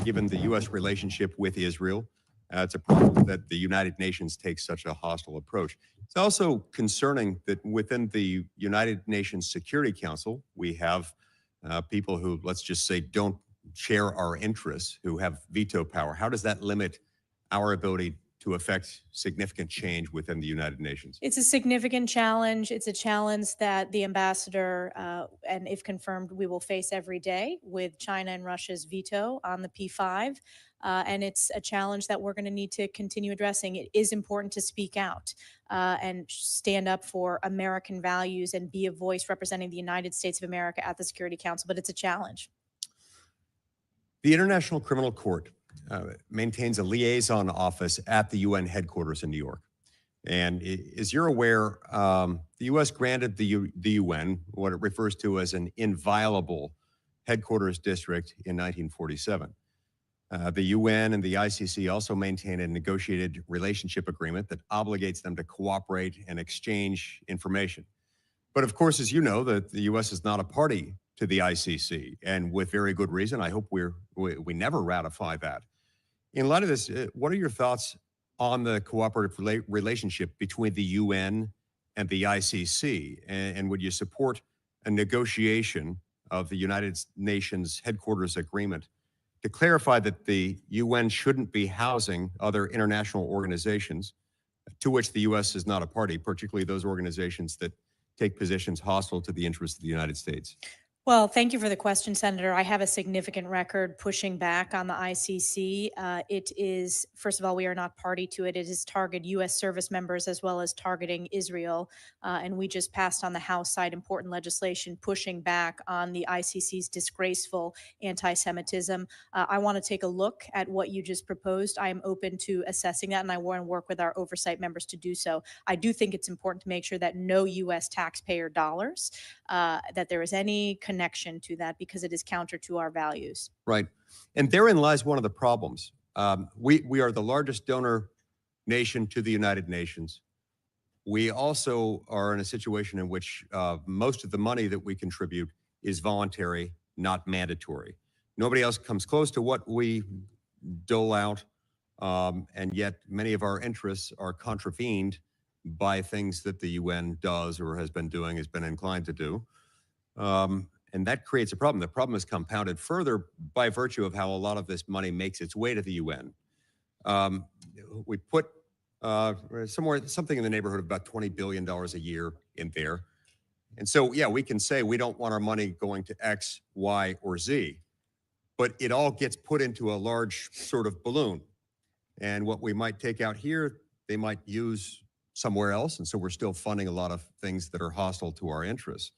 given the U.S. relationship with Israel. It's a problem that the United Nations takes such a hostile approach. It's also concerning that within the United Nations Security Council, we have people who, let's just say, don't share our interests, who have veto power. How does that limit our ability to affect significant change within the United Nations? It's a significant challenge. It's a challenge that the ambassador, and if confirmed, we will face every day with China and Russia's veto on the P5. And it's a challenge that we're going to need to continue addressing. It is important to speak out and stand up for American values and be a voice representing the United States of America at the Security Council, but it's a challenge. The International Criminal Court maintains a liaison office at the UN headquarters in New York. And as you're aware, the U.S. granted the UN what it refers to as an inviolable headquarters district in 1947. The UN and the ICC also maintain a negotiated relationship agreement that obligates them to cooperate and exchange information. But of course, as you know, the U.S. is not a party to the ICC, and with very good reason. I hope we never ratify that. In light of this, what are your thoughts on the cooperative relationship between the UN and the ICC? And would you support a negotiation of the United Nations headquarters agreement to clarify that the UN shouldn't be housing other international organizations to which the U.S. is not a party, particularly those organizations that take positions hostile to the interests of the United States? Well, thank you for the question, Senator. I have a significant record pushing back on the ICC. It is, first of all, we are not party to it. It is targeted U.S. service members as well as targeting Israel. And we just passed on the House side important legislation pushing back on the ICC's disgraceful anti-Semitism. I want to take a look at what you just proposed. I am open to assessing that, and I want to work with our oversight members to do so. I do think it's important to make sure that no U.S. taxpayer dollars, that there is any connection to that, because it is counter to our values. Right. And therein lies one of the problems. We are the largest donor nation to the United Nations. We also are in a situation in which most of the money that we contribute is voluntary, not mandatory. Nobody else comes close to what we dole out, and yet many of our interests are contravened by things that the UN does or has been doing, has been inclined to do. And that creates a problem. The problem is compounded further by virtue of how a lot of this money makes its way to the UN. We put something in the neighborhood of about $20 billion a year in there. And so, yeah, we can say we don't want our money going to X, Y, or Z, but it all gets put into a large sort of balloon. And what we might take out here, they might use somewhere else. And so we're still funding a lot of things that are hostile to our interests.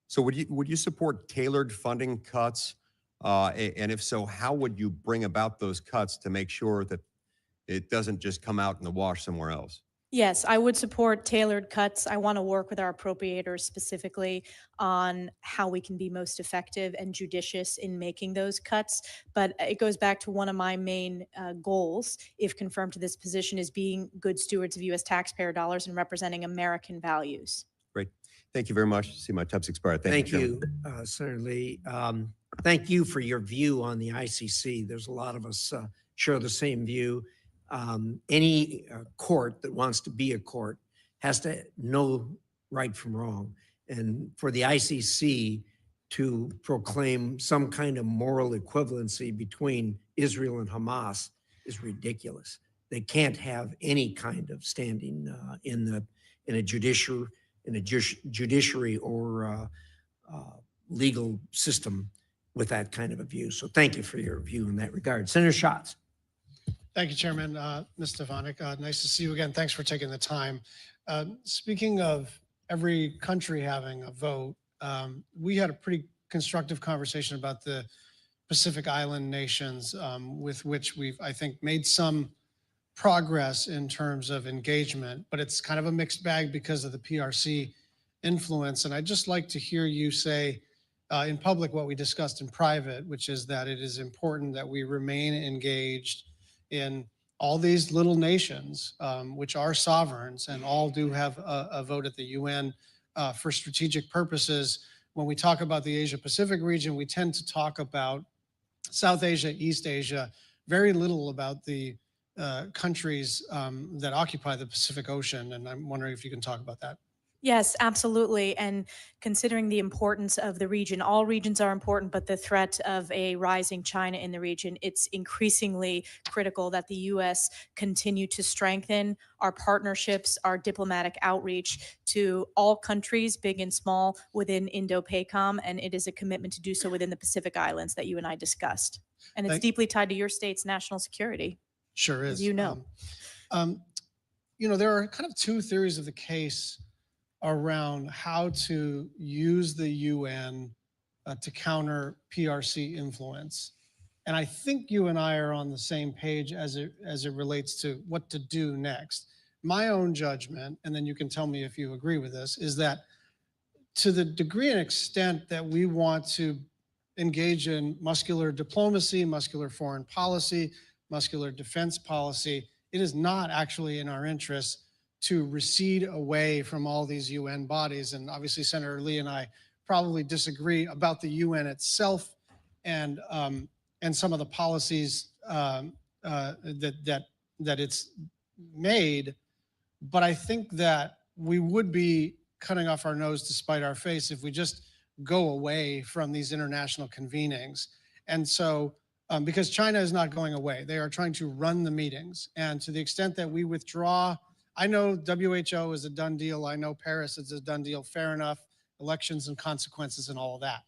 So would you support tailored funding cuts? And if so, how would you bring about those cuts to make sure that it doesn't just come out in the wash somewhere else? Yes, I would support tailored cuts. I want to work with our appropriators specifically on how we can be most effective and judicious in making those cuts. But it goes back to one of my main goals, if confirmed to this position, is being good stewards of U.S. taxpayer dollars and representing American values. Great. Thank you very much. See, my time's expired. Thank you, Senator Lee. Thank you for your view on the ICC. There's a lot of us share the same view. Any court that wants to be a court has to know right from wrong. And for the ICC to proclaim some kind of moral equivalency between Israel and Hamas is ridiculous. They can't have any kind of standing in a judiciary or legal system with that kind of a view. So thank you for your view in that regard. Senator Schatz. Thank you, Chairman. Ms. Stefanik, nice to see you again. Thanks for taking the time. Speaking of every country having a vote, we had a pretty constructive conversation about the Pacific Island nations with which we've, I think, made some progress in terms of engagement, but it's kind of a mixed bag because of the PRC influence. And I'd just like to hear you say in public what we discussed in private, which is that it is important that we remain engaged in all these little nations, which are sovereigns and all do have a vote at the UN for strategic purposes. When we talk about the Asia Pacific region, we tend to talk about South Asia, East Asia, very little about the countries that occupy the Pacific Ocean. And I'm wondering if you can talk about that. Yes, absolutely. And considering the importance of the region, all regions are important, but the threat of a rising China in the region, it's increasingly critical that the U.S. continue to strengthen our partnerships, our diplomatic outreach to all countries, big and small, within Indo-PACOM. And it is a commitment to do so within the Pacific Islands that you and I discussed. And it's deeply tied to your state's national security. Sure is. As you know. You know, there are kind of two theories of the case around how to use the UN to counter PRC influence. And I think you and I are on the same page as it relates to what to do next. My own judgment, and then you can tell me if you agree with this, is that to the degree and extent that we want to engage in muscular diplomacy, muscular foreign policy, muscular defense policy, it is not actually in our interests to recede away from all these UN bodies. And obviously, Senator Lee and I probably disagree about the UN itself and some of the policies that it's made. But I think that we would be cutting off our nose to spite our face if we just go away from these international convenings. And so, because China is not going away, they are trying to run the meetings. And to the extent that we withdraw, I know WHO is a done deal. I know Paris is a done deal. Fair enough. Elections and consequences and all of that.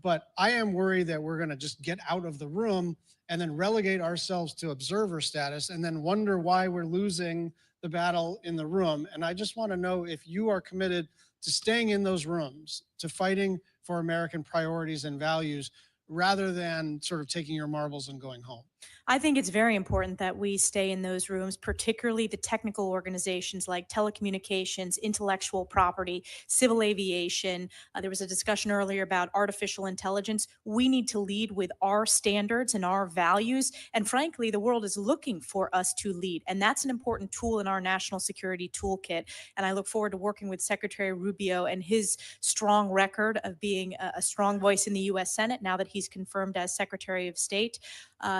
But I am worried that we're going to just get out of the room and then relegate ourselves to observer status and then wonder why we're losing the battle in the room. And I just want to know if you are committed to staying in those rooms, to fighting for American priorities and values, rather than sort of taking your marbles and going home. I think it's very important that we stay in those rooms, particularly the technical organizations like telecommunications, intellectual property, civil aviation. There was a discussion earlier about artificial intelligence. We need to lead with our standards and our values. And frankly, the world is looking for us to lead. And that's an important tool in our national security toolkit. And I look forward to working with Secretary Rubio and his strong record of being a strong voice in the U.S. Senate now that he's confirmed as Secretary of State.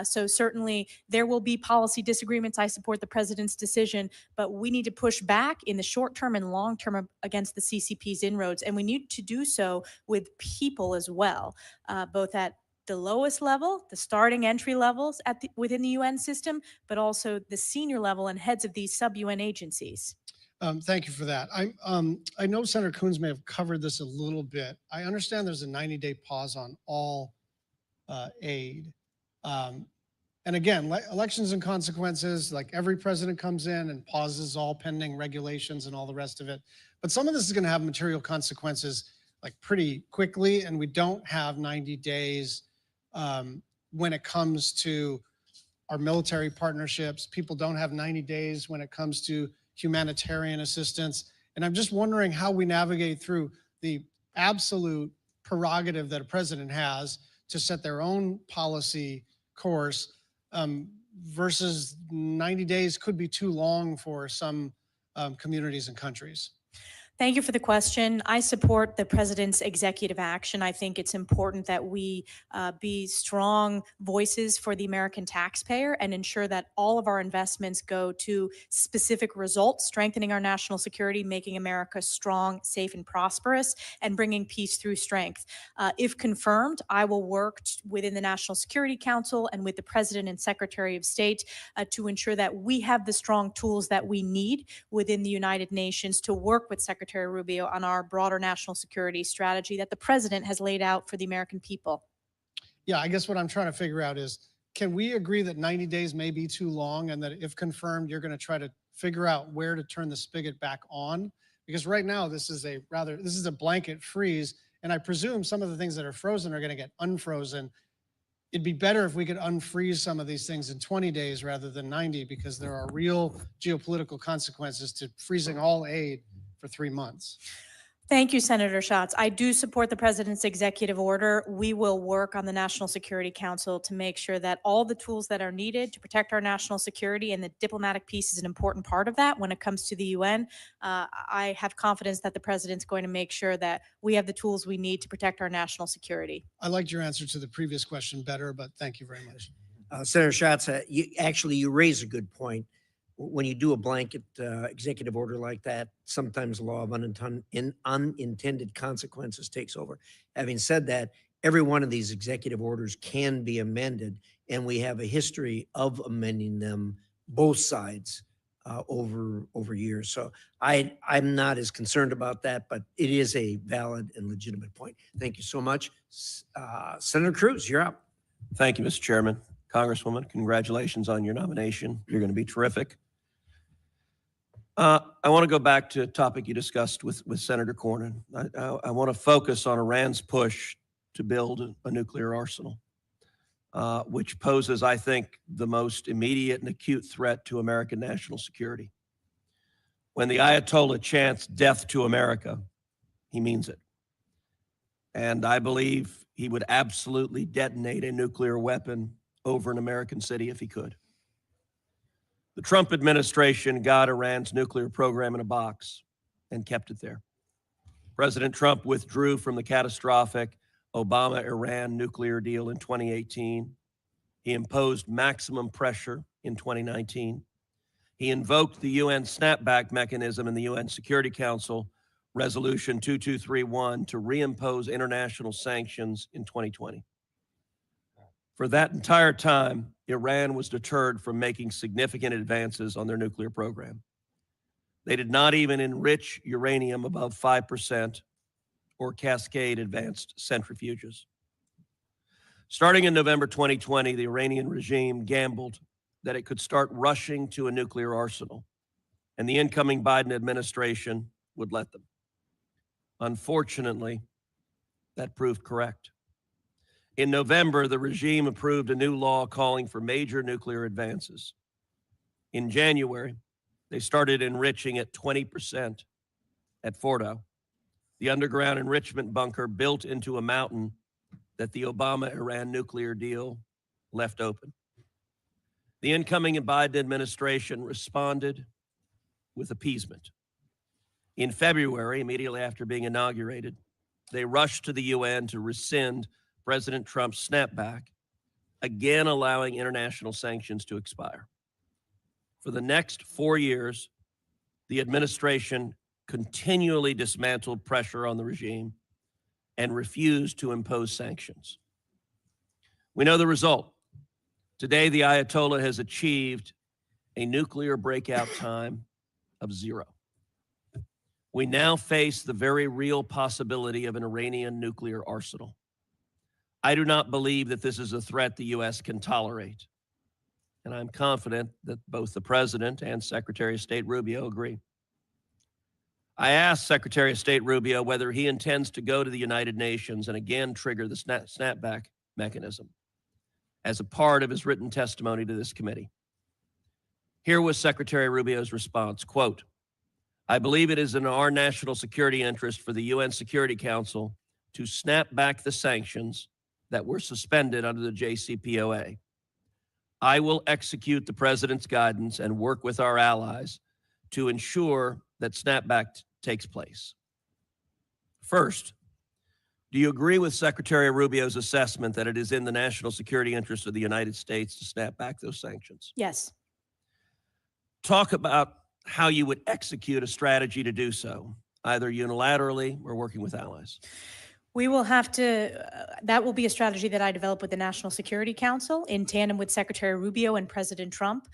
So certainly there will be policy disagreements. I support the president's decision, but we need to push back in the short term and long term against the CCP's inroads. And we need to do so with people as well, both at the lowest level, the starting entry levels within the UN system, but also the senior level and heads of these sub-UN agencies. Thank you for that. I know Senator Coons may have covered this a little bit. I understand there's a 90-day pause on all aid. And again, elections and consequences, like every president comes in and pauses all pending regulations and all the rest of it. But some of this is going to have material consequences like pretty quickly, and we don't have 90 days when it comes to our military partnerships. People don't have 90 days when it comes to humanitarian assistance. And I'm just wondering how we navigate through the absolute prerogative that a president has to set their own policy course versus 90 days could be too long for some communities and countries. Thank you for the question. I support the president's executive action. I think it's important that we be strong voices for the American taxpayer and ensure that all of our investments go to specific results, strengthening our national security, making America strong, safe, and prosperous, and bringing peace through strength. If confirmed, I will work within the National Security Council and with the President and Secretary of State to ensure that we have the strong tools that we need within the United Nations to work with Secretary Rubio on our broader national security strategy that the president has laid out for the American people. Yeah, I guess what I'm trying to figure out is, can we agree that 90 days may be too long and that if confirmed, you're going to try to figure out where to turn the spigot back on? Because right now, this is a blanket freeze. And I presume some of the things that are frozen are going to get unfrozen. It'd be better if we could unfreeze some of these things in 20 days rather than 90, because there are real geopolitical consequences to freezing all aid for 3 months. Thank you, Senator Schatz. I do support the president's executive order. We will work on the National Security Council to make sure that all the tools that are needed to protect our national security, and the diplomatic piece is an important part of that when it comes to the UN. I have confidence that the president's going to make sure that we have the tools we need to protect our national security. I liked your answer to the previous question better, but thank you very much. Senator Schatz, you raise a good point. When you do a blanket executive order like that, sometimes the law of unintended consequences takes over. Having said that, every one of these executive orders can be amended, and we have a history of amending them, both sides, over years. So I'm not as concerned about that, but it is a valid and legitimate point. Thank you so much. Senator Cruz, you're up. Thank you, Mr. Chairman. Congresswoman, congratulations on your nomination. You're going to be terrific. I want to go back to a topic you discussed with Senator Cornyn. I want to focus on Iran's push to build a nuclear arsenal. which poses, I think, the most immediate and acute threat to American national security. When the Ayatollah chants death to America, he means it. And I believe he would absolutely detonate a nuclear weapon over an American city if he could. The Trump administration got Iran's nuclear program in a box and kept it there. President Trump withdrew from the catastrophic Obama-Iran nuclear deal in 2018. He imposed maximum pressure in 2019. He invoked the UN snapback mechanism in the UN Security Council Resolution 2231 to reimpose international sanctions in 2020. For that entire time, Iran was deterred from making significant advances on their nuclear program. They did not even enrich uranium above 5% or cascade advanced centrifuges. Starting in November 2020, the Iranian regime gambled that it could start rushing to a nuclear arsenal, and the incoming Biden administration would let them. Unfortunately, that proved correct. In November, the regime approved a new law calling for major nuclear advances. In January, they started enriching at 20% at Fordo, the underground enrichment bunker built into a mountain that the Obama-Iran nuclear deal left open. The incoming Biden administration responded with appeasement. In February, immediately after being inaugurated, they rushed to the UN to rescind President Trump's snapback, again allowing international sanctions to expire. For the next 4 years, the administration continually dismantled pressure on the regime and refused to impose sanctions. We know the result. Today, the Ayatollah has achieved a nuclear breakout time of 0. We now face the very real possibility of an Iranian nuclear arsenal. I do not believe that this is a threat the U.S. can tolerate, and I'm confident that both the President and Secretary of State Rubio agree. I asked Secretary of State Rubio whether he intends to go to the United Nations and again trigger the snapback mechanism as a part of his written testimony to this committee. Here was Secretary Rubio's response, quote, "I believe it is in our national security interest for the UN Security Council to snap back the sanctions that were suspended under the JCPOA. I will execute the President's guidance and work with our allies to ensure that snapback takes place." First, do you agree with Secretary Rubio's assessment that it is in the national security interest of the United States to snap back those sanctions? Yes. Talk about how you would execute a strategy to do so, either unilaterally or working with allies. We will have to, that will be a strategy that I develop with the National Security Council in tandem with Secretary Rubio and President Trump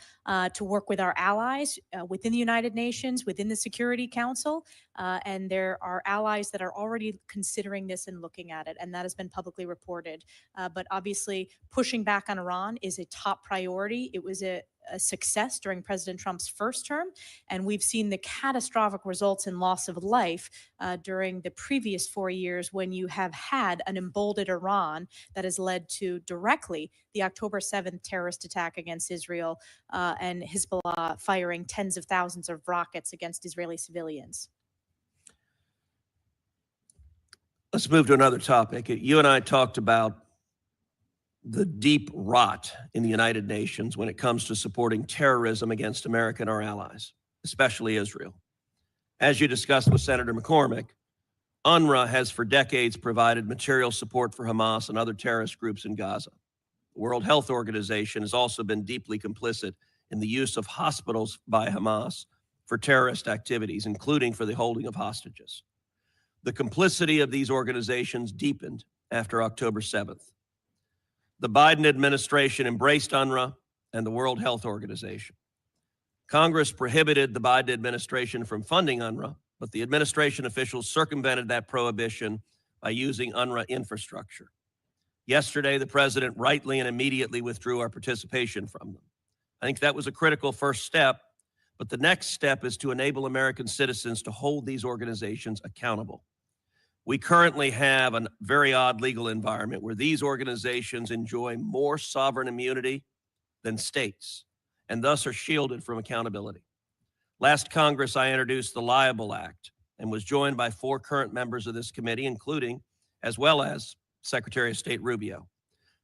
to work with our allies within the United Nations, within the Security Council. And there are allies that are already considering this and looking at it, and that has been publicly reported. But obviously, pushing back on Iran is a top priority. It was a success during President Trump's first term, and we've seen the catastrophic results in loss of life during the previous 4 years when you have had an emboldened Iran that has led to directly the October 7th terrorist attack against Israel and Hezbollah firing tens of thousands of rockets against Israeli civilians. Let's move to another topic. You and I talked about the deep rot in the United Nations when it comes to supporting terrorism against America and our allies, especially Israel. As you discussed with Senator McCormick, UNRWA has for decades provided material support for Hamas and other terrorist groups in Gaza. The World Health Organization has also been deeply complicit in the use of hospitals by Hamas for terrorist activities, including for the holding of hostages. The complicity of these organizations deepened after October 7th. The Biden administration embraced UNRWA and the World Health Organization. Congress prohibited the Biden administration from funding UNRWA, but the administration officials circumvented that prohibition by using UNRWA infrastructure. Yesterday, the president rightly and immediately withdrew our participation from them. I think that was a critical first step, but the next step is to enable American citizens to hold these organizations accountable. We currently have a very odd legal environment where these organizations enjoy more sovereign immunity than states, and thus are shielded from accountability. Last Congress, I introduced the Liable Act and was joined by 4 current members of this committee, including, as well as, Secretary of State Rubio.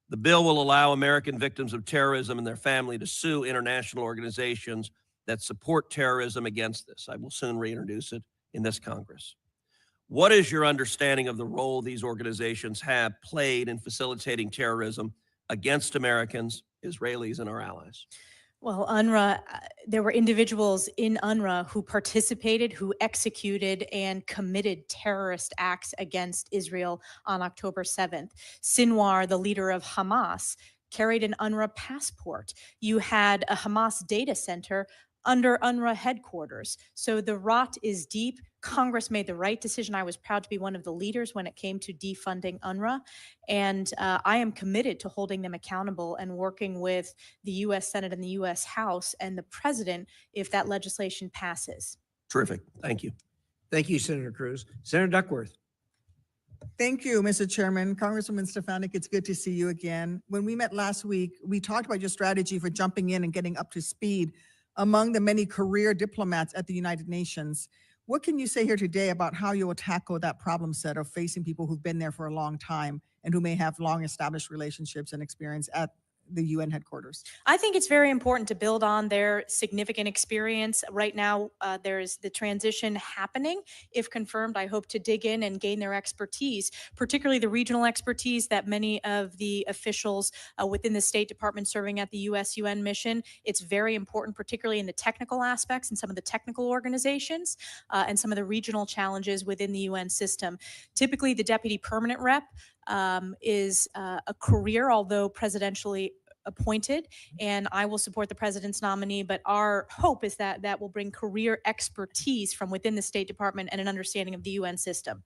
The bill will allow American victims of terrorism and their family to sue international organizations that support terrorism against this. I will soon reintroduce it in this Congress. What is your understanding of the role these organizations have played in facilitating terrorism against Americans, Israelis, and our allies? Well, UNRWA, there were individuals in UNRWA who participated, who executed and committed terrorist acts against Israel on October 7th. Sinwar, the leader of Hamas, carried an UNRWA passport. You had a Hamas data center under UNRWA headquarters. So the rot is deep. Congress made the right decision. I was proud to be one of the leaders when it came to defunding UNRWA. And I am committed to holding them accountable and working with the U.S. Senate and the U.S. House and the president if that legislation passes. Terrific. Thank you. Thank you, Senator Cruz. Senator Duckworth. Thank you, Mr. Chairman. Congresswoman Stefanik, it's good to see you again. When we met last week, we talked about your strategy for jumping in and getting up to speed among the many career diplomats at the United Nations. What can you say here today about how you will tackle that problem set of facing people who've been there for a long time and who may have long established relationships and experience at the UN headquarters? I think it's very important to build on their significant experience. Right now, there's the transition happening. If confirmed, I hope to dig in and gain their expertise, particularly the regional expertise that many of the officials within the State Department serving at the US-UN mission. It's very important, particularly in the technical aspects and some of the technical organizations and some of the regional challenges within the UN system. Typically, the deputy permanent rep is a career, although presidentially appointed, and I will support the president's nominee, but our hope is that that will bring career expertise from within the State Department and an understanding of the UN system.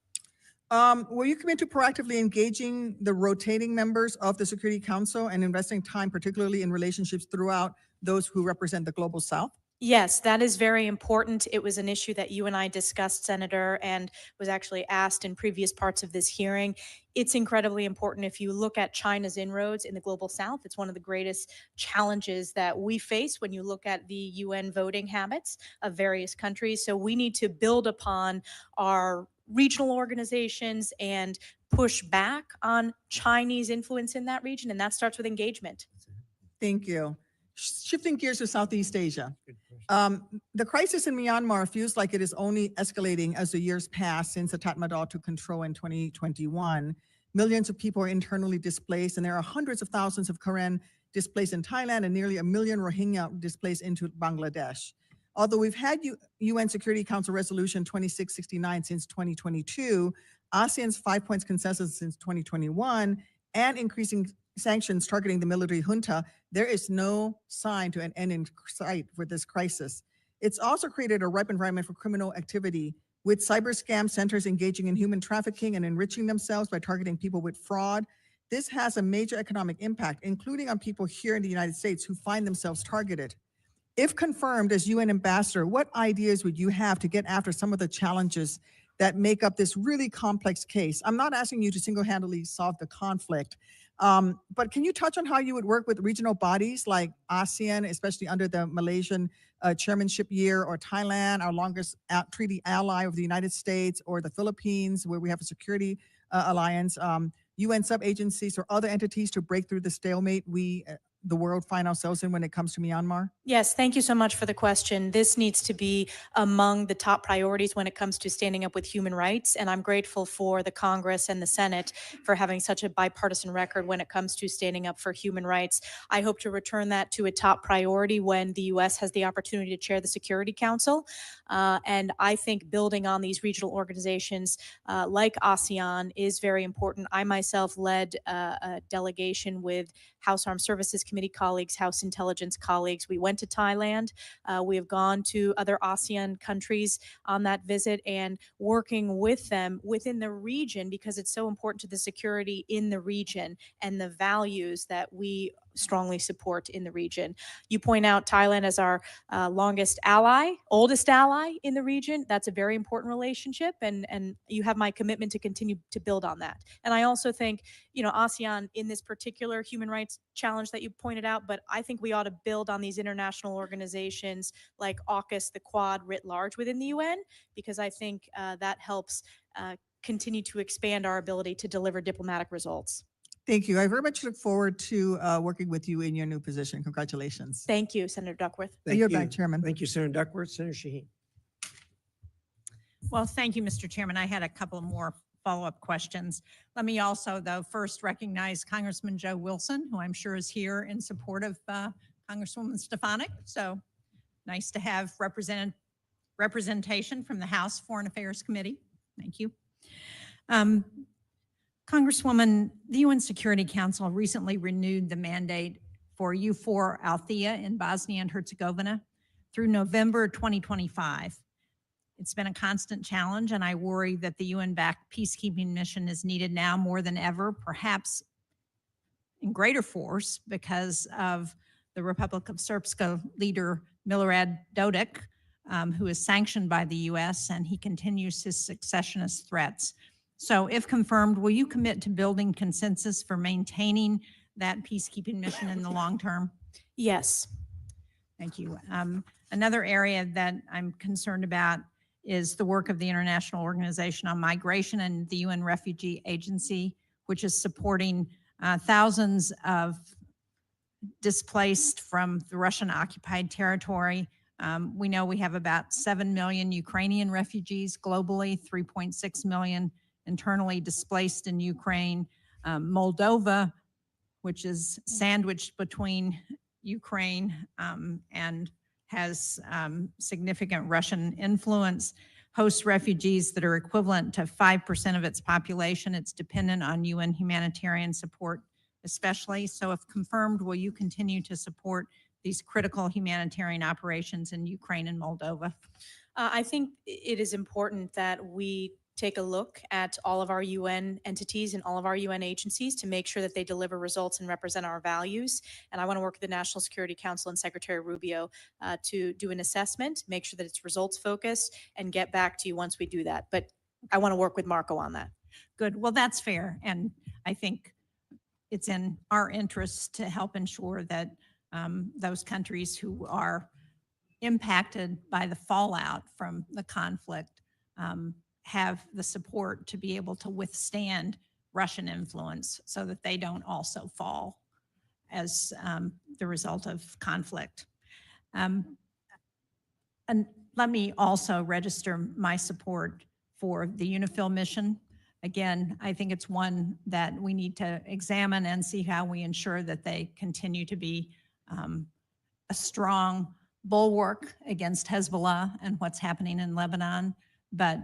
Will you commit to proactively engaging the rotating members of the Security Council and investing time, particularly in relationships throughout those who represent the Global South? Yes, that is very important. It was an issue that you and I discussed, Senator, and was actually asked in previous parts of this hearing. It's incredibly important. If you look at China's inroads in the Global South, it's one of the greatest challenges that we face when you look at the UN voting habits of various countries. So we need to build upon our regional organizations and push back on Chinese influence in that region, and that starts with engagement. Thank you. Shifting gears to Southeast Asia. The crisis in Myanmar feels like it is only escalating as the years pass since the Tatmadaw took control in 2021. Millions of people are internally displaced, and there are hundreds of thousands of Karen displaced in Thailand and nearly 1 million Rohingya displaced into Bangladesh. Although we've had UN Security Council Resolution 2669 since 2022, ASEAN's 5 points consensus since 2021, and increasing sanctions targeting the military junta, there is no sign to an end in sight for this crisis. It's also created a ripe environment for criminal activity, with cyber scam centers engaging in human trafficking and enriching themselves by targeting people with fraud. This has a major economic impact, including on people here in the United States who find themselves targeted. If confirmed as UN ambassador, what ideas would you have to get after some of the challenges that make up this really complex case? I'm not asking you to single-handedly solve the conflict, but can you touch on how you would work with regional bodies like ASEAN, especially under the Malaysian chairmanship year, or Thailand, our longest treaty ally of the United States, or the Philippines, where we have a security alliance, UN sub-agencies or other entities to break through the stalemate the world find ourselves in when it comes to Myanmar? Yes, thank you so much for the question. This needs to be among the top priorities when it comes to standing up with human rights, and I'm grateful for the Congress and the Senate for having such a bipartisan record when it comes to standing up for human rights. I hope to return that to a top priority when the U.S. has the opportunity to chair the Security Council, and I think building on these regional organizations like ASEAN is very important. I myself led a delegation with House Armed Services Committee colleagues, House Intelligence colleagues. We went to Thailand. We have gone to other ASEAN countries on that visit and working with them within the region, because it's so important to the security in the region and the values that we strongly support in the region. You point out Thailand as our longest ally, oldest ally in the region. That's a very important relationship, and you have my commitment to continue to build on that. And I also think, ASEAN in this particular human rights challenge that you pointed out, but I think we ought to build on these international organizations like AUKUS, the Quad writ large within the UN, because I think that helps continue to expand our ability to deliver diplomatic results. Thank you. I very much look forward to working with you in your new position. Congratulations. Thank you, Senator Duckworth. You're back, Chairman. Thank you, Senator Duckworth. Senator Shaheen. Well, thank you, Mr. Chairman. I had a couple more follow-up questions. Let me also, though, first recognize Congressman Joe Wilson, who I'm sure is here in support of Congresswoman Stefanik. So nice to have representation from the House Foreign Affairs Committee. Thank you. Congresswoman, the UN Security Council recently renewed the mandate for EUFOR Althea in Bosnia and Herzegovina through November 2025. It's been a constant challenge, and I worry that the UN-backed peacekeeping mission is needed now more than ever, perhaps in greater force because of the Republic of Srpska leader Milorad Dodik, who is sanctioned by the U.S., and he continues his secessionist threats. So if confirmed, will you commit to building consensus for maintaining that peacekeeping mission in the long term? Yes. Thank you. Another area that I'm concerned about is the work of the International Organization on Migration and the UN Refugee Agency, which is supporting thousands of displaced from the Russian-occupied territory. We know we have about 7 million Ukrainian refugees globally, 3.6 million internally displaced in Ukraine. Moldova, which is sandwiched between Ukraine and has significant Russian influence, hosts refugees that are equivalent to 5% of its population. It's dependent on UN humanitarian support especially. So if confirmed, will you continue to support these critical humanitarian operations in Ukraine and Moldova? I think it is important that we take a look at all of our UN entities and all of our UN agencies to make sure that they deliver results and represent our values. And I want to work with the National Security Council and Secretary Rubio to do an assessment, make sure that it's results focused, and get back to you once we do that. But I want to work with Marco on that. Good. Well, that's fair. And I think it's in our interest to help ensure that those countries who are impacted by the fallout from the conflict have the support to be able to withstand Russian influence so that they don't also fall as the result of conflict. And let me also register my support for the UNIFIL mission. Again, I think it's one that we need to examine and see how we ensure that they continue to be a strong bulwark against Hezbollah and what's happening in Lebanon. But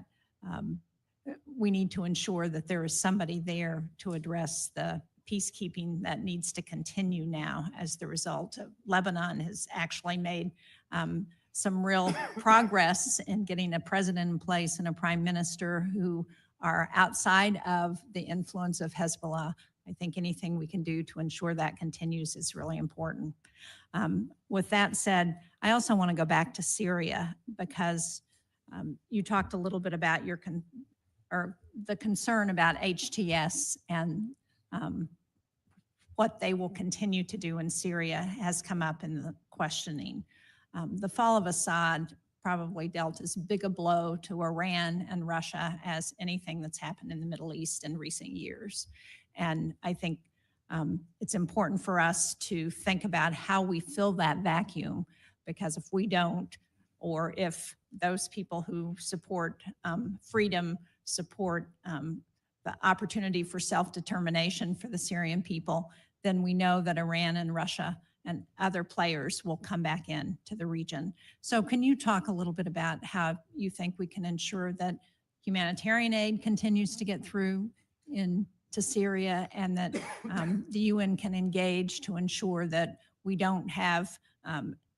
we need to ensure that there is somebody there to address the peacekeeping that needs to continue now as the result of Lebanon has actually made some real progress in getting a president in place and a prime minister who are outside of the influence of Hezbollah. I think anything we can do to ensure that continues is really important. With that said, I also want to go back to Syria because you talked a little bit about the concern about HTS and what they will continue to do in Syria has come up in the questioning. The fall of Assad probably dealt as big a blow to Iran and Russia as anything that's happened in the Middle East in recent years. And I think it's important for us to think about how we fill that vacuum, because if we don't, or if those people who support freedom, support the opportunity for self-determination for the Syrian people, then we know that Iran and Russia and other players will come back into the region. So can you talk a little bit about how you think we can ensure that humanitarian aid continues to get through into Syria and that the UN can engage to ensure that we don't have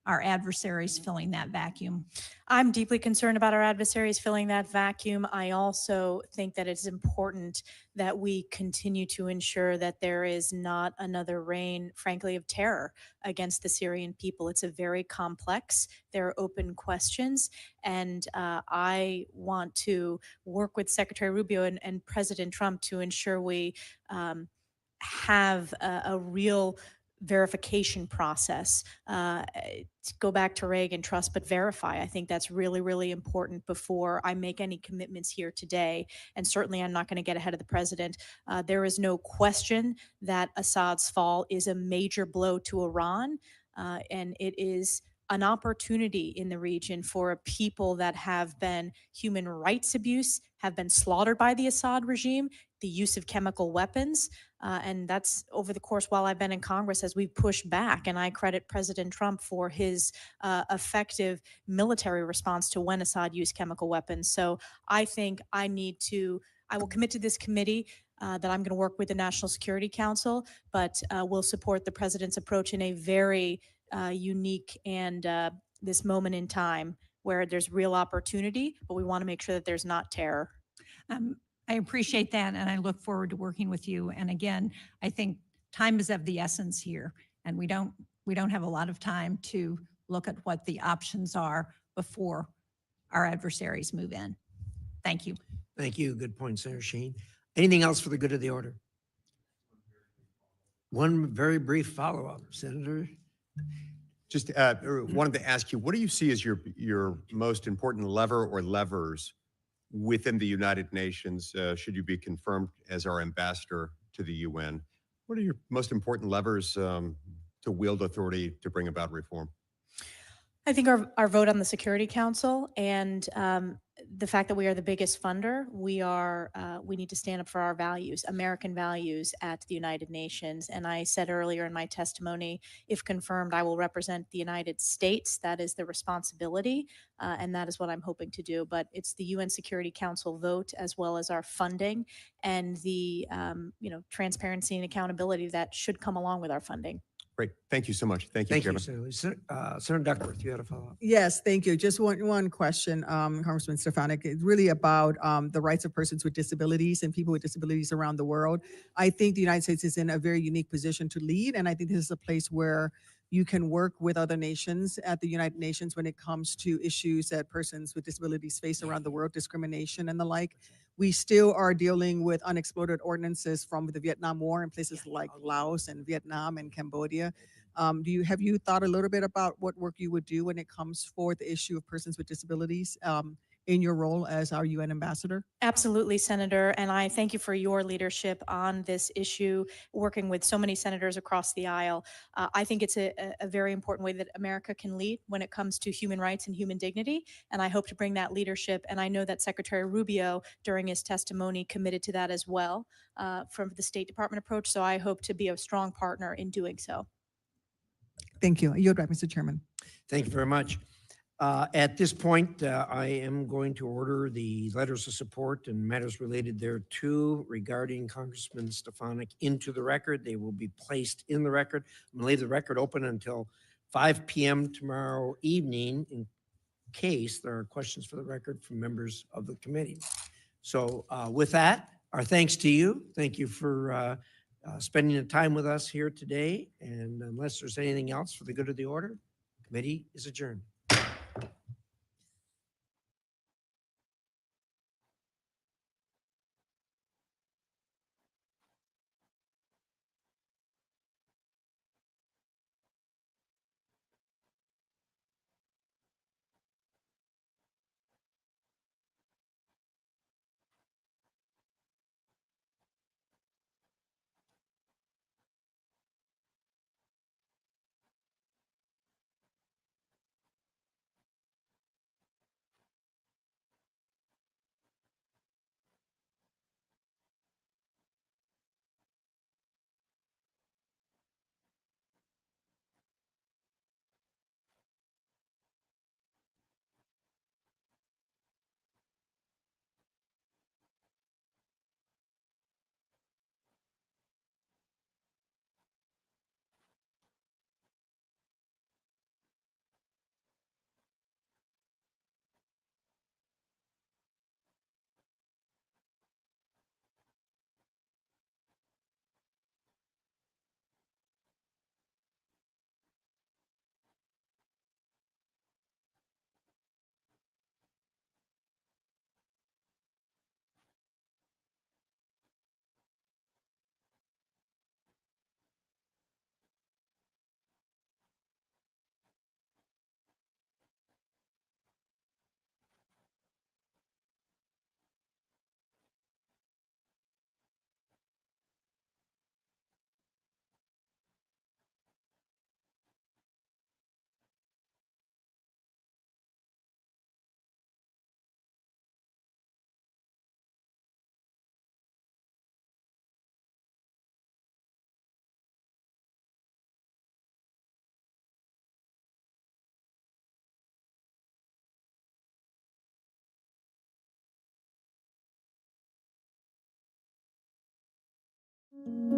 our adversaries filling that vacuum? I'm deeply concerned about our adversaries filling that vacuum. I also think that it's important that we continue to ensure that there is not another reign, frankly, of terror against the Syrian people. It's a very complex, there are open questions, and I want to work with Secretary Rubio and President Trump to ensure we have a real verification process. To go back to Reagan, trust but verify. I think that's really, really important before I make any commitments here today. And certainly I'm not going to get ahead of the president. There is no question that Assad's fall is a major blow to Iran. And it is an opportunity in the region for a people that have been human rights abuse, have been slaughtered by the Assad regime, the use of chemical weapons. And that's over the course while I've been in Congress as we push back. And I credit President Trump for his effective military response to when Assad used chemical weapons. So I think I will commit to this committee that I'm going to work with the National Security Council, but will support the president's approach in a very unique and this moment in time where there's real opportunity, but we want to make sure that there's not terror. I appreciate that, and I look forward to working with you. And again, I think time is of the essence here, and we don't have a lot of time to look at what the options are before our adversaries move in. Thank you. Thank you. Good point, Senator Sheen. Anything else for the good of the order? One very brief follow-up, Senator. Just wanted to ask you, what do you see as your most important lever or levers within the United Nations, should you be confirmed as our ambassador to the UN? What are your most important levers to wield authority to bring about reform? I think our vote on the Security Council and the fact that we are the biggest funder, we need to stand up for our values, American values at the United Nations. And I said earlier in my testimony, if confirmed, I will represent the United States. That is the responsibility, and that is what I'm hoping to do. But it's the UN Security Council vote, as well as our funding and the transparency and accountability that should come along with our funding. Great. Thank you so much. Thank you, Chairman. Senator Duckworth, you had a follow-up. Yes, thank you. Just one question, Congressman Stefanik. It's really about the rights of persons with disabilities and people with disabilities around the world. I think the United States is in a very unique position to lead, and I think this is a place where you can work with other nations at the United Nations when it comes to issues that persons with disabilities face around the world, discrimination and the like. We still are dealing with unexploded ordinances from the Vietnam War in places like Laos and Vietnam and Cambodia. Have you thought a little bit about what work you would do when it comes for the issue of persons with disabilities in your role as our UN ambassador? Absolutely, Senator. And I thank you for your leadership on this issue, working with so many senators across the aisle. I think it's a very important way that America can lead when it comes to human rights and human dignity. And I hope to bring that leadership. And I know that Secretary Rubio, during his testimony, committed to that as well from the State Department approach. So I hope to be a strong partner in doing so. Thank you. Yield back, Mr. Chairman. Thank you very much. At this point, I am going to order the letters of support and matters related thereto regarding Congressman Stefanik into the record. They will be placed in the record. I'm going to leave the record open until 5 p.m. tomorrow evening in case there are questions for the record from members of the committee. So with that, our thanks to you. Thank you for spending the time with us here today. And unless there's anything else for the good of the order, committee is adjourned. you.